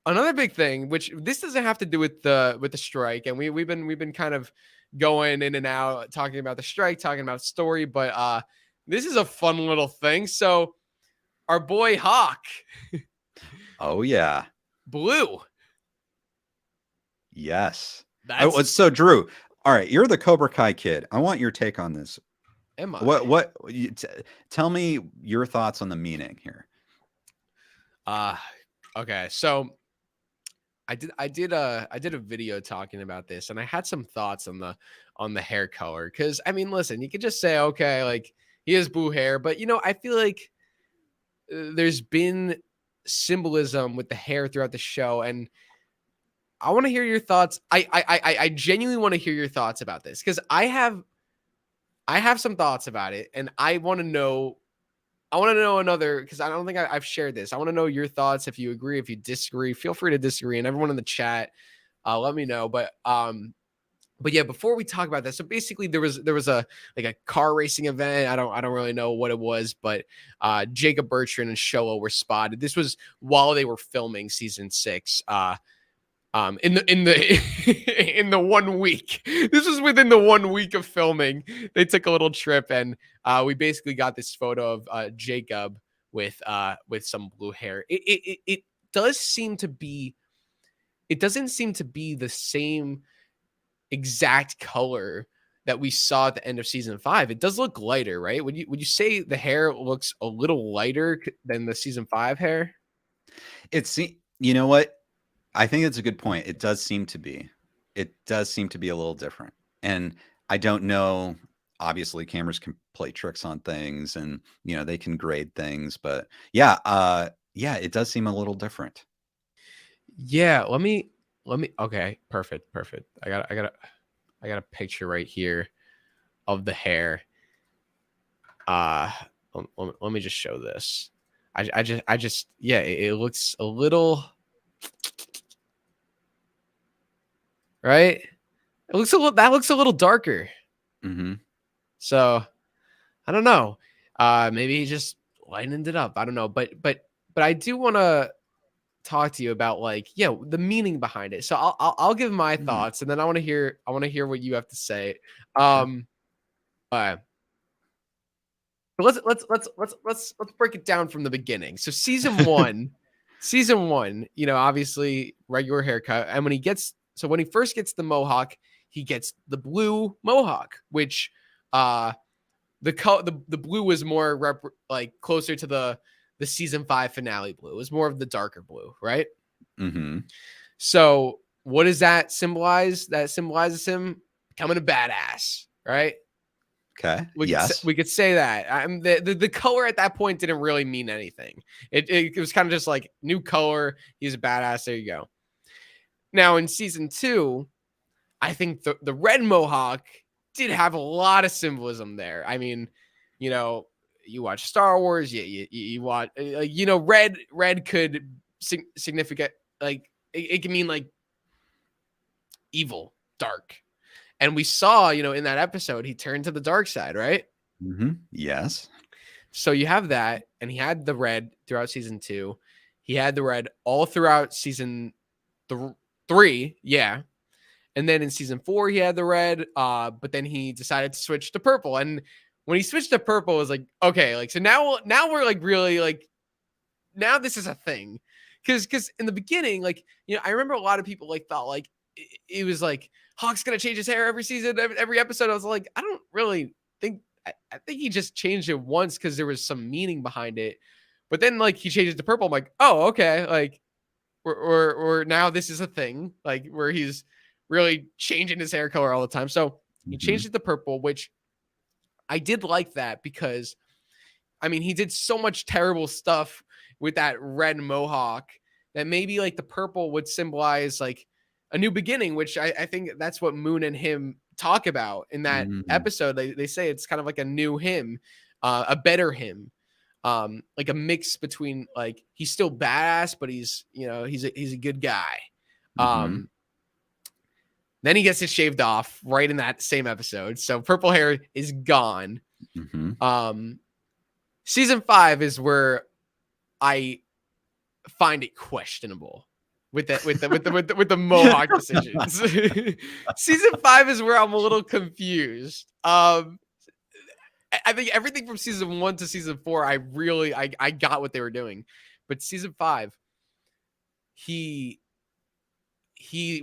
another big thing, which this doesn't have to do with the strike, and we've been kind of going in and out, talking about the strike, talking about story, but this is a fun little thing. So our boy Hawk. Oh yeah. Blue. Yes. So Drew, all right, you're the Cobra Kai kid. I want your take on this. Am I? Tell me your thoughts on the meaning here. Okay. So I did a video talking about this, and I had some thoughts on the hair color. Because I mean, listen, you could just say, okay, like he has blue hair, but you know, I feel like there's been symbolism with the hair throughout the show, and I want to hear your thoughts. I genuinely want to hear your thoughts about this, because I have some thoughts about it, and I want to know I want to know another, because I don't think I've shared this. I want to know your thoughts. If you agree, if you disagree, feel free to disagree. And everyone in the chat, let me know. But yeah, before we talk about that, so basically there was a like a car racing event. I don't really know what it was, but Jacob Bertrand and Sholo were spotted. This was while they were filming season 6. In the in the 1 week. This was within the 1 week of filming. They took a little trip, and we basically got this photo of Jacob with some blue hair. It does seem to be. It doesn't seem to be the same exact color that we saw at the end of season 5. It does look lighter, right? Would you say the hair looks a little lighter than the season 5 hair? You know what? I think it's a good point. It does seem to be. It does seem to be a little different. And I don't know. Obviously, cameras can play tricks on things, and they can grade things. But yeah, it does seem a little different. Yeah, let me. Okay, perfect. I got a picture right here of the hair. Let me just show this. I just yeah, it looks a little. Right? It looks that looks a little darker. Mm-hmm. So I don't know. Maybe he just lightened it up. I don't know. But I do want to talk to you about the meaning behind it. So I'll give my thoughts, and then I want to hear what you have to say. But let's break it down from the beginning. So season 1, obviously regular haircut, and when he first gets the mohawk, he gets the blue mohawk, which the blue was more closer to the season 5 finale blue. It was more of the darker blue, right? Mm-hmm. So what does that symbolize? That symbolizes him becoming a badass, right? Okay. We could say that. The color at that point didn't really mean anything. It was kind of just like new color. He's a badass. There you go. Now in season 2, I think the red mohawk did have a lot of symbolism there. I mean, you watch Star Wars, you watch, red could significant, it can mean evil, dark. And we saw, in that episode, he turned to the dark side, right? Mm-hmm. Yes. So you have that, and he had the red throughout season 2. He had the red all throughout season 3, yeah. And then in season 4, he had the red, but then he decided to switch to purple. And when he switched to purple, it was like, okay, so now we're really now this is a thing. Because in the beginning, I remember a lot of people thought it was Hawk's gonna change his hair every season, every episode. I was like, I don't really think. I think he just changed it once because there was some meaning behind it. But then he changed it to purple. I'm like, oh, okay, or now this is a thing, where he's really changing his hair color all the time. So he changed it to purple, which I did like that because, I mean, he did so much terrible stuff with that red mohawk that maybe the purple would symbolize a new beginning, which I think that's what Moon and him talk about in that episode. They say it's kind of like a new him, a better him, a mix between he's still badass, but he's a good guy. Then he gets it shaved off right in that same episode. So purple hair is gone. Season 5 is where I find it questionable with the mohawk decisions. Season 5 is where I'm a little confused. I think everything from season 1 to season 4, I got what they were doing, but season 5, he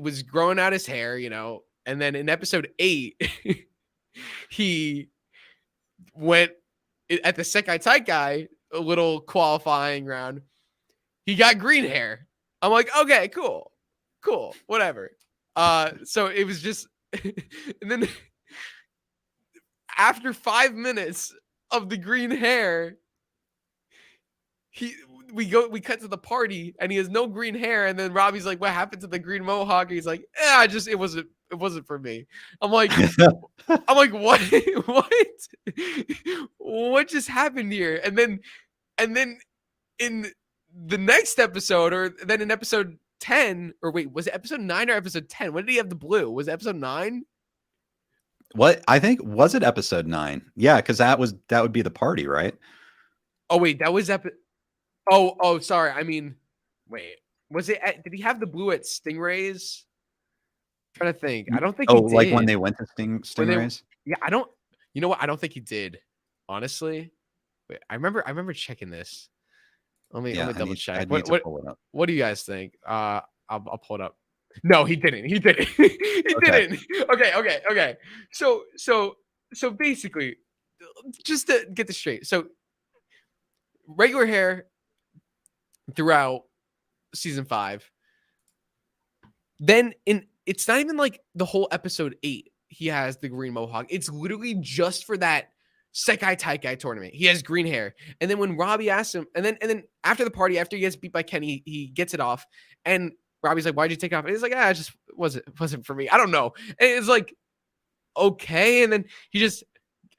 was growing out his hair, and then in episode 8, he went at the Sekai Taikai, a little qualifying round. He got green hair. I'm like, okay, cool, whatever. So it was just, and then after 5 minutes of the green hair, we cut to the party and he has no green hair. And then Robbie's like, what happened to the green mohawk? And he's like, it for me. I'm like, what? What just happened here? And then in the next episode, or then in episode 10, or wait, was it episode 9 or episode 10? When did he have the blue? Was it episode 9? What I think was it episode 9? Yeah, because that would be the party, right? Oh wait, that was oh, sorry. I mean, wait, was it? Did he have the blue at Stingray's? I'm trying to think. I don't think he did. Like when they went to Stingrays. Yeah, I don't. You know what? I don't think he did. Honestly, wait. I remember checking this. Let me double check. I need to pull it up. What do you guys think? I'll pull it up. No, he didn't. He didn't. He didn't. Okay. So basically, just to get this straight. So regular hair throughout season 5. Then it's not even like the whole episode 8. He has the green mohawk. It's literally just for that Sekai Taikai tournament. He has green hair. And then when Robby asks him, and then after the party, after he gets beat by Kenny, he gets it off. And Robby's like, "Why'd you take it off?" And he's like, it just wasn't for me. I don't know. And it's like, okay. And then he just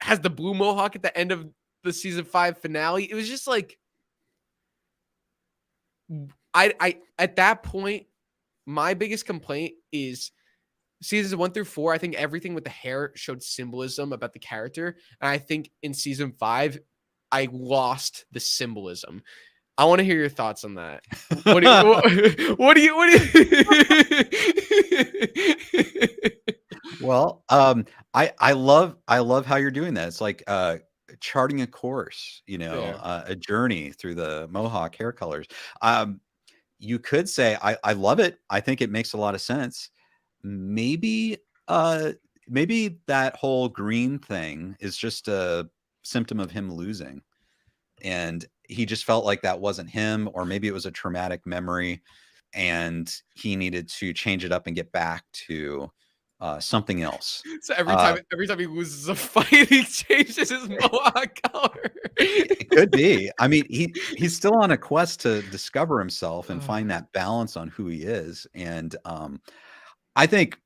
has the blue mohawk at the end of the season 5 finale. It was just like, I at that point, my biggest complaint is seasons 1 through 4. I think everything with the hair showed symbolism about the character. And I think in season 5, I lost the symbolism. I want to hear your thoughts on that. What do you Well, I love how you're doing that. It's like charting a course, a journey through the mohawk hair colors. You could say I love it. I think it makes a lot of sense. Maybe that whole green thing is just a symptom of him losing, and he just felt like that wasn't him, or maybe it was a traumatic memory and he needed to change it up and get back to something else. So every time he loses a fight, he changes his mohawk color. It could be. I mean, he's still on a quest to discover himself and find that balance on who he is. And I think,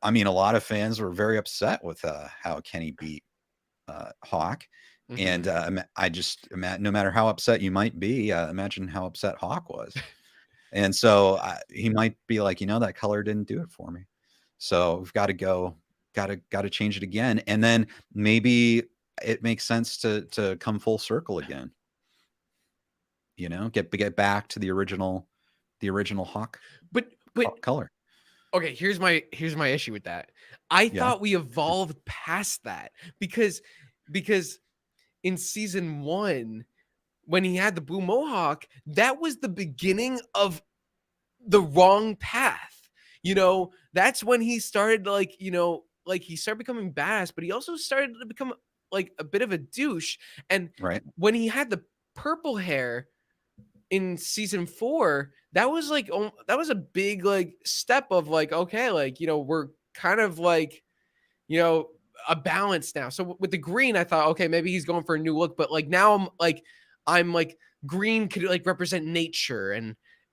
I mean, a lot of fans were very upset with how Kenny beat Hawk. And I just imagine, no matter how upset you might be, imagine how upset Hawk was. And so he might be like, that color didn't do it for me. So we've got to change it again. And then maybe it makes sense to come full circle again. Get back to the original Hawk, but Hawk color. Okay, here's my issue with that. I thought we evolved past that because in season 1, when he had the blue mohawk, that was the beginning of the wrong path. That's when he started he started becoming badass, but he also started to become like a bit of a douche. And when he had the purple hair in season 4, that was a big step of okay, we're kind of a balance now. So with the green, I thought, okay, maybe he's going for a new look, but now I'm green could represent nature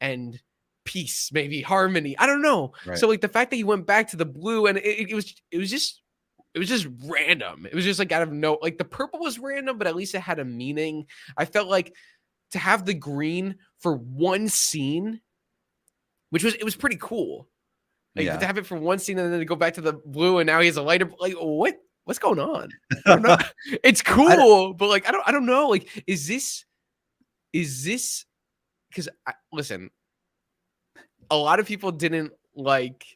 and peace, maybe harmony. I don't know. Right. So the fact that he went back to the blue, and it was just random. It was just out of no, the purple was random, but at least it had a meaning. I felt like to have the green for one scene, it was pretty cool. To have it for one scene and then to go back to the blue, and now he has a lighter. What's going on? It's cool, but I don't know. Is this? Because listen, a lot of people didn't like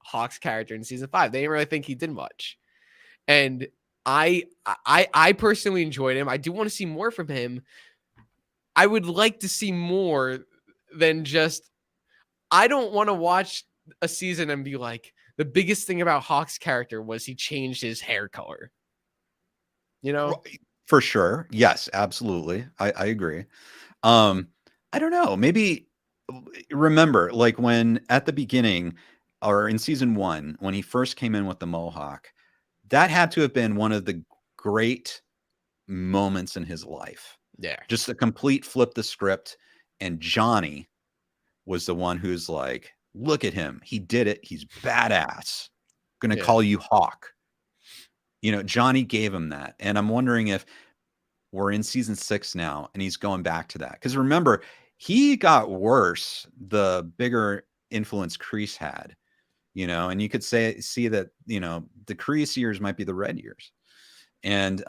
Hawk's character in season 5. They didn't really think he did much, and I personally enjoyed him. I do want to see more from him. I would like to see more than just. I don't want to watch a season and be like, the biggest thing about Hawk's character was he changed his hair color. For sure. Yes, absolutely. I agree. I don't know. Maybe remember when at the beginning or in season 1, when he first came in with the mohawk, that had to have been one of the great moments in his life. Yeah. Just a complete flip the script. And Johnny was the one who's like, Look at him. He did it. He's badass. Gonna Yeah. call you Hawk. You know, Johnny gave him that. And I'm wondering if we're in season 6 now and he's going back to that. Because remember, he got worse the bigger influence Kreese had, you know, and you could see that, you know, the Kreese years might be the Red years. And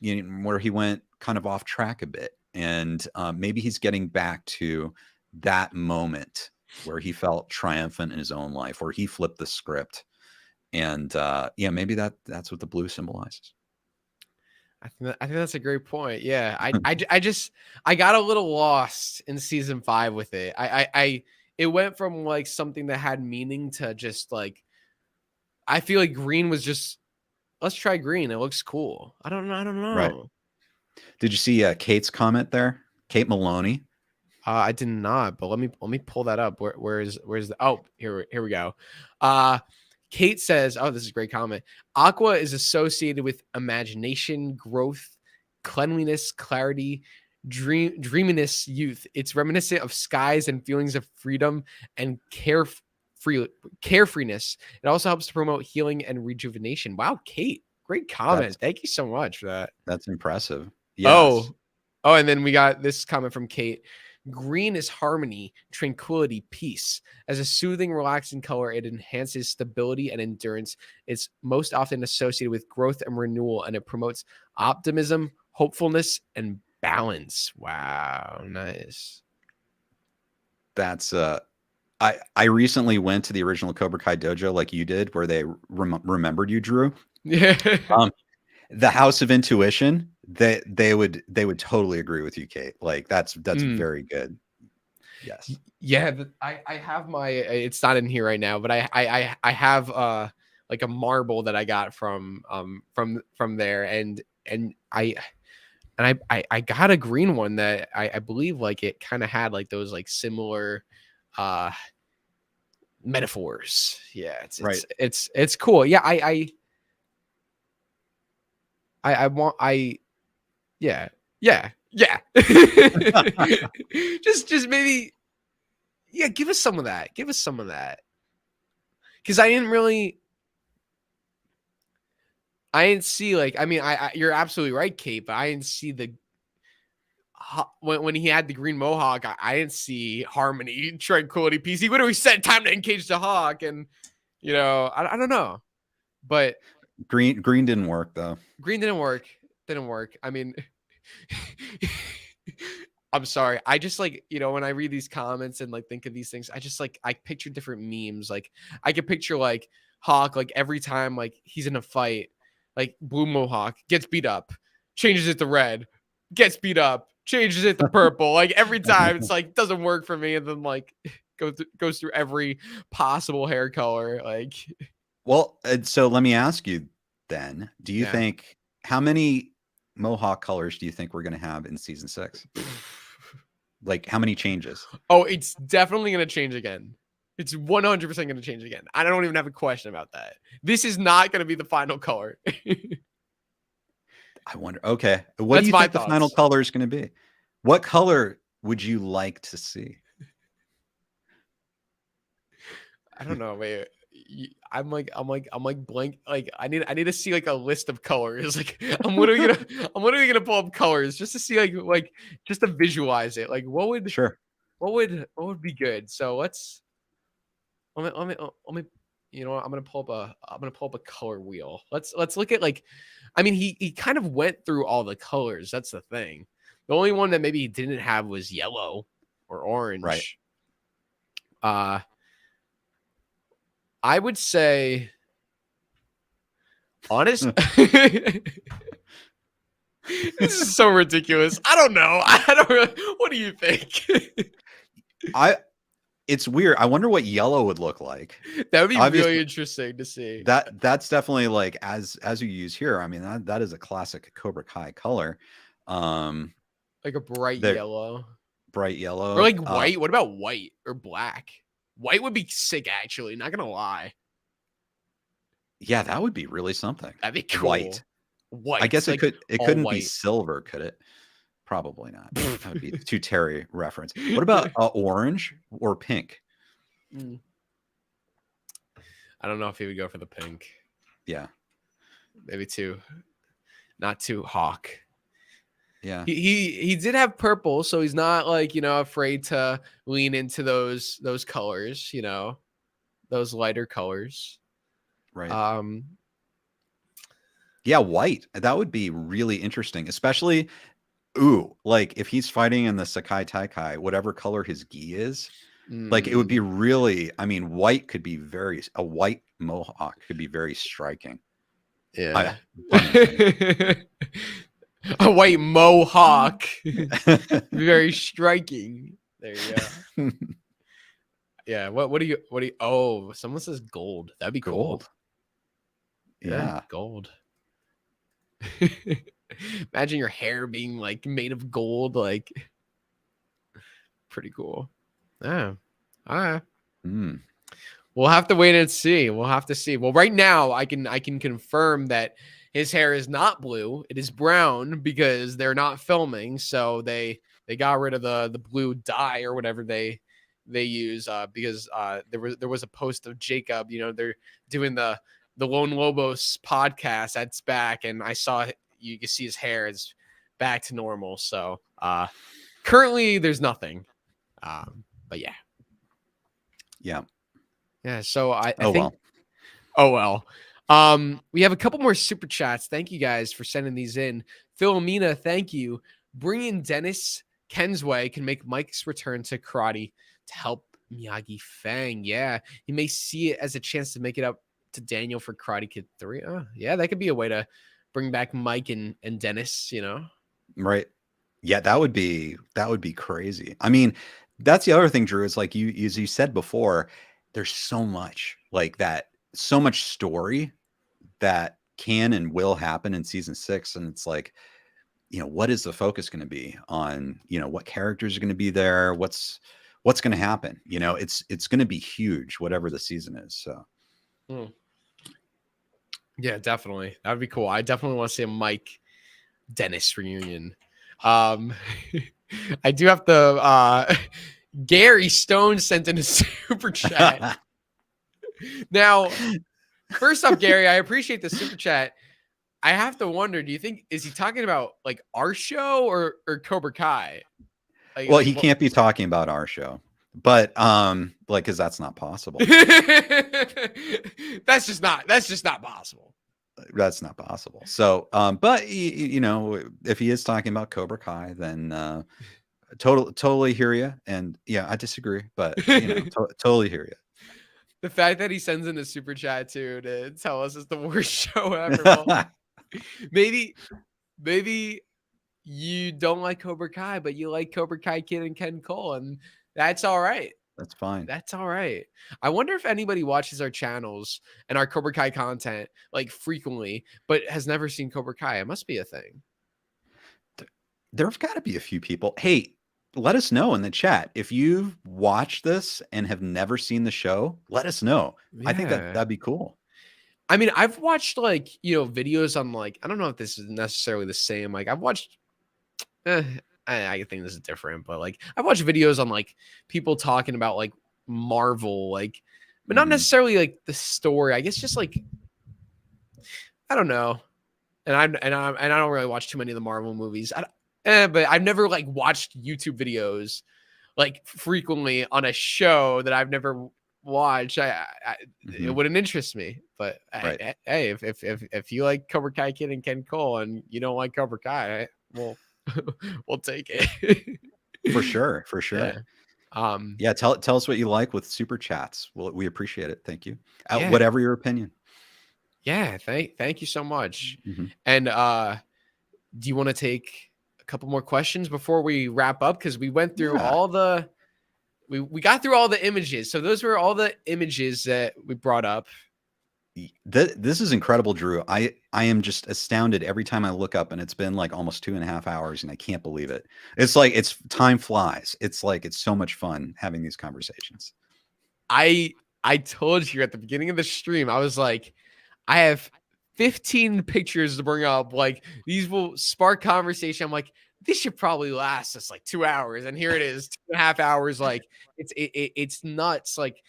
you know, where he went kind of off track a bit. And maybe he's getting back to that moment where he felt triumphant in his own life, where he flipped the script. And yeah, maybe that's what the blue symbolizes. I think that's a great point. Yeah, I got a little lost in season 5 with it. It went from like something that had meaning to just like, I feel like green was just, let's try green. It looks cool. I don't know. Right. Did you see Kate's comment there? Kate Maloney. I did not, but let me pull that up. Where's the, oh, here we go. Kate says, oh, this is a great comment. Aqua is associated with imagination, growth, cleanliness, clarity, dreaminess, youth. It's reminiscent of skies and feelings of freedom and carefreeness. It also helps to promote healing and rejuvenation. Wow, Kate, great comment. Thank you so much for that. That's impressive. Yes. Oh, and then we got this comment from Kate. Green is harmony, tranquility, peace. As a soothing, relaxing color, it enhances stability and endurance. It's most often associated with growth and renewal, and it promotes optimism, hopefulness, and balance. Wow, nice. That's I recently went to the original Cobra Kai dojo like you did, where they remembered you, Drew. Yeah. The House of Intuition, they would totally agree with you, Kate. Like that's very good. Yes. Yeah, I have my, it's not in here right now, but I have like a marble that I got from there, and I got a green one that I believe like it kind of had like those like similar metaphors. Yeah, it's cool. Yeah, yeah. just maybe, yeah, give us some of that. Because I didn't see like, I mean, you're absolutely right, Kate, but I didn't see the, when he had the green mohawk, I didn't see harmony, tranquility, peace. He literally said time to engage the hawk, and you know, I don't know, but green didn't work though. Green didn't work. I mean, I'm sorry. I just like, you know, when I read these comments and like think of these things, I just like, I picture different memes. Like I could picture like Hawk, like every time like he's in a fight, like blue mohawk gets beat up, changes it to red, gets beat up, changes it to purple. Like every time it's like, doesn't work for me. And then like goes through every possible hair color. Like, well, so let me ask you then, do you think, how many mohawk colors do you think we're going to have in season 6? Like how many changes? Oh, it's definitely going to change again. It's 100% going to change again. I don't even have a question about that. This is not going to be the final color. I wonder. Okay. What do you think the final color is going to be? What color would you like to see? I don't know. Wait. I'm like blank. Like I need to see like a list of colors. Like I'm literally gonna pull up colors just to see like just to visualize it. Like what would be good? So let me you know what, I'm gonna pull up a color wheel. Let's look at like, I mean he kind of went through all the colors. That's the thing. The only one that maybe he didn't have was yellow or orange. Right. I would say, honest. This is so ridiculous. I don't know. What do you think? It's weird. I wonder what yellow would look like. That would be really interesting to see. That's definitely like as you use here. I mean, that is a classic Cobra Kai color. Like a bright yellow. Bright yellow. Or like white. What about white or black? White would be sick, actually. Not gonna lie. Yeah, that would be really something. That'd be cool. White. I guess like it couldn't be silver, could it? Probably not. That would be too TORY reference. What about orange or pink? Mm. I don't know if he would go for the pink. Yeah. Maybe not too hawk. Yeah. He did have purple, so he's not like, afraid to lean into those colors, those lighter colors. Right. Yeah, white. That would be really interesting, especially like if he's fighting in the Sakai Taikai, whatever color his gi is, like it would be really, I mean, white could be a white mohawk could be very striking. Yeah. A white mohawk. Very striking. There you go. Yeah. What do you oh, someone says gold. That'd be cool. Gold. Yeah, gold. Imagine your hair being like made of gold, like pretty cool. Yeah. All right. We'll have to wait and see. We'll have to see. Well, right now I can confirm that his hair is not blue. It is brown because they're not filming. So they got rid of the blue dye or whatever they use because there was a post of Jacob, they're doing the Lone Lobos podcast that's back, and I saw you can see his hair is back to normal. So currently there's nothing. But yeah. Yeah, so I think we have a couple more super chats. Thank you guys for sending these in. Philomena, thank you. Bringing Dennis Kensway can make Mike's return to karate to help Miyagi Fang. Yeah, he may see it as a chance to make it up to Daniel for Karate Kid 3. Yeah, that could be a way to bring back Mike and Dennis, Right. Yeah, that would be crazy. I mean, that's the other thing, Drew, is like as you said before, there's so much like that, so much story that can and will happen in season 6. And it's like, what is the focus going to be on, what characters are going to be there? What's going to happen? It's going to be huge, whatever the season is. So. Yeah, definitely. That would be cool. I definitely want to see a Mike Dennis reunion. I do have to, Gary Stone sent in a super chat. Now, first off, Gary, I appreciate the super chat. I have to wonder, is he talking about like our show or Cobra Kai? Like, well, he can't be talking about our show, but because that's not possible. That's just not possible. That's not possible. So, but if he is talking about Cobra Kai, then totally hear you. And yeah, I disagree, but totally hear you. The fact that he sends in a super chat too to tell us it's the worst show ever. Well, maybe you don't like Cobra Kai, but you like Cobra Kai Kid and Ken Cole, and that's all right. That's fine. That's all right. I wonder if anybody watches our channels and our Cobra Kai content like frequently, but has never seen Cobra Kai. It must be a thing. There've got to be a few people. Hey, let us know in the chat if you've watched this and have never seen the show. Let us know. Yeah. I think that'd be cool. I mean, I've watched like videos on like, I don't know if this is necessarily the same. Like I've watched. I think this is different, but like I've watched videos on like people talking about like Marvel, like, but not necessarily like the story. I guess just like I don't know, and I don't really watch too many of the Marvel movies. But I've never like watched YouTube videos like frequently on a show that I've never watched. It wouldn't interest me. But hey, if you like Cobra Kai Kid and Ken Cole and you don't like Cobra Kai, well. We'll take it. For sure. Yeah. Tell us what you like with super chats. We appreciate it. Thank you. Whatever your opinion. Yeah. Thank you so much. And do you want to take a couple more questions before we wrap up? Because we went through all the we got through all the images. So those were all the images that we brought up. This is incredible, Drew. I am just astounded every time I look up, and it's been like almost 2.5 hours, and I can't believe it. It's like time flies. It's like it's so much fun having these conversations. I told you at the beginning of the stream, I was like, I have 15 pictures to bring up. Like these will spark conversation. I'm like, this should probably last us like 2 hours, and here it is, 2.5 hours. Like it's nuts. Like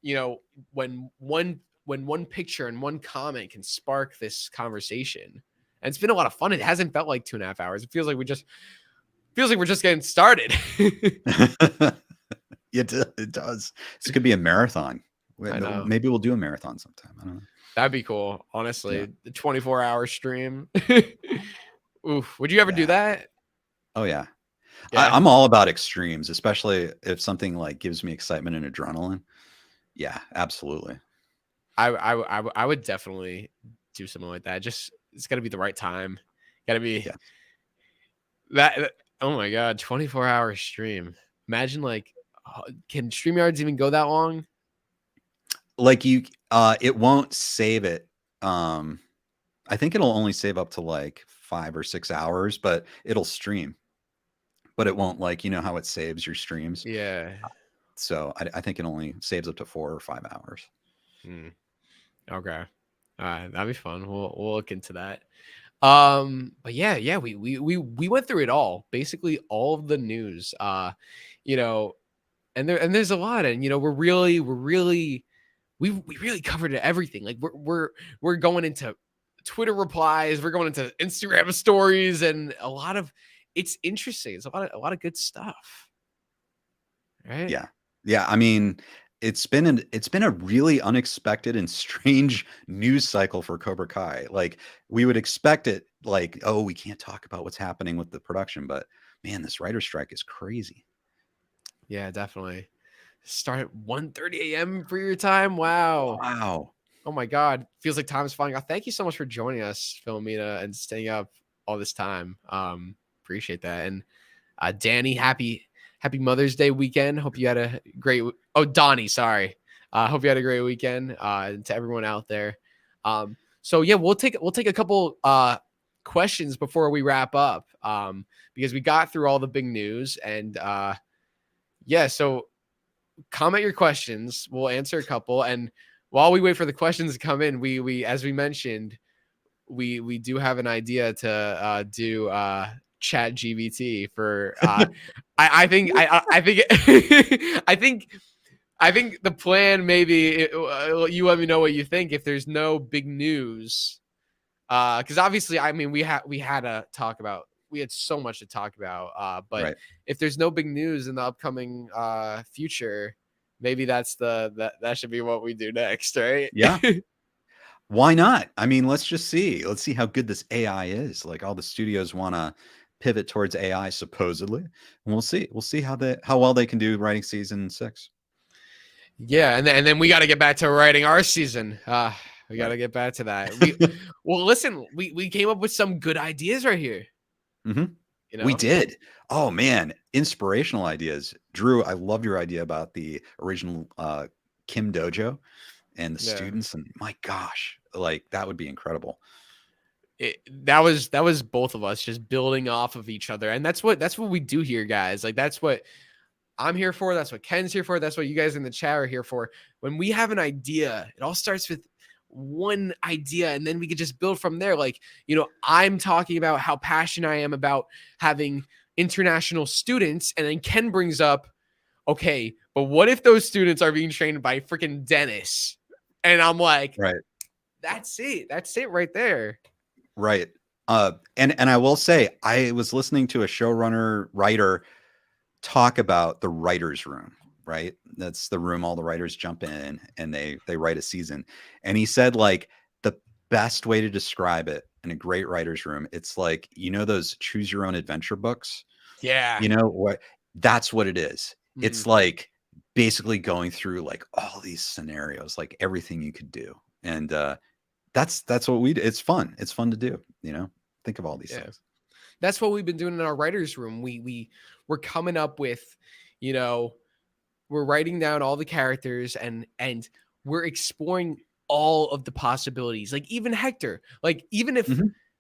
you know, when one picture and one comment can spark this conversation. And it's been a lot of fun. It hasn't felt like 2.5 hours. It feels like we're just getting started. It does. This could be a marathon. I know. Maybe we'll do a marathon sometime. I don't know. That'd be cool. Honestly, Yeah. the 24-hour stream. Oof. Would you ever do that? Oh yeah. Yeah. I'm all about extremes, especially if something like gives me excitement and adrenaline. Yeah, absolutely. I would definitely do something like that. Just it's got to be the right time. Got to be that. Oh my god, 24-hour stream. Imagine like, can StreamYards even go that long? Like it won't save it. I think it'll only save up to like 5 or 6 hours, but it'll stream. But it won't, like, you know how it saves your streams. Yeah. So I think it only saves up to 4 or 5 hours. Okay. That'd be fun. We'll look into that. But yeah, we went through it all, basically all of the news. You know, and there's a lot, and you know, we really covered everything. Like we're going into Twitter replies, we're going into Instagram stories, and it's interesting. It's a lot of good stuff. Right? Yeah. I mean, it's been a really unexpected and strange news cycle for Cobra Kai. Like we would expect it, like, oh, we can't talk about what's happening with the production, but man, this writer strike is crazy. Yeah, definitely. Start at 1:30 a.m. for your time. Wow. Oh my God. Feels like time is flying off. Thank you so much for joining us, Philomena, and staying up all this time. Appreciate that. And Danny, happy Mother's Day weekend. Hope you had a great Donnie, sorry. Hope you had a great weekend. To everyone out there. So yeah, we'll take a couple questions before we wrap up. Because we got through all the big news, and yeah, so comment your questions. We'll answer a couple, and while we wait for the questions to come in, we as we mentioned, we do have an idea to do chat GBT for I think the plan maybe you let me know what you think if there's no big news, because obviously I mean we had so much to talk about, but right. If there's no big news in the upcoming future, maybe that should be what we do next, right? Yeah. Why not? I mean, let's see how good this AI is. Like all the studios want to pivot towards AI supposedly, and we'll see how well they can do writing season 6. Yeah, and then we got to get back to writing our season. We got to get back to that. Well, listen, we came up with some good ideas right here. Mm-hmm. You know? We did. Oh man, inspirational ideas. Drew, I love your idea about the original Kim Dojo and the students, and my gosh, like that would be incredible. That was both of us just building off of each other, and that's what we do here, guys. Like that's what I'm here for. That's what Ken's here for. That's what you guys in the chat are here for. When we have an idea, it all starts with one idea, and then we could just build from there. Like, you know, I'm talking about how passionate I am about having international students, and then Ken brings up, okay, but what if those students are being trained by freaking Dennis? And I'm like, right, that's it right there. Right. And I will say, I was listening to a showrunner writer talk about the writer's room, right? That's the room all the writers jump in and they write a season. And he said, like, the best way to describe it in a great writer's room, it's like, you know, those choose your own adventure books. Yeah. You know what? That's what it is. Mm-hmm. It's like basically going through like all these scenarios, like everything you could do. And that's what we do. It's fun. It's fun to do, you know, think of all these things. That's what we've been doing in our writer's room. We're coming up with, you know, we're writing down all the characters and we're exploring all of the possibilities. Like even Hector, like even if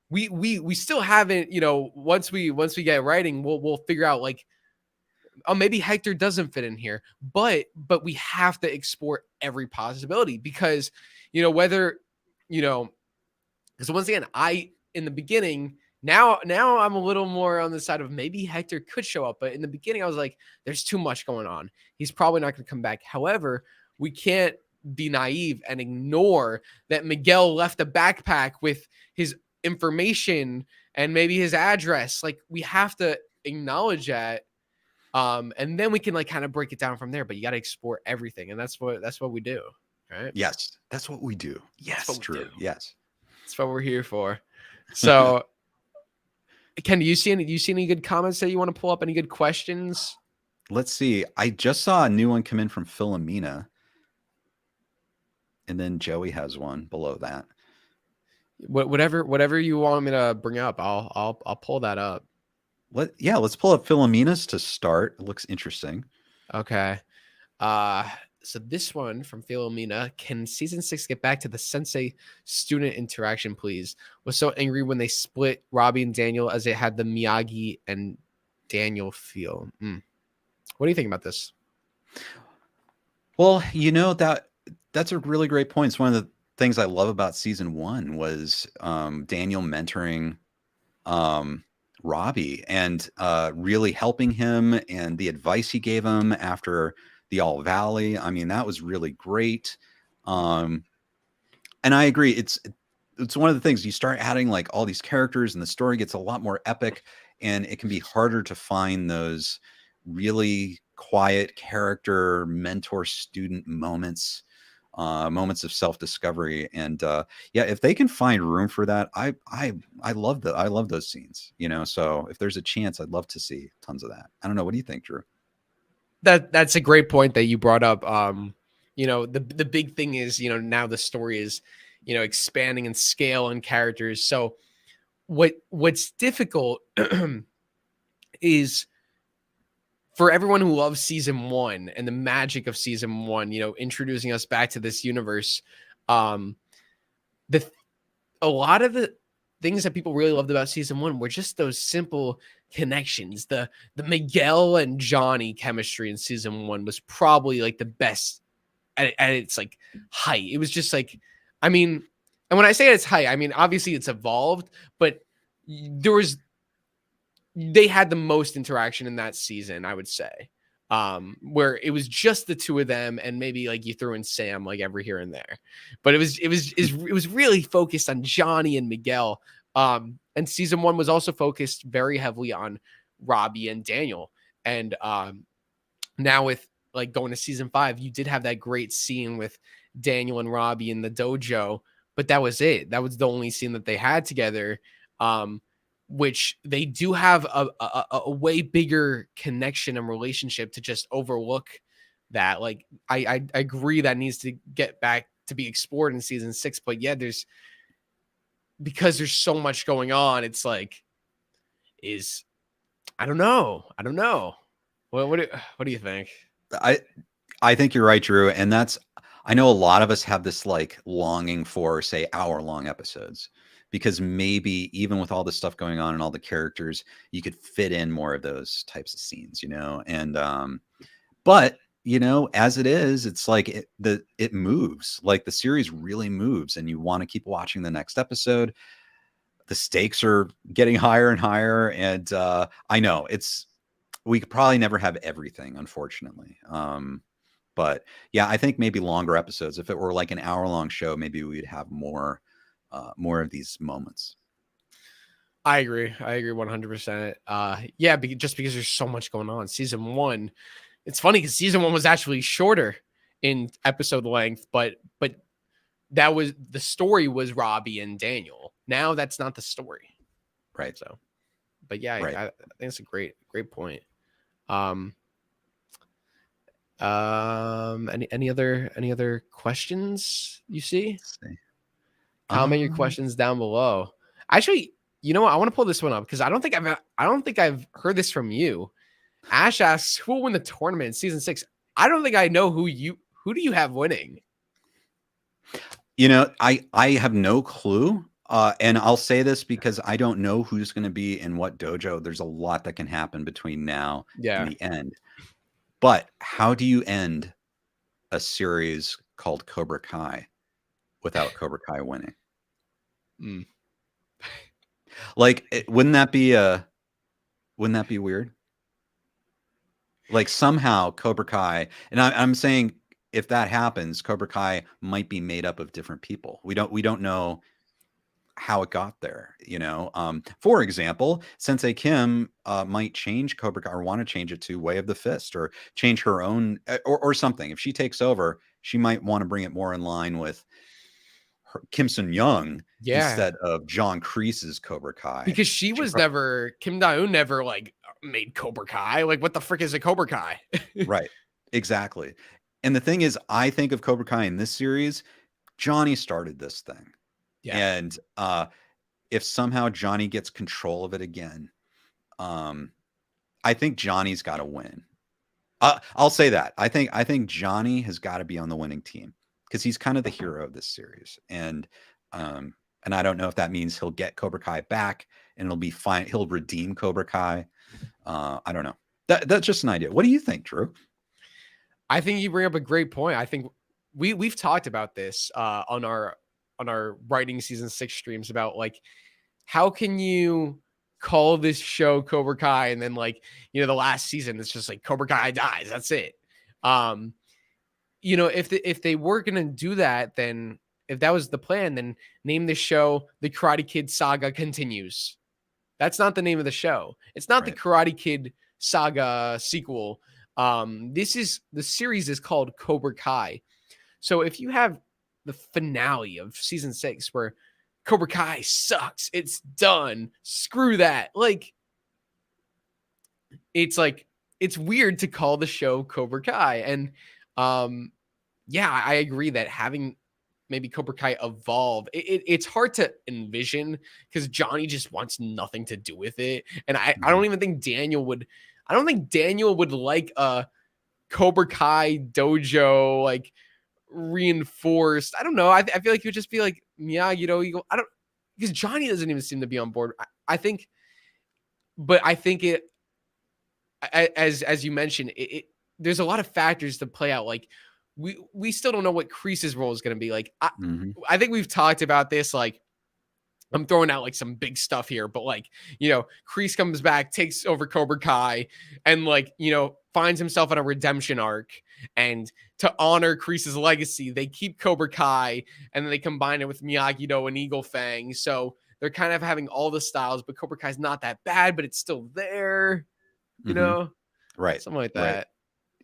we still haven't, you know, once we get writing, we'll figure out like, oh, maybe Hector doesn't fit in here, but we have to explore every possibility because, you know, whether, you know, because once again, in the beginning, now I'm a little more on the side of maybe Hector could show up, but in the beginning I was like, there's too much going on. He's probably not going to come back. However, we can't be naive and ignore that Miguel left a backpack with his information and maybe his address. Like, we have to acknowledge that. And then we can like kind of break it down from there, but you got to explore everything. And that's what we do. Right. Yes. That's what we do. Yes. True. Yes. That's what we're here for. So Ken, do you see any good comments that you want to pull up? Any good questions? Let's see. I just saw a new one come in from Philomena. And then Joey has one below that. Whatever you want me to bring up, I'll pull that up. Let's pull up Philomena's to start. It looks interesting. Okay. So this one from Philomena: can season 6 get back to the sensei student interaction, please? Was so angry when they split Robby and Daniel as it had the Miyagi and Daniel feel. What do you think about this? Well, that's a really great point. It's one of the things I love about season 1 was Daniel mentoring Robby and really helping him, and the advice he gave him after the All Valley. I mean, that was really great. And I agree. It's one of the things, you start adding like all these characters and the story gets a lot more epic, and it can be harder to find those really quiet character mentor student moments of self-discovery. And if they can find room for that, I love those scenes, so if there's a chance, I'd love to see tons of that. I don't know, what do you think, Drew? That's a great point that you brought up. The big thing is, now the story is, expanding in scale and characters. So what's difficult is for everyone who loves season 1 and the magic of season 1, introducing us back to this universe. A lot of the things that people really loved about season 1 were just those simple connections. The Miguel and Johnny chemistry in season 1 was probably like the best at its like height. It was just like, I mean, and when I say it's height, I mean, obviously it's evolved, but they had the most interaction in that season, I would say, where it was just the two of them, and maybe like you threw in Sam like every here and there, but it was really focused on Johnny and Miguel. And season 1 was also focused very heavily on Robby and Daniel. And now with like going to season 5, you did have that great scene with Daniel and Robby in the dojo, but that was it. That was the only scene that they had together. Which they do have a way bigger connection and relationship to just overlook that. Like, I agree that needs to get back to be explored in season 6, but yeah, because there's so much going on. It's like, I don't know. What do you think? I think you're right, Drew. And I know a lot of us have this like longing for, say, hour-long episodes, because maybe even with all this stuff going on and all the characters, you could fit in more of those types of scenes, and, but as it is, it's like it moves, like the series really moves, and you want to keep watching the next episode. The stakes are getting higher and higher. And, I know we could probably never have everything, unfortunately. But yeah, I think maybe longer episodes. If it were like an hour-long show, maybe we'd have more of these moments. I agree 100%. Yeah, just because there's so much going on. Season 1, it's funny because season 1 was actually shorter in episode length, but that was, the story was Robby and Daniel. Now that's not the story, right? So, but yeah, right. I think it's a great point. Any other questions you see? Comment your questions down below. Actually, you know what? I want to pull this one up because I don't think I've heard this from you. Ash asks, who will win the tournament in season 6? I don't think I know who do you have winning? I have no clue. And I'll say this because I don't know who's going to be in what dojo. There's a lot that can happen between now and the end. But how do you end a series called Cobra Kai without Cobra Kai winning? Like, wouldn't that be weird? Like, somehow Cobra Kai, and I'm saying if that happens, Cobra Kai might be made up of different people. We don't know how it got there, you know. For example, Sensei Kim might change Cobra Kai or want to change it to Way of the Fist or change her own or something. If she takes over, she might want to bring it more in line with Kim Sun Young Yeah, instead of John Kreese's Cobra Kai. because she was never Kim Da-eun never like made Cobra Kai. Like, what the frick is a Cobra Kai? Right. Exactly. And the thing is, I think of Cobra Kai in this series, Johnny started this thing. Yeah. And if somehow Johnny gets control of it again, I think Johnny's got to win. I'll say that. I think Johnny has got to be on the winning team because he's kind of the hero of this series. And I don't know if that means he'll get Cobra Kai back and it'll be fine. He'll redeem Cobra Kai. I don't know. That's just an idea. What do you think, Drew? I think you bring up a great point. I think we've talked about this on our writing season 6 streams about like, how can you call this show Cobra Kai and then like, you know, the last season it's just like Cobra Kai dies. That's it. You know, if they were gonna do that, then if that was the plan, then name the show The Karate Kid Saga Continues. That's not the name of the show. It's not Right. the Karate Kid Saga sequel. The series is called Cobra Kai. So if you have the finale of season 6 where Cobra Kai sucks, it's done, screw that. Like, it's weird to call the show Cobra Kai. And yeah, I agree that having maybe Cobra Kai evolve, it's hard to envision because Johnny just wants nothing to do with it. And I don't even think Daniel would like a Cobra Kai dojo like reinforced. I don't know. I feel like it would just be like Miyagi-Do. I don't, because Johnny doesn't even seem to be on board. I think it, as you mentioned, there's a lot of factors to play out. Like we still don't know what Kreese's role is going to be. Like I think we've talked about this. Like, I'm throwing out like some big stuff here, but like, you know, Kreese comes back, takes over Cobra Kai, and like, you know, finds himself in a redemption arc. And to honor Kreese's legacy, they keep Cobra Kai and then they combine it with Miyagi-Do and Eagle Fang. So they're kind of having all the styles, but Cobra Kai's not that bad, but it's still there, you know? Right. Something like that. Right.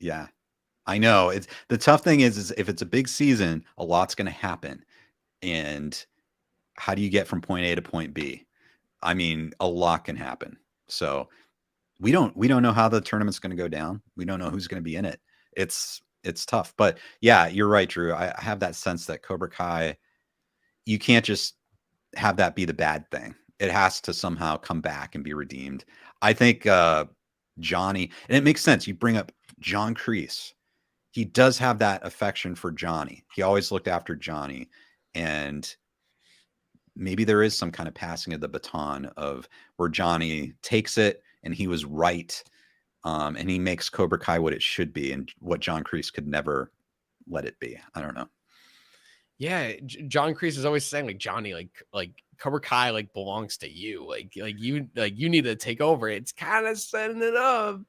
Yeah. I know. It's the tough thing is if it's a big season, a lot's going to happen. And how do you get from point A to point B? I mean, a lot can happen. So we don't know how the tournament's going to go down. We don't know who's going to be in it. It's tough. But yeah, you're right, Drew. I have that sense that Cobra Kai, you can't just have that be the bad thing. It has to somehow come back and be redeemed. I think Johnny, and it makes sense. You bring up John Kreese. He does have that affection for Johnny. He always looked after Johnny. And maybe there is some kind of passing of the baton of where Johnny takes it and he was right. And he makes Cobra Kai what it should be and what John Kreese could never let it be. I don't know. Yeah, John Kreese is always saying like, Johnny, like Cobra Kai like belongs to you. Like you need to take over. It's kind of setting it up.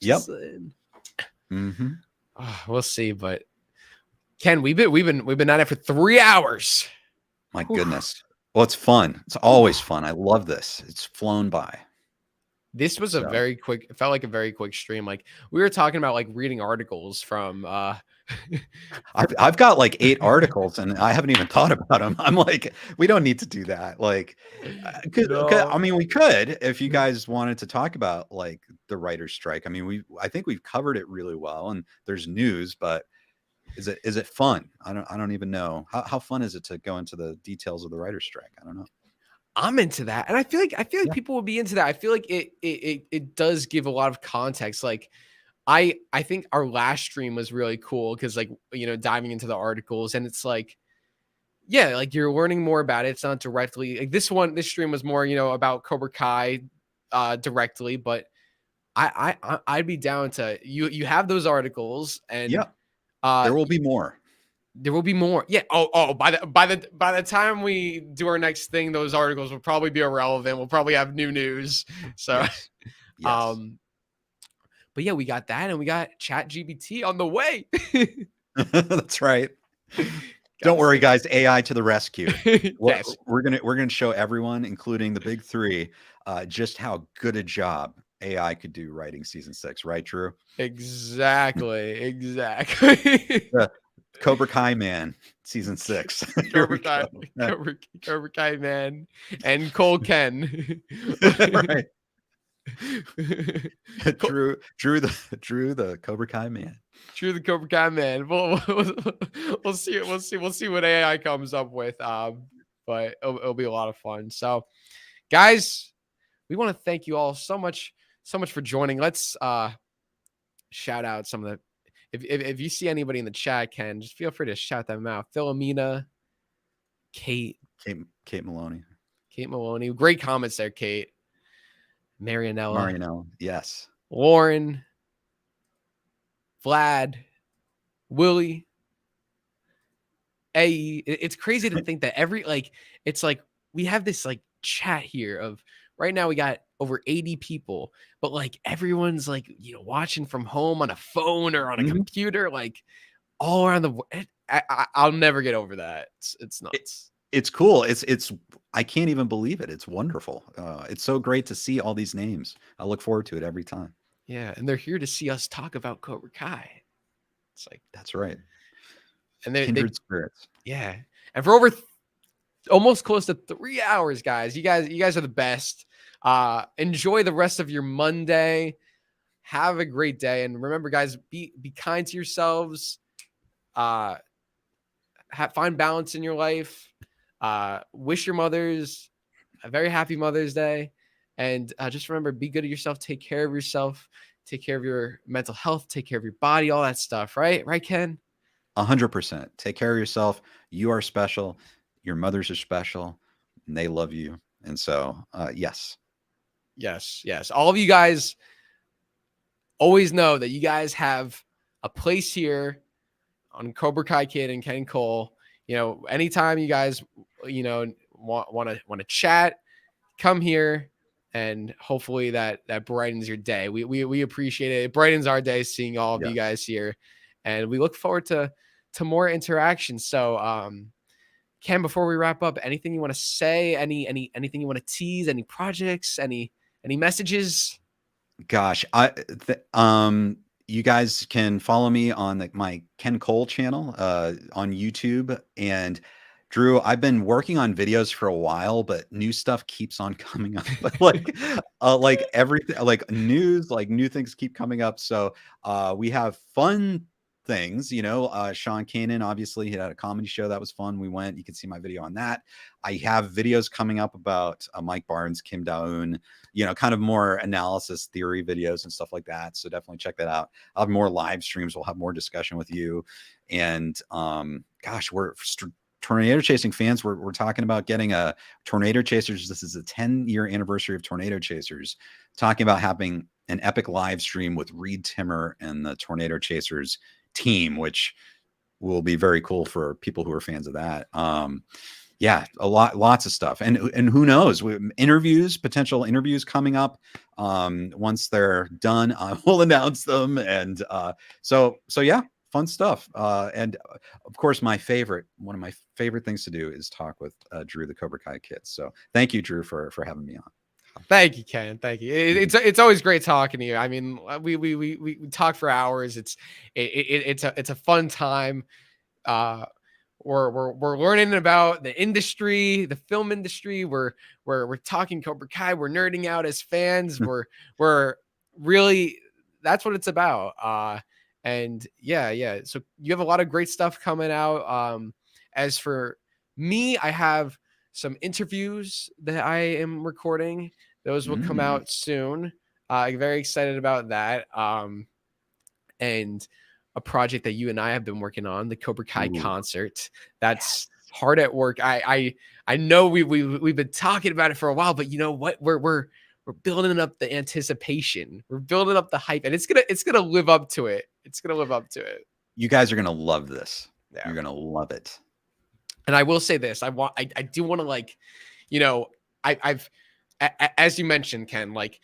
Yep. We'll see, but Ken, we've been at it for 3 hours. My goodness. Well, it's fun. It's always fun. I love this. It's flown by. This was it felt like a very quick stream. Like we were talking about like reading articles from I've got like 8 articles and I haven't even thought about them. I'm like, we don't need to do that. Like, I mean, we could if you guys wanted to talk about like the writer's strike. I mean, I think we've covered it really well and there's news, but is it fun? I don't even know. How fun is it to go into the details of the writer's strike? I don't know. I'm into that. And I feel like people will be into that. I feel like it does give a lot of context. Like I think our last stream was really cool because like, you know, diving into the articles and it's like, yeah, like you're learning more about it. It's not directly like this stream was more, you know, about Cobra Kai directly, but I'd be down to you have those articles and there will be more. There will be more. Yeah. Oh, by the time we do our next thing, those articles will probably be irrelevant. We'll probably have new news. So, yes. But yeah, we got that and we got ChatGPT on the way. That's right. Don't Gotta worry, stay- guys. AI to the rescue. We're, Yes, we're gonna show everyone, including the big three, just how good a job AI could do writing season 6. Right, Drew? exactly. The Cobra Kai man, season 6. Here we Cobra Kai, go. Cobra Kai man, and Cole Ken. Right. Co- Drew the Cobra Kai man. True, the Cobra Kai man. We'll see. We'll see what AI comes up with. But it'll be a lot of fun. So, guys, we want to thank you all so much for joining. Let's shout out some of the. If you see anybody in the chat, Ken, just feel free to shout them out. Philomena, Kate Maloney. Kate Maloney. Great comments there, Kate. Marianella, yes. Lauren, Vlad, Willie, A. It's crazy to think that it's like we have this like chat here of right now we got over 80 people, but like everyone's like, you know, watching from home on a phone or on a computer, like all around the world. I'll never get over that. It's nuts. It's cool. It's I can't even believe it. It's wonderful. It's so great to see all these names. I look forward to it every time. Yeah, and they're here to see us talk about Cobra Kai. It's like that's right. And they kindred spirits. Yeah, and for over almost close to 3 hours, guys. You guys are the best. Enjoy the rest of your Monday. Have a great day, and remember, guys, be kind to yourselves. Find balance in your life. Wish your mothers a very happy Mother's Day. And just remember, be good to yourself. Take care of yourself. Take care of your mental health. Take care of your body, all that stuff. Right, Ken? 100%. Take care of yourself. You are special. Your mothers are special. And they love you. And so, yes. Yes. All of you guys always know that you guys have a place here on Cobra Kai Kid and Ken Cole. You know, anytime you guys, you know, want to chat, come here, and hopefully that brightens your day. We appreciate it. It brightens our day seeing all of you guys here, and we look forward to more interaction. So, Ken, before we wrap up, anything you want to say? Anything you want to tease? Any projects? Any messages? Gosh, you guys can follow me on my Ken Cole channel on YouTube. And Drew, I've been working on videos for a while, but new stuff keeps on coming up. like everything, like news, like new things keep coming up. So we have fun things, you know. Sean Kanan, obviously, he had a comedy show that was fun. We went. You can see my video on that. I have videos coming up about Mike Barnes, Kim Daeun, you know, kind of more analysis theory videos and stuff like that. So definitely check that out. I'll have more live streams. We'll have more discussion with you. And gosh, we're Tornado Chasing fans. We're talking about getting a Tornado Chasers. This is the 10-year anniversary of Tornado Chasers. Talking about having an epic live stream with Reed Timmer and the Tornado Chasers team, which will be very cool for people who are fans of that. Yeah, lots of stuff, and who knows, potential interviews coming up. Once they're done, I will announce them, and so yeah, fun stuff. And of course, one of my favorite things to do is talk with Drew the Cobra Kai Kid. So thank you, Drew, for having me on. Thank you, Ken. Thank you. It's always great talking to you. I mean, we talk for hours. It's a fun time. We're learning about the industry, the film industry. We're talking Cobra Kai. We're nerding out as fans. we're really, that's what it's about. And yeah. So you have a lot of great stuff coming out. As for me, I have some interviews that I am recording. Those will come out soon. I'm very excited about that. And a project that you and I have been working on, the Cobra Kai concert. That's hard at work. I know we've been talking about it for a while, but you know what? We're building up the anticipation. We're building up the hype, and it's gonna live up to it. It's gonna live up to it. You guys are gonna love this. Yeah. You're gonna love it. And I will say this: I do want to, like, you know, I've as you mentioned, Ken, like,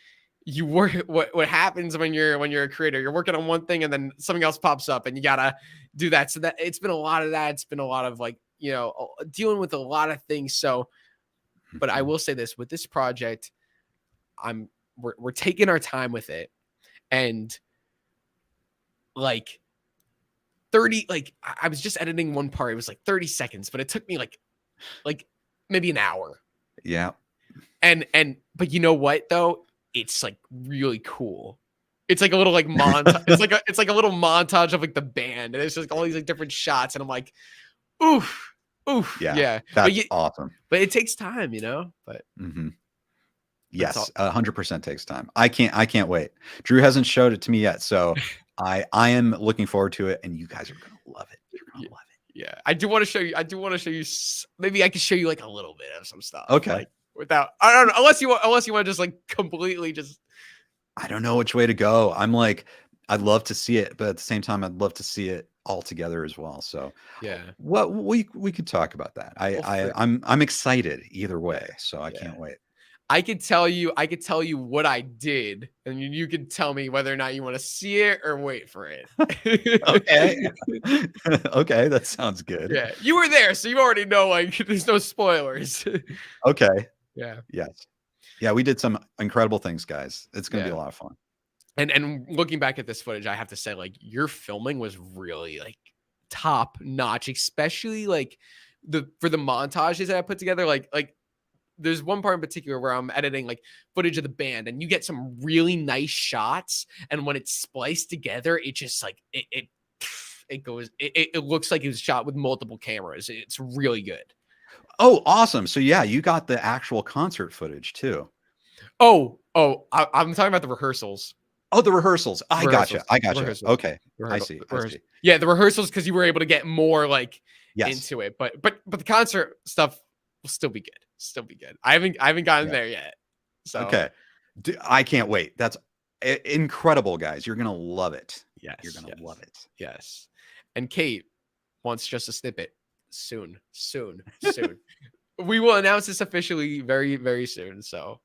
you work what happens when you're a creator. You're working on one thing and then something else pops up and you gotta do that. So that it's been a lot of that. It's been a lot of like, you know, dealing with a lot of things. So, but I will say this with this project, we're taking our time with it, and like 30, like I was just editing one part. It was like 30 seconds, but it took me like maybe an hour. Yeah. But you know what though? It's like really cool. It's like a little like montage. it's like a little montage of like the band, and it's just all these like different shots, and I'm like, oof. Yeah. That's awesome. But it takes time, you know. But yes, 100% takes time. I can't wait. Drew hasn't showed it to me yet, so I am looking forward to it, and you guys are gonna love it. You're gonna love it. Yeah, I do want to show you. Maybe I can show you like a little bit of some stuff. Okay. Like, without, I don't know, unless you want to just like completely just. I don't know which way to go. I'm like, I'd love to see it, but at the same time, I'd love to see it all together as well. So yeah, what we could talk about that. I'm excited either way, so I can't wait. I could tell you what I did, and you could tell me whether or not you want to see it or wait for it. Okay. Okay, that sounds good. Yeah, you were there, so you already know. Like, there's no spoilers. Okay. Yeah. Yes. Yeah, we did some incredible things, guys. It's gonna be a lot of fun. And looking back at this footage, I have to say, like, your filming was really like top notch, especially like for the montages that I put together. Like there's one part in particular where I'm editing like footage of the band, and you get some really nice shots, and when it's spliced together, it just like it looks like it was shot with multiple cameras. It's really good. Oh, awesome. So yeah, you got the actual concert footage too. I'm talking about the rehearsals. Oh, the rehearsals. I gotcha. Rehearsals. Okay. I see. Yeah, the rehearsals, because you were able to get more like into it. But the concert stuff will still be good. I haven't gotten there yet. So okay. I can't wait. That's incredible, guys. You're gonna love it. Yes. You're gonna love it. Yes. And Kate wants just a snippet soon. We will announce this officially very, very soon. So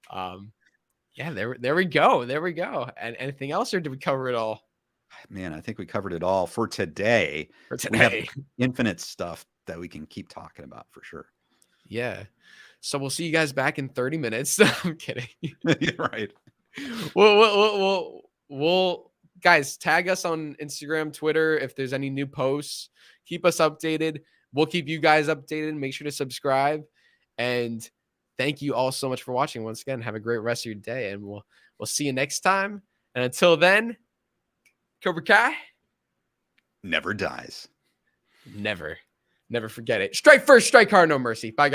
yeah, there we go. And anything else, or did we cover it all? Man, I think we covered it all for today. We have infinite stuff that we can keep talking about for sure. Yeah. So we'll see you guys back in 30 minutes. I'm kidding. You're right. We'll guys, tag us on Instagram, Twitter if there's any new posts. Keep us updated. We'll keep you guys updated. Make sure to subscribe. And thank you all so much for watching. Once again, have a great rest of your day, and we'll see you next time. And until then, Cobra Kai never dies. Never forget it. Strike first, strike hard, no mercy. Bye, guys.